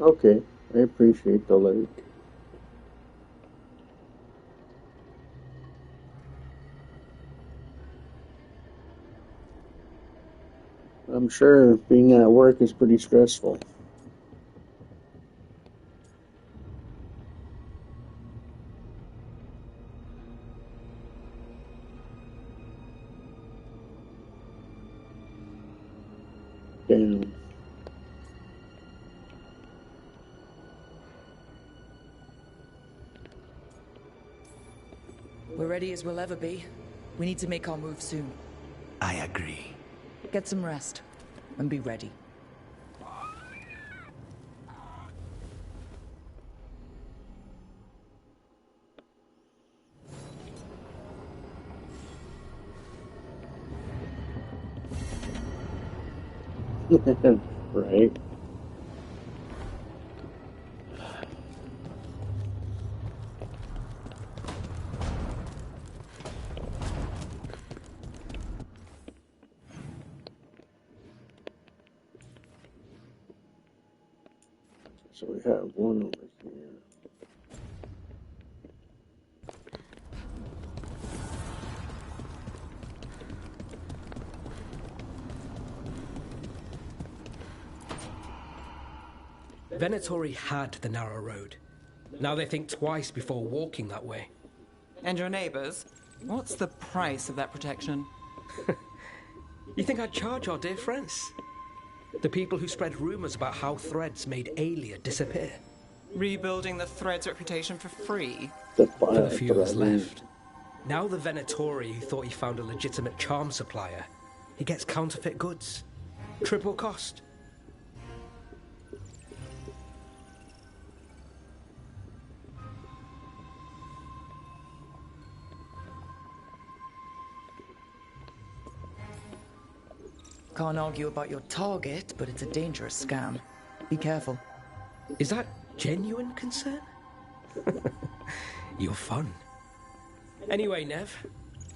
Okay, I appreciate the like. I'm sure being at work is pretty stressful. Damn. We're ready as we'll ever be. We need to make our move soon. I agree. Get some rest, and be ready. Right. So we have one over here. Venatori had the narrow road. Now they think twice before walking that way. And your neighbors? What's the price of that protection? You think I'd charge our dear friends? The people who spread rumors about how Threads made Aelia disappear. Rebuilding the Thread's reputation for free? For the few that's left. Now the Venatori who thought he found a legitimate charm supplier, he gets counterfeit goods. Triple cost. Can't argue about your target, but it's a dangerous scam. Be careful. Is that genuine concern? You're fun. Anyway, Nev,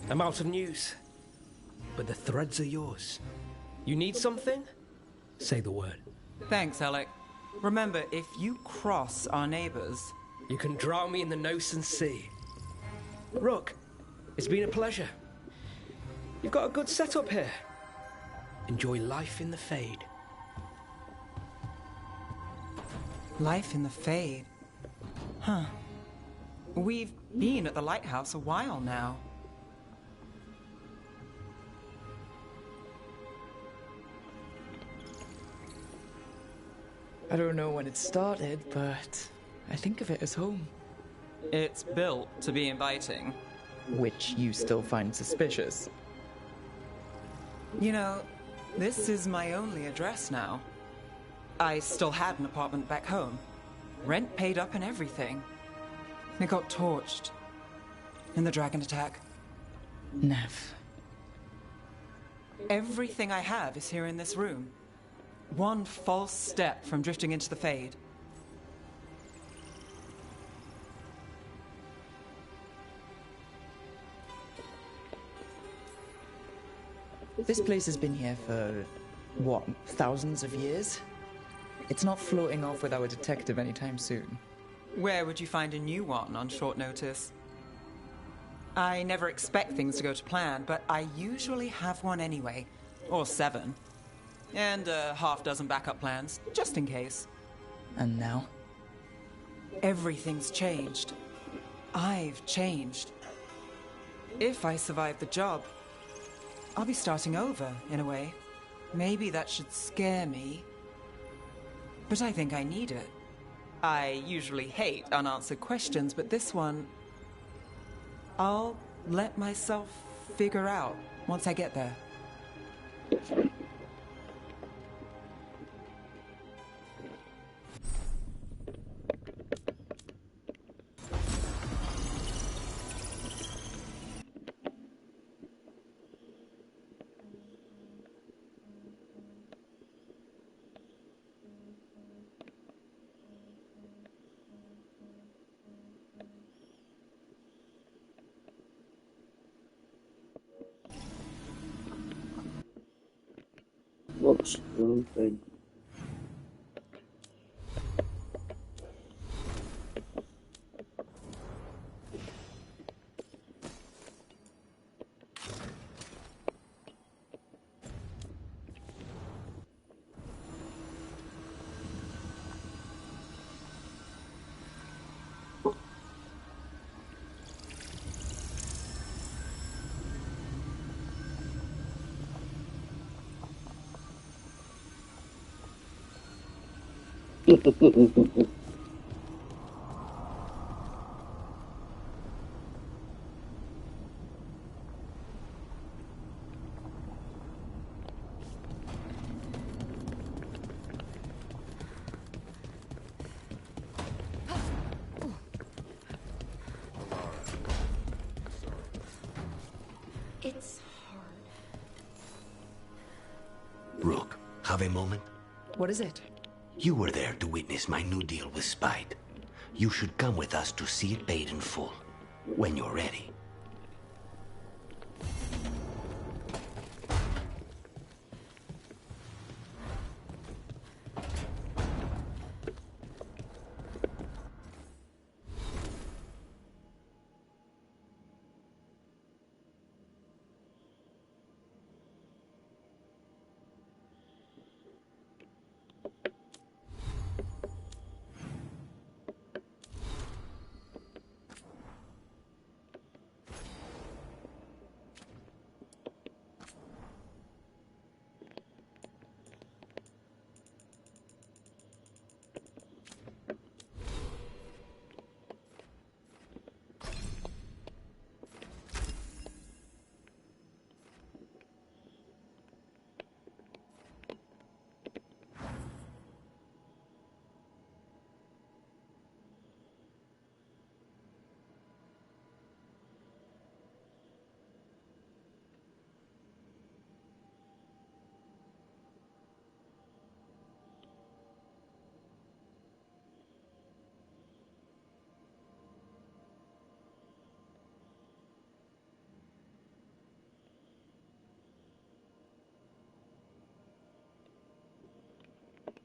I'm out of news. But the threads are yours. You need something? Say the word. Thanks, Alec. Remember, if you cross our neighbors... You can drown me in the Nosen Sea. Rook, it's been a pleasure. You've got a good setup here. Enjoy life in the Fade. Life in the Fade? Huh. We've been at the lighthouse a while now. I don't know when it started, but I think of it as home. It's built to be inviting. Which you still find suspicious. You know, this is my only address now. I still had an apartment back home. Rent paid up and everything. It got torched. In the dragon attack. Nev. Everything I have is here in this room. One false step from drifting into the Fade. This place has been here for, what, thousands of years? It's not floating off with our detective anytime soon. Where would you find a new one on short notice? I never expect things to go to plan, but I usually have one anyway. Or 7. And a half-dozen backup plans, just in case. And now? Everything's changed. I've changed. If I survive the job, I'll be starting over, in a way. Maybe that should scare me. But I think I need it. I usually hate unanswered questions, but this one, I'll let myself figure out once I get there. Whoops, wrong thing. It's hard. Rook, have a moment? What is it? You were there to witness my new deal with Spite. You should come with us to see it paid in full, when you're ready.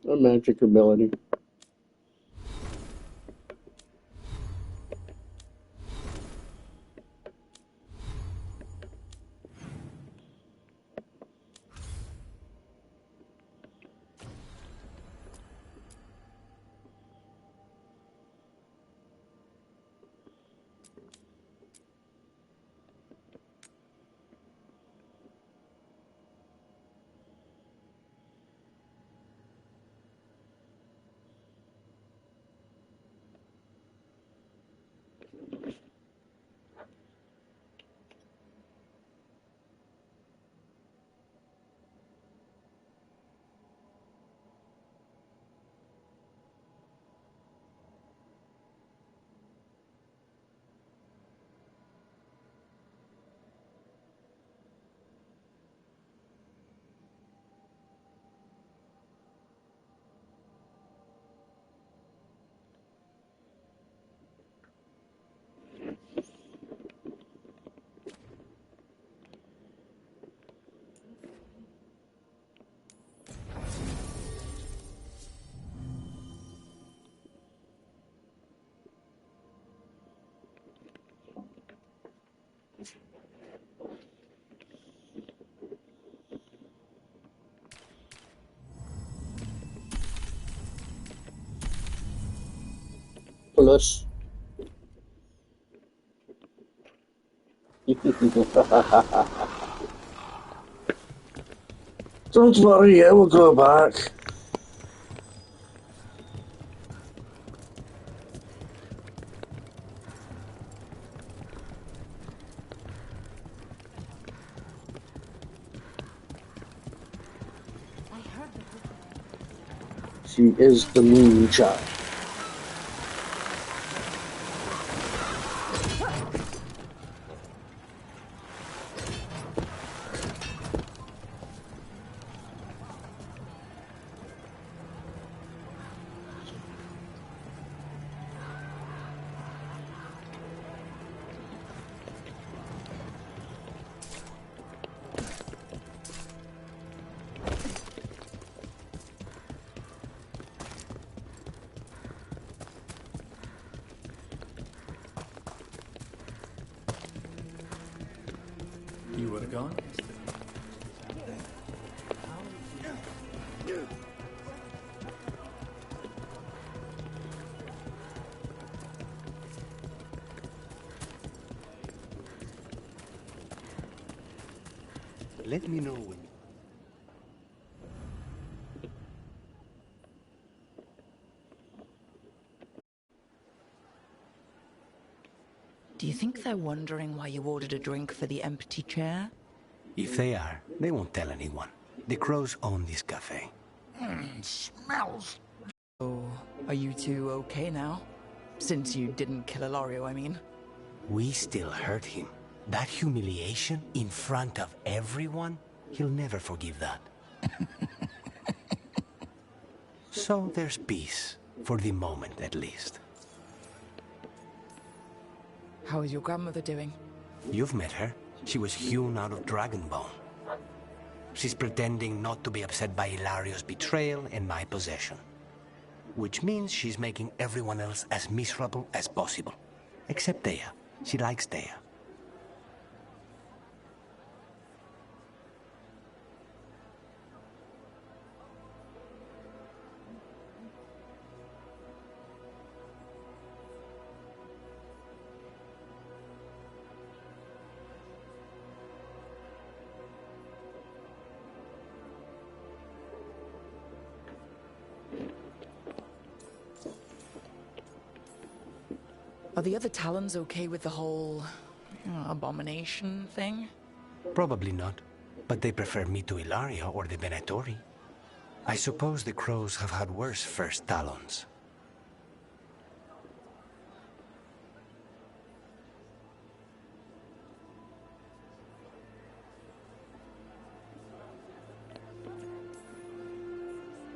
A magic ability. Plus. Don't worry, I will go back. She is the moon child. You were gone? Let me know when. Do you think they're wondering why you ordered a drink for the empty chair? If they are, they won't tell anyone. The crows own this cafe. Smells. Oh, are you two okay now? Since you didn't kill Ilario, I mean. We still hurt him. That humiliation in front of everyone, he'll never forgive that. So there's peace, for the moment at least. How is your grandmother doing? You've met her. She was hewn out of dragon bone. She's pretending not to be upset by Ilario's betrayal and my possession. Which means she's making everyone else as miserable as possible. Except Dea. She likes Dea. Are the other Talons okay with the whole abomination thing? Probably not, but they prefer me to Ilario or the Venatori. I suppose the crows have had worse first Talons.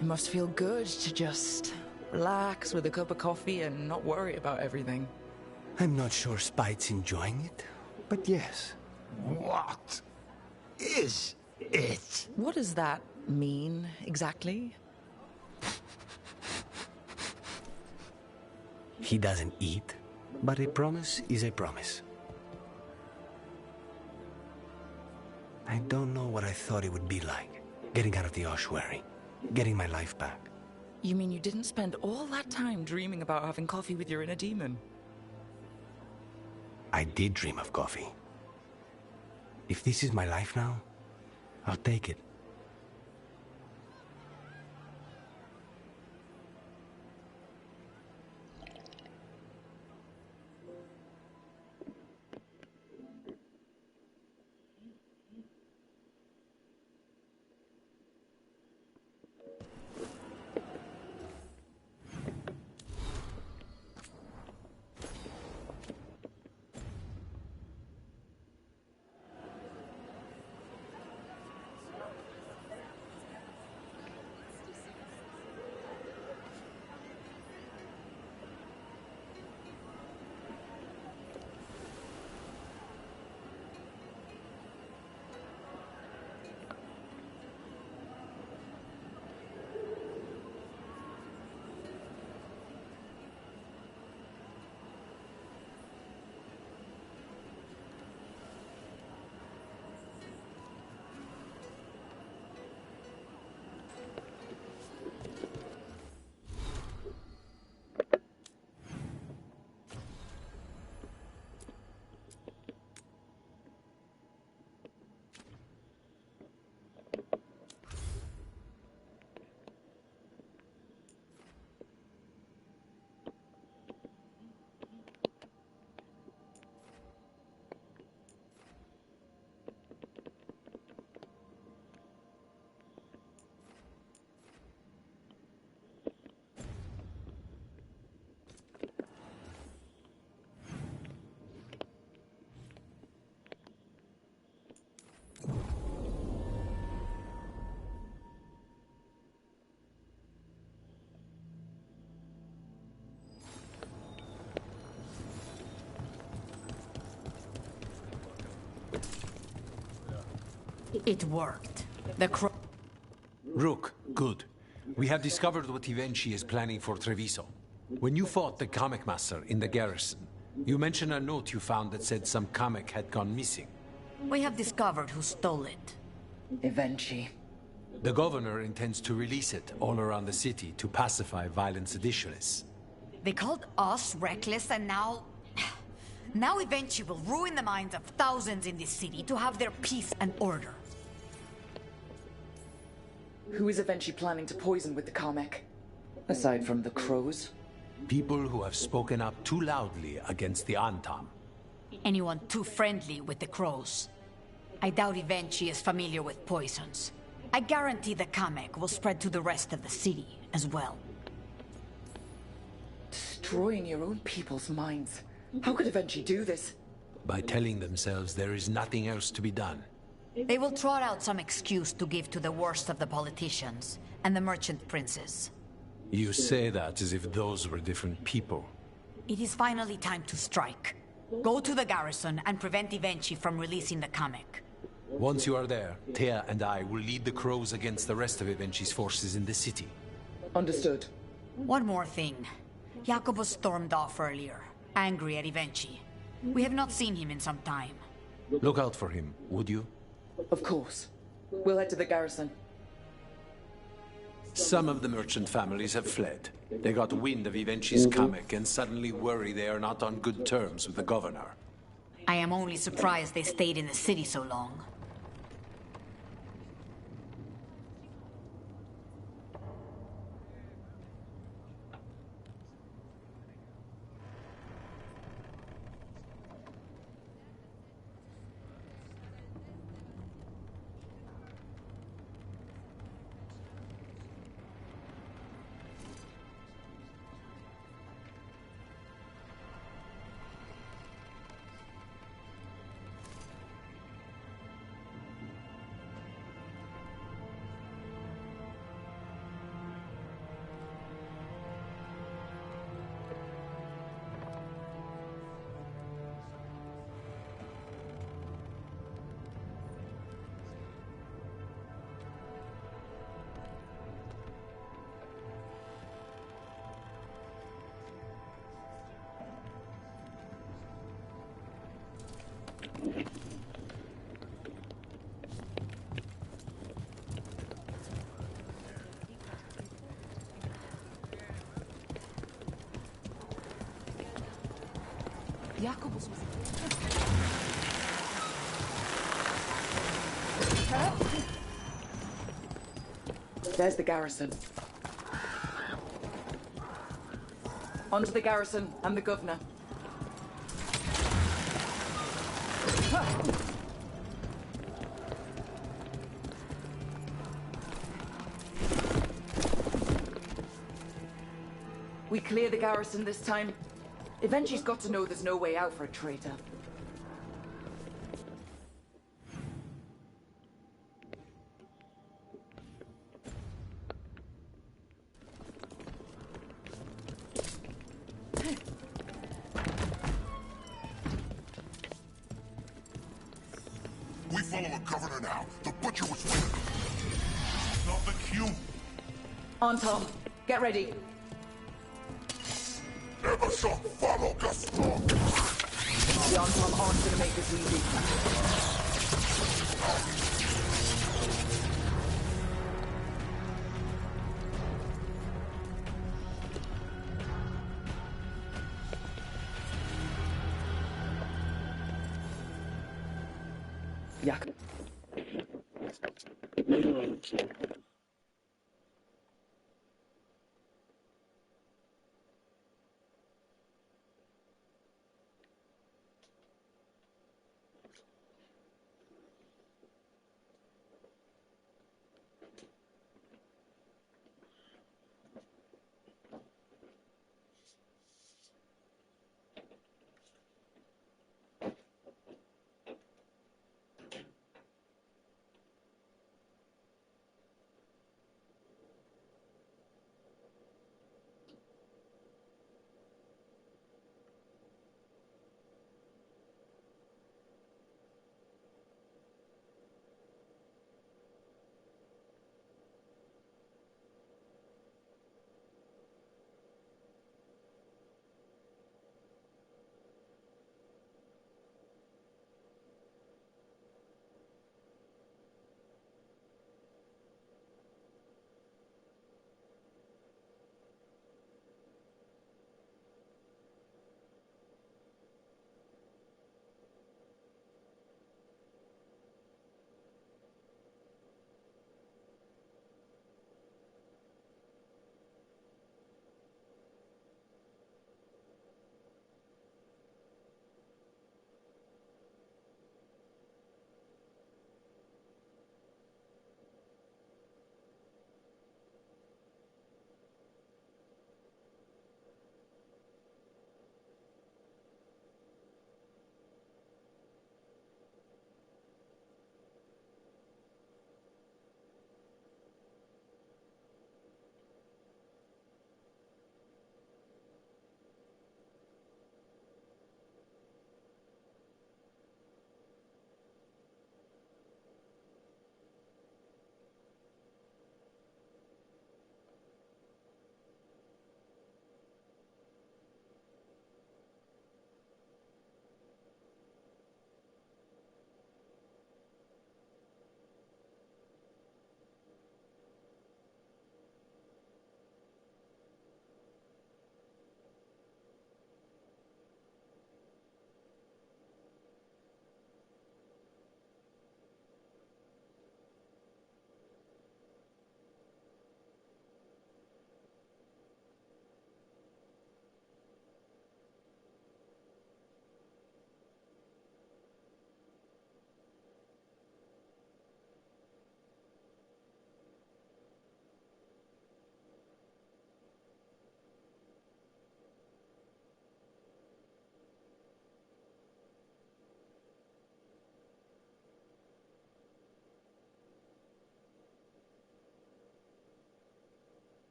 It must feel good to just relax with a cup of coffee and not worry about everything. I'm not sure Spite's enjoying it, but yes. What is it? What does that mean, exactly? He doesn't eat, but a promise is a promise. I don't know what I thought it would be like, getting out of the ossuary, getting my life back. You mean you didn't spend all that time dreaming about having coffee with your inner demon? I did dream of coffee. If this is my life now, I'll take it. It worked. The crow... Rook, good. We have discovered what Ivenchi is planning for Treviso. When you fought the comic master in the garrison, you mentioned a note you found that said some comic had gone missing. We have discovered who stole it. Ivenchi. The governor intends to release it all around the city to pacify violent seditionists. They called us reckless, and now... Now Ivenchi will ruin the minds of thousands in this city to have their peace and order. Who is Ivenchi planning to poison with the comic? Aside from the crows? People who have spoken up too loudly against the Antam. Anyone too friendly with the crows. I doubt Ivenchi is familiar with poisons. I guarantee the comic will spread to the rest of the city as well. Destroying your own people's minds. How could Ivenchi do this? By telling themselves there is nothing else to be done. They will trot out some excuse to give to the worst of the politicians and the merchant princes. You say that as if those were different people. It is finally time to strike. Go to the garrison and prevent Ivenchi from releasing the comic. Once you are there, Thea and I will lead the crows against the rest of Ivenchi's forces in the city. Understood. One more thing. Jacobo stormed off earlier, angry at Ivenchi. We have not seen him in some time. Look out for him, would you? Of course. We'll head to the garrison. Some of the merchant families have fled. They got wind of Ivenchi's comic and suddenly worry they are not on good terms with the governor. I am only surprised they stayed in the city so long. Jacobus was... There's the garrison. Onto the garrison and the governor. We clear the garrison this time. Ivenchi's got to know there's no way out for a traitor. We follow the governor now. The butcher was with him. Not the queue. On, Tom. Get ready. Emerson, follow Gaston. The Antom aren't gonna make this easy. Yak.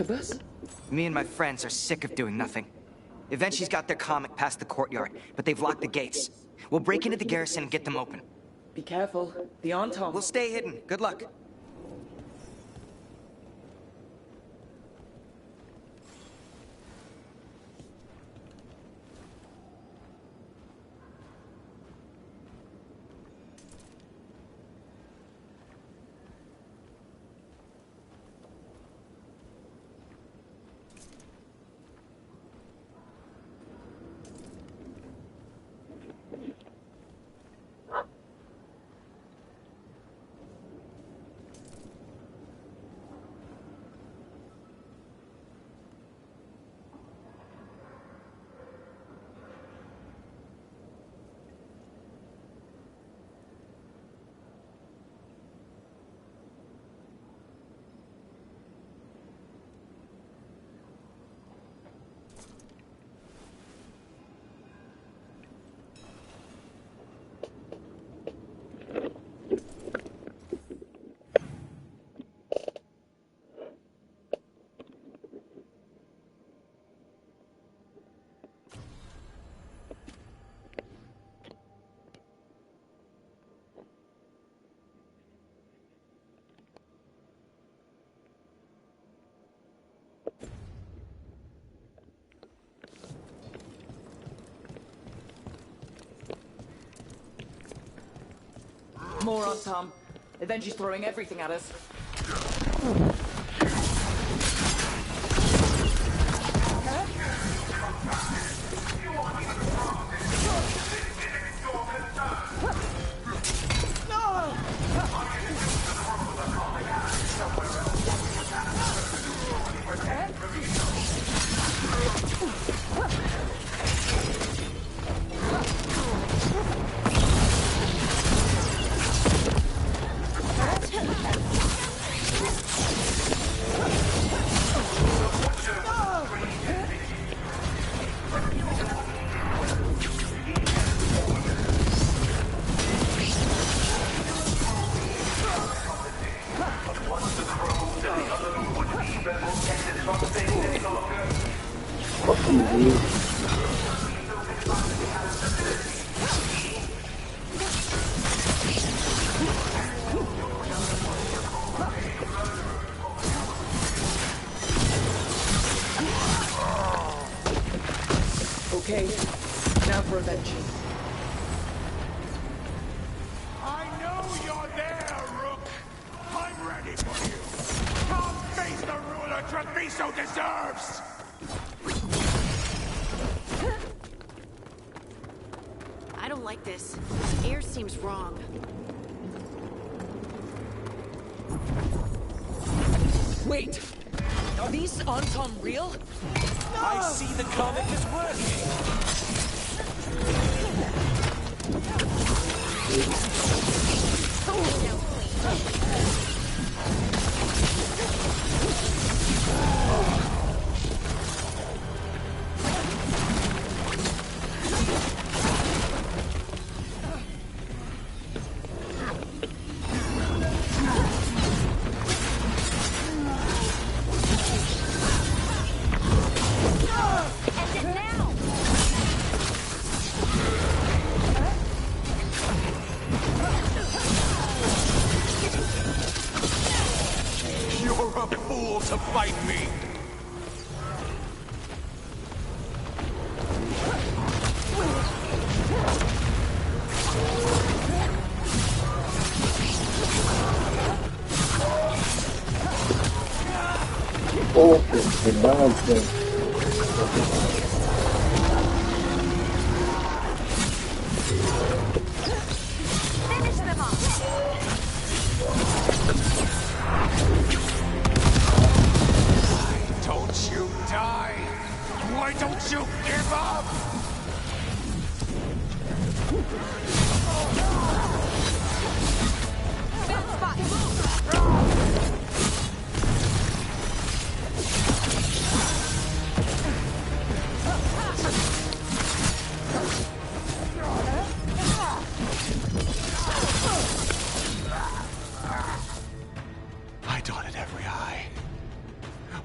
Cerberus? Me and my friends are sick of doing nothing. Eventually's got their comic past the courtyard, but they've locked the gates. We'll break into the garrison and get them open. Be careful. The Antom. We'll stay hidden. Good luck. More Antom. Eventually's throwing everything at us. Okay, now for revenge. I know you're there, Rook! I'm ready for you! Come face the ruler Treviso deserves! I don't like this. Air seems wrong. Wait! Are these Antom real? No! I see the comic is You're a fool to fight me! Finish them off! Don't you die! Why don't you give up?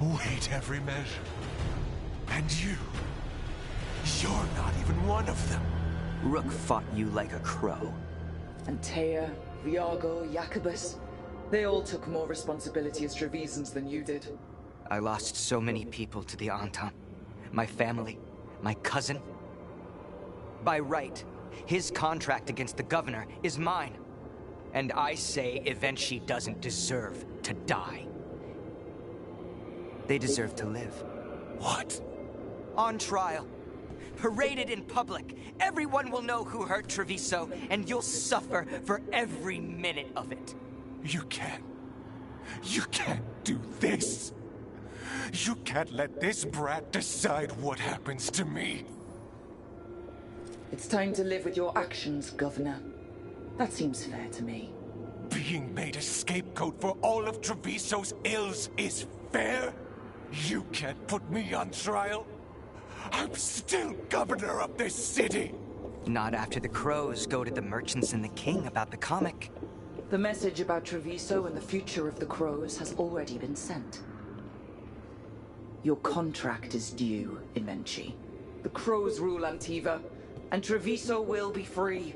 Wait every measure. And you're not even one of them. Rook fought you like a crow. Antea, Viago, Jacobus, they all took more responsibility as Trevisans than you did. I lost so many people to the Antam. My family, my cousin. By right, his contract against the governor is mine. And I say Evenchi doesn't deserve to die. They deserve to live. What? On trial. Paraded in public. Everyone will know who hurt Treviso, and you'll suffer for every minute of it. You can't do this. You can't let this brat decide what happens to me. It's time to live with your actions, Governor. That seems fair to me. Being made a scapegoat for all of Treviso's ills is fair? You can't put me on trial? I'm still governor of this city! Not after the crows go to the merchants and the king about the comic. The message about Treviso and the future of the crows has already been sent. Your contract is due, Evenchi. The crows rule Antiva, and Treviso will be free.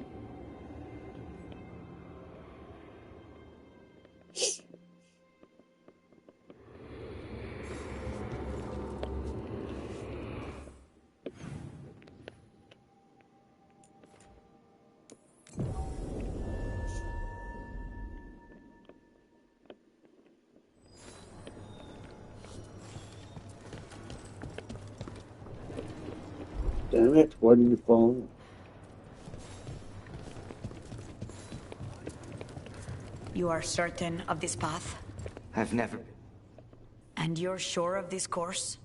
Damn it, why did you fall? You are certain of this path? I've never... And you're sure of this course?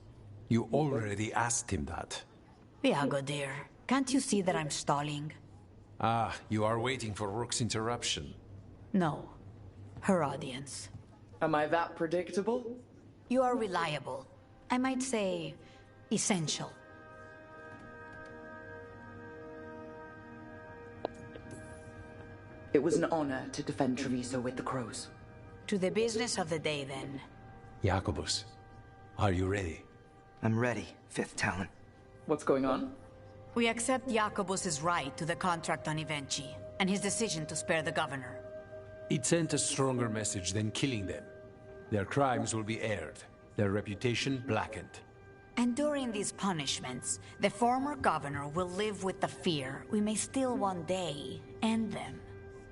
You already asked him that. Viago, dear, can't you see that I'm stalling? Ah, you are waiting for Rook's interruption. No. Her audience. Am I that predictable? You are reliable. I might say, essential. It was an honor to defend Treviso with the crows. To the business of the day, then. Jacobus, are you ready? I'm ready, Fifth Talon. What's going on? We accept Jacobus's right to the contract on Evenchi, and his decision to spare the governor. It sent a stronger message than killing them. Their crimes will be aired, their reputation blackened. And during these punishments, the former governor will live with the fear we may still one day end them.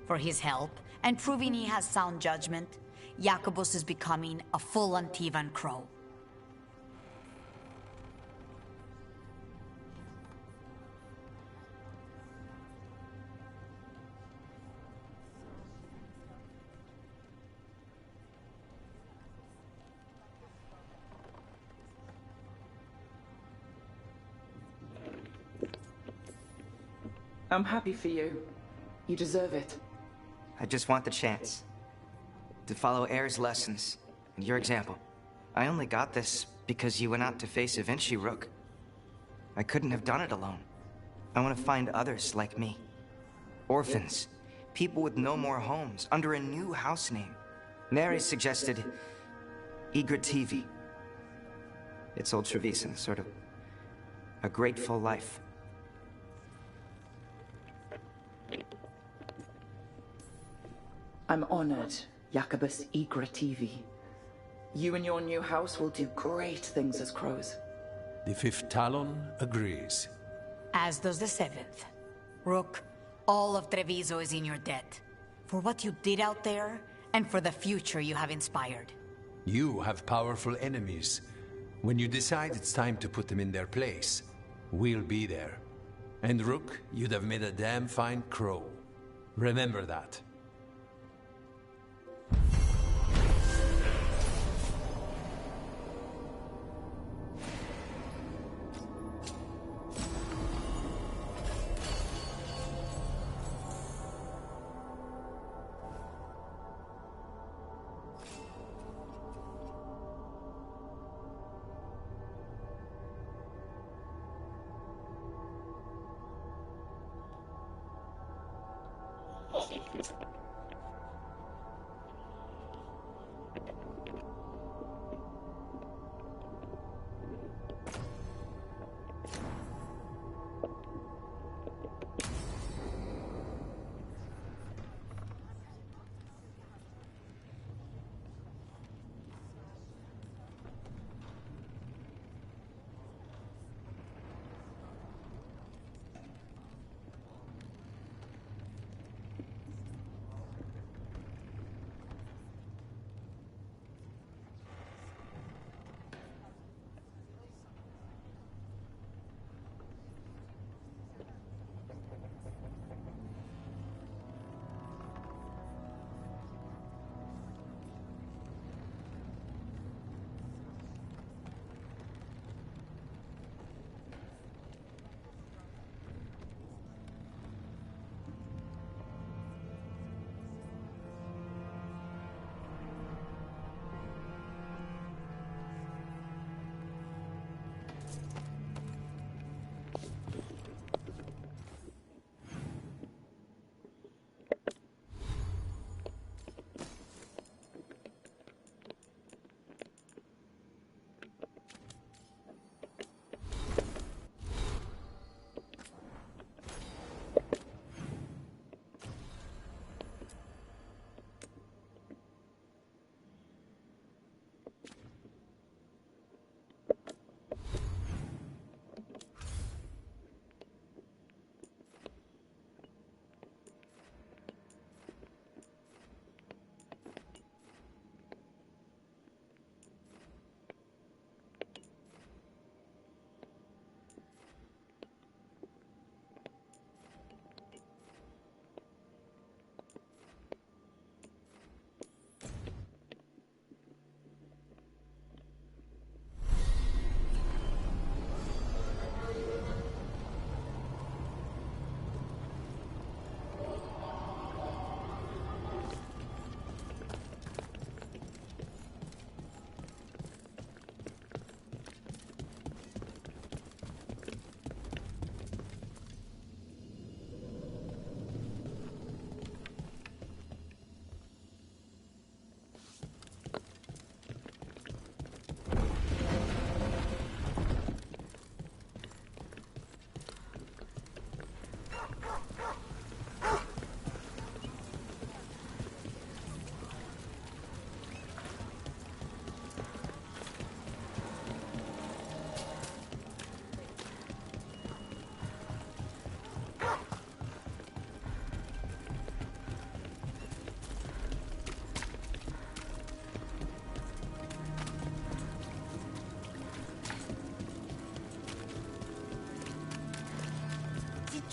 For his help, and proving he has sound judgment, Jacobus is becoming a full Antivan crow. I'm happy for you. You deserve it. I just want the chance to follow Air's lessons and your example. I only got this because you went out to face Evenchi, Rook. I couldn't have done it alone. I want to find others like me. Orphans, people with no more homes, under a new house name. Neri suggested Igrativi. It's old Trevisan, sort of a grateful life. I'm honored, Jacobus Igrativi. You and your new house will do great things as crows. The Fifth Talon agrees. As does the Seventh. Rook, all of Treviso is in your debt. For what you did out there, and for the future you have inspired. You have powerful enemies. When you decide it's time to put them in their place, we'll be there. And Rook, you'd have made a damn fine crow. Remember that.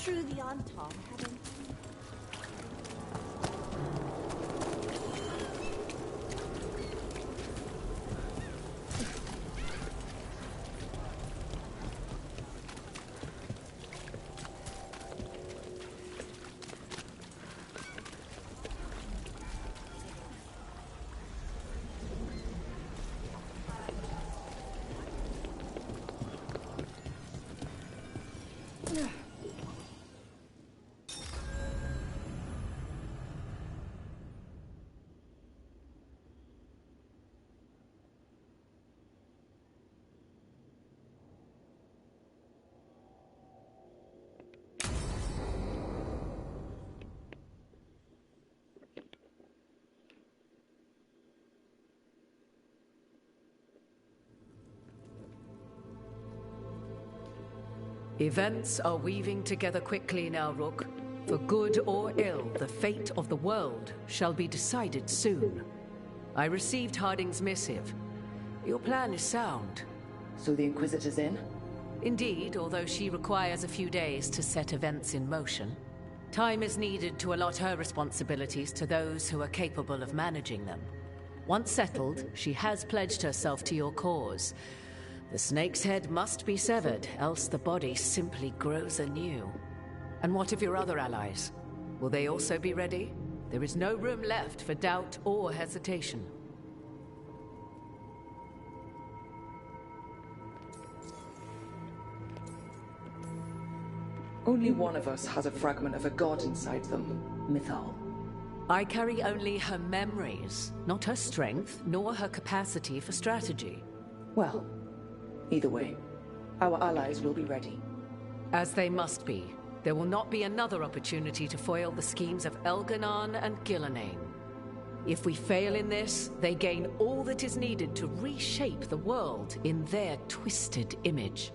true the Antam haven't... Events are weaving together quickly now, Rook. For good or ill, the fate of the world shall be decided soon. I received Harding's missive. Your plan is sound. So the Inquisitor's in? Indeed, although she requires a few days to set events in motion. Time is needed to allot her responsibilities to those who are capable of managing them. Once settled, she has pledged herself to your cause. The snake's head must be severed, else the body simply grows anew. And what of your other allies? Will they also be ready? There is no room left for doubt or hesitation. Only one of us has a fragment of a god inside them, Mythal. I carry only her memories, not her strength, nor her capacity for strategy. Well, either way, our allies will be ready. As they must be. There will not be another opportunity to foil the schemes of Elganon and Gillenane. If we fail in this, they gain all that is needed to reshape the world in their twisted image.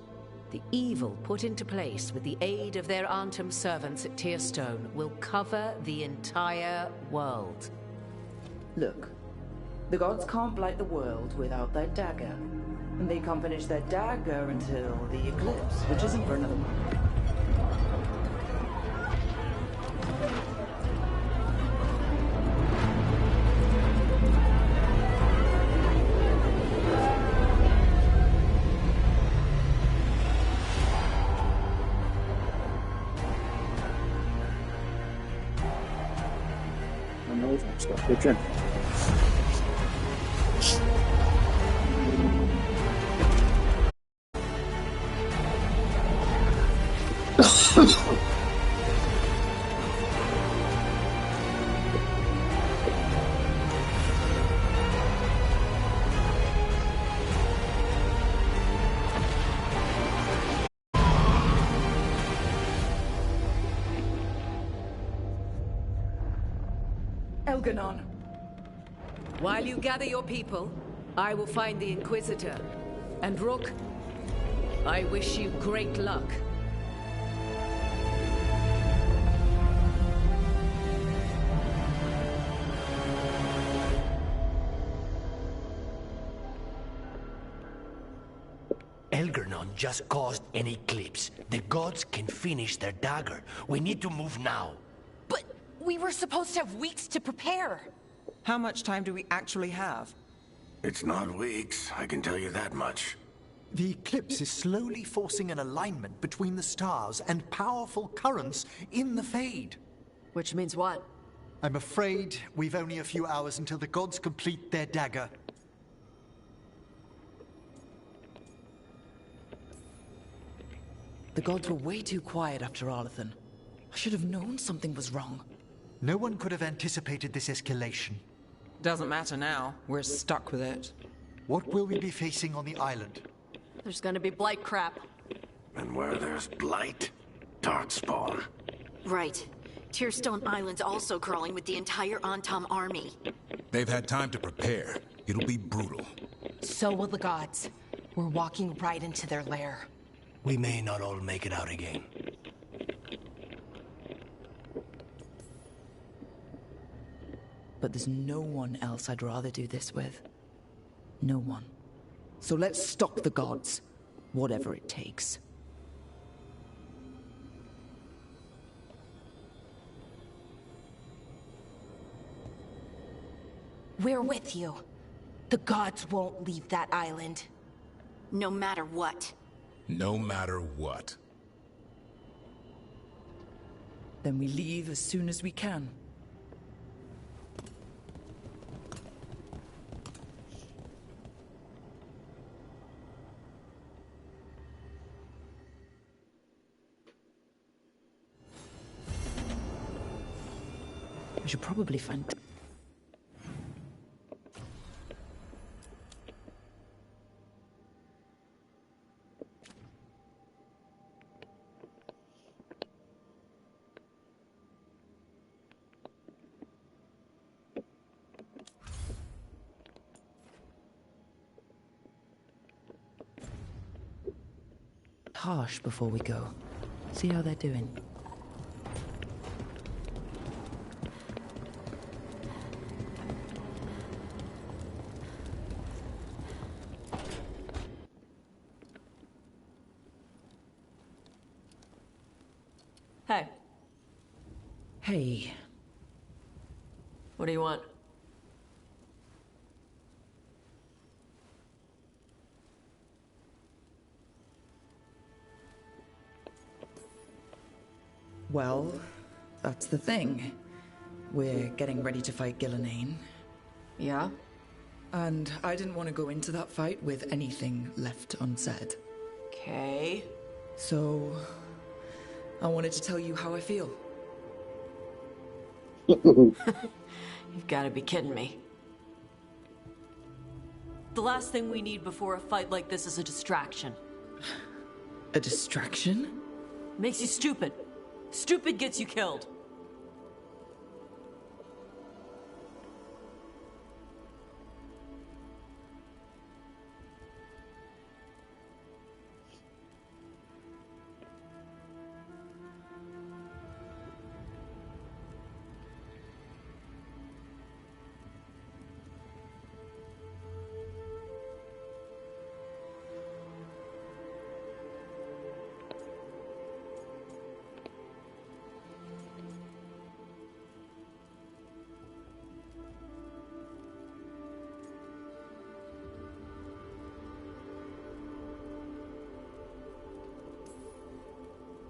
The evil put into place with the aid of their Antum servants at Tearstone will cover the entire world. Look, the gods can't blight the world without their dagger. And they can't finish their dagger until the eclipse, which isn't for another month. I know I'm stuck pitching. Elganon. While you gather your people, I will find the Inquisitor. And Rook, I wish you great luck. Elganon just caused an eclipse. The gods can finish their dagger. We need to move now. But we were supposed to have weeks to prepare. How much time do we actually have? It's not weeks, I can tell you that much. The eclipse is slowly forcing an alignment between the stars and powerful currents in the Fade. Which means what? I'm afraid we've only a few hours until the gods complete their dagger. The gods were way too quiet after Arlathan. I should have known something was wrong. No one could have anticipated this escalation. Doesn't matter now. We're stuck with it. What will we be facing on the island? There's gonna be blight crap. And where there's blight, darkspawn. Right. Tearstone Island's also crawling with the entire Antam army. They've had time to prepare. It'll be brutal. So will the gods. We're walking right into their lair. We may not all make it out again. But there's no one else I'd rather do this with. No one. So let's stop the gods, whatever it takes. We're with you. The gods won't leave that island. No matter what. No matter what. Then we leave as soon as we can. We should probably find... Harsh before we go. See how they're doing. Hey, Hey, what do you want? well, that's the thing. We're getting ready to fight Gillenane. Yeah? And I didn't want to go into that fight with anything left unsaid. Okay. So, I wanted to tell you how I feel. You've got to be kidding me. The last thing we need before a fight like this is a distraction. A distraction? Makes you stupid. Stupid gets you killed.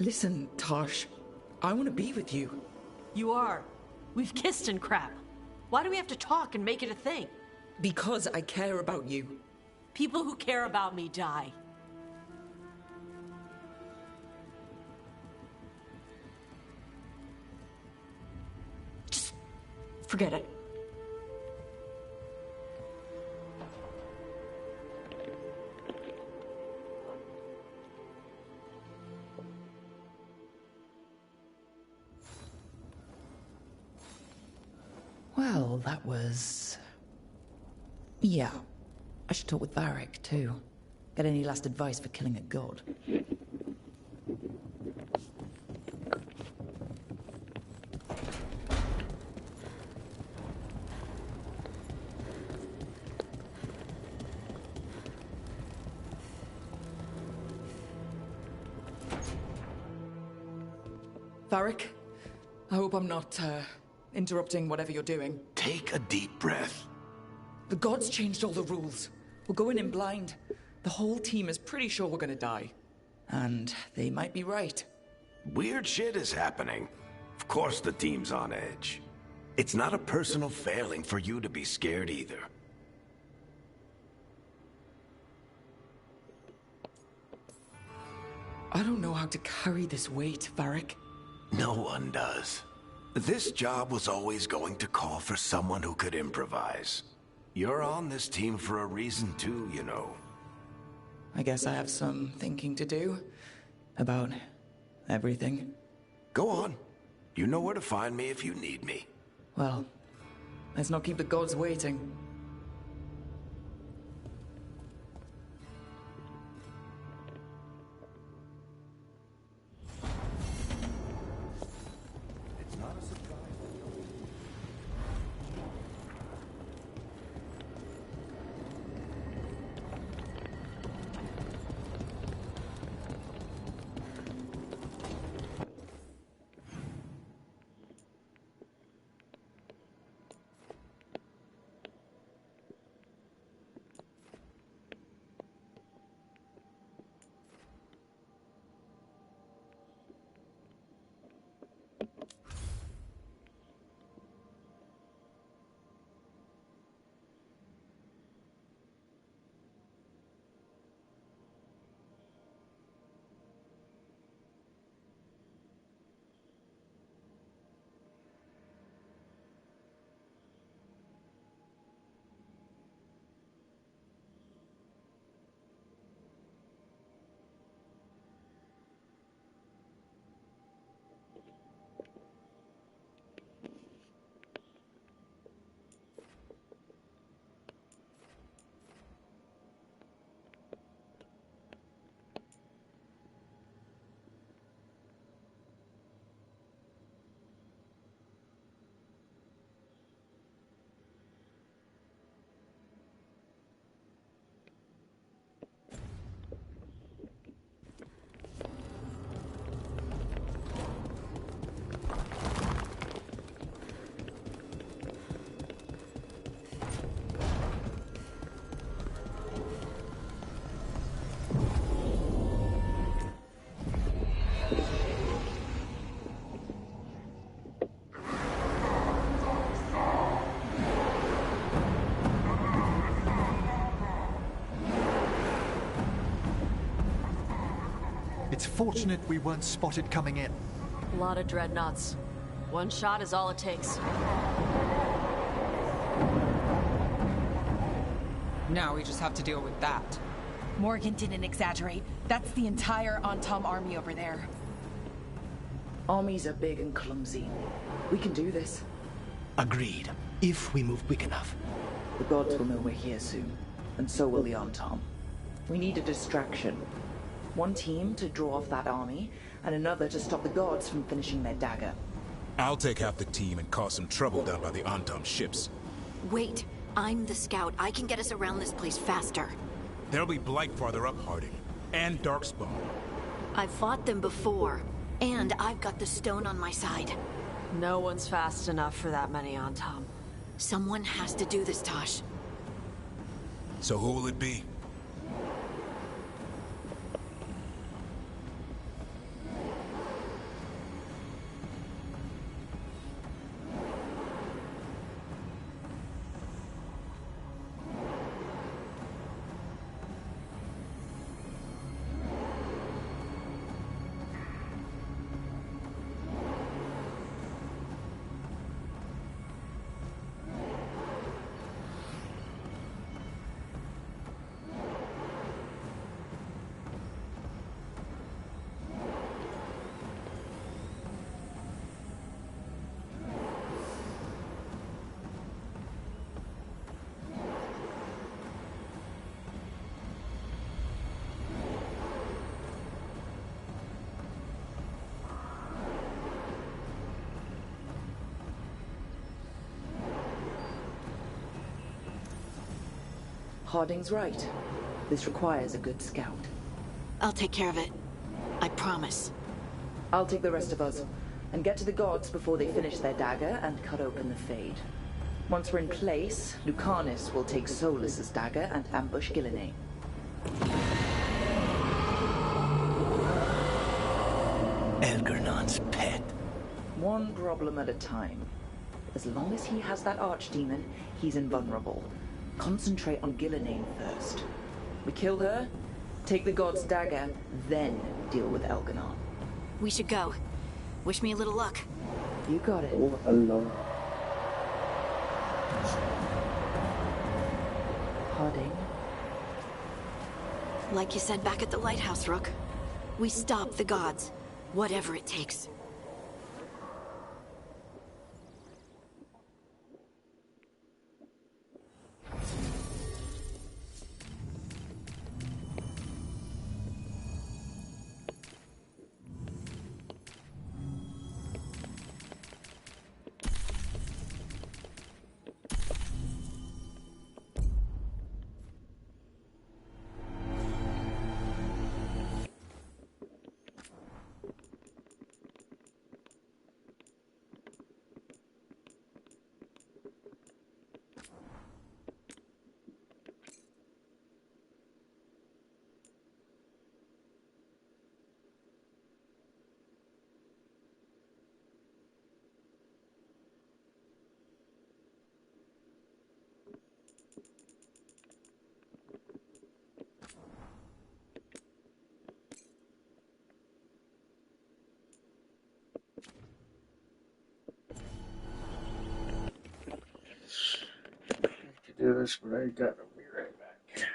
Listen, Tosh, I want to be with you. You are. We've kissed and crap. Why do we have to talk and make it a thing? Because I care about you. People who care about me die. Just forget it. Well, that was... Yeah. I should talk with Varric, too. Get any last advice for killing a god. Varric, I hope I'm not, interrupting whatever you're doing. Take a deep breath. The gods changed all the rules. We're going in blind. The whole team is pretty sure we're gonna die. And they might be right. Weird shit is happening. Of course the team's on edge. It's not a personal failing for you to be scared either. I don't know how to carry this weight, Varric. No one does. This job was always going to call for someone who could improvise. You're on this team for a reason too, you know. I guess I have some thinking to do. About everything. Go on. You know where to find me if you need me. Well, let's not keep the gods waiting. It's fortunate we weren't spotted coming in. A lot of dreadnoughts. One shot is all it takes. Now we just have to deal with that. Morgan didn't exaggerate. That's the entire Antom army over there. Armies are big and clumsy. We can do this. Agreed. If we move quick enough. The gods will know we're here soon, and so will the Antom. We need a distraction. One team to draw off that army, and another to stop the gods from finishing their dagger. I'll take half the team and cause some trouble down by the Antom ships. Wait, I'm the scout. I can get us around this place faster. There'll be Blight farther up, Harding. And Darkspawn. I've fought them before, and I've got the stone on my side. No one's fast enough for that many Antom. Someone has to do this, Tosh. So who will it be? Harding's right. This requires a good scout. I'll take care of it. I promise. I'll take the rest of us, and get to the gods before they finish their dagger and cut open the Fade. Once we're in place, Lucanus will take Solus's dagger and ambush Gillenay. Elgernon's pet. One problem at a time. As long as he has that archdemon, he's invulnerable. Concentrate on Gillenay first. We kill her, take the god's dagger, then deal with Elganon. We should go. Wish me a little luck. You got it. Oh, hello. Harding. Like you said back at the lighthouse, Rook. We stop the gods. Whatever it takes. Do this, but I gotta be right back.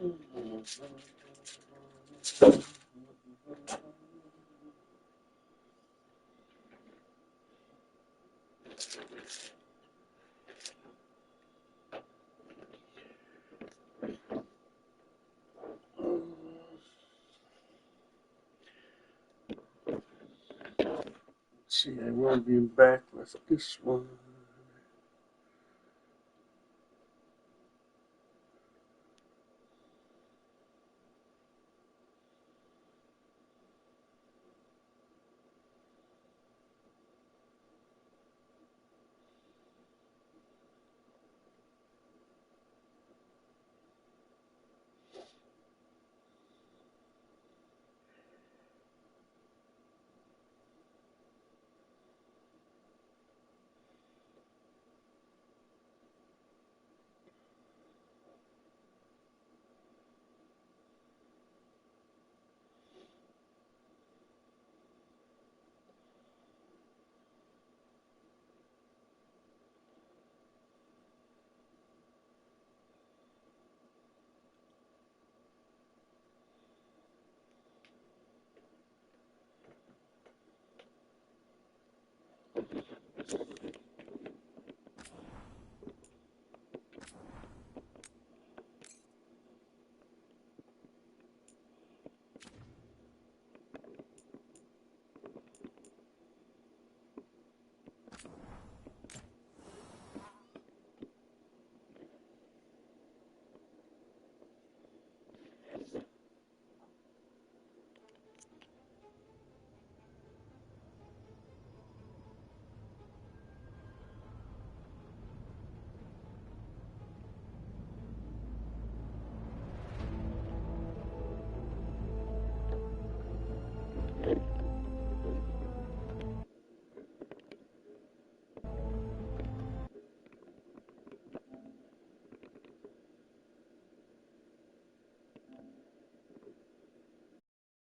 Let's see, I will be back with this one.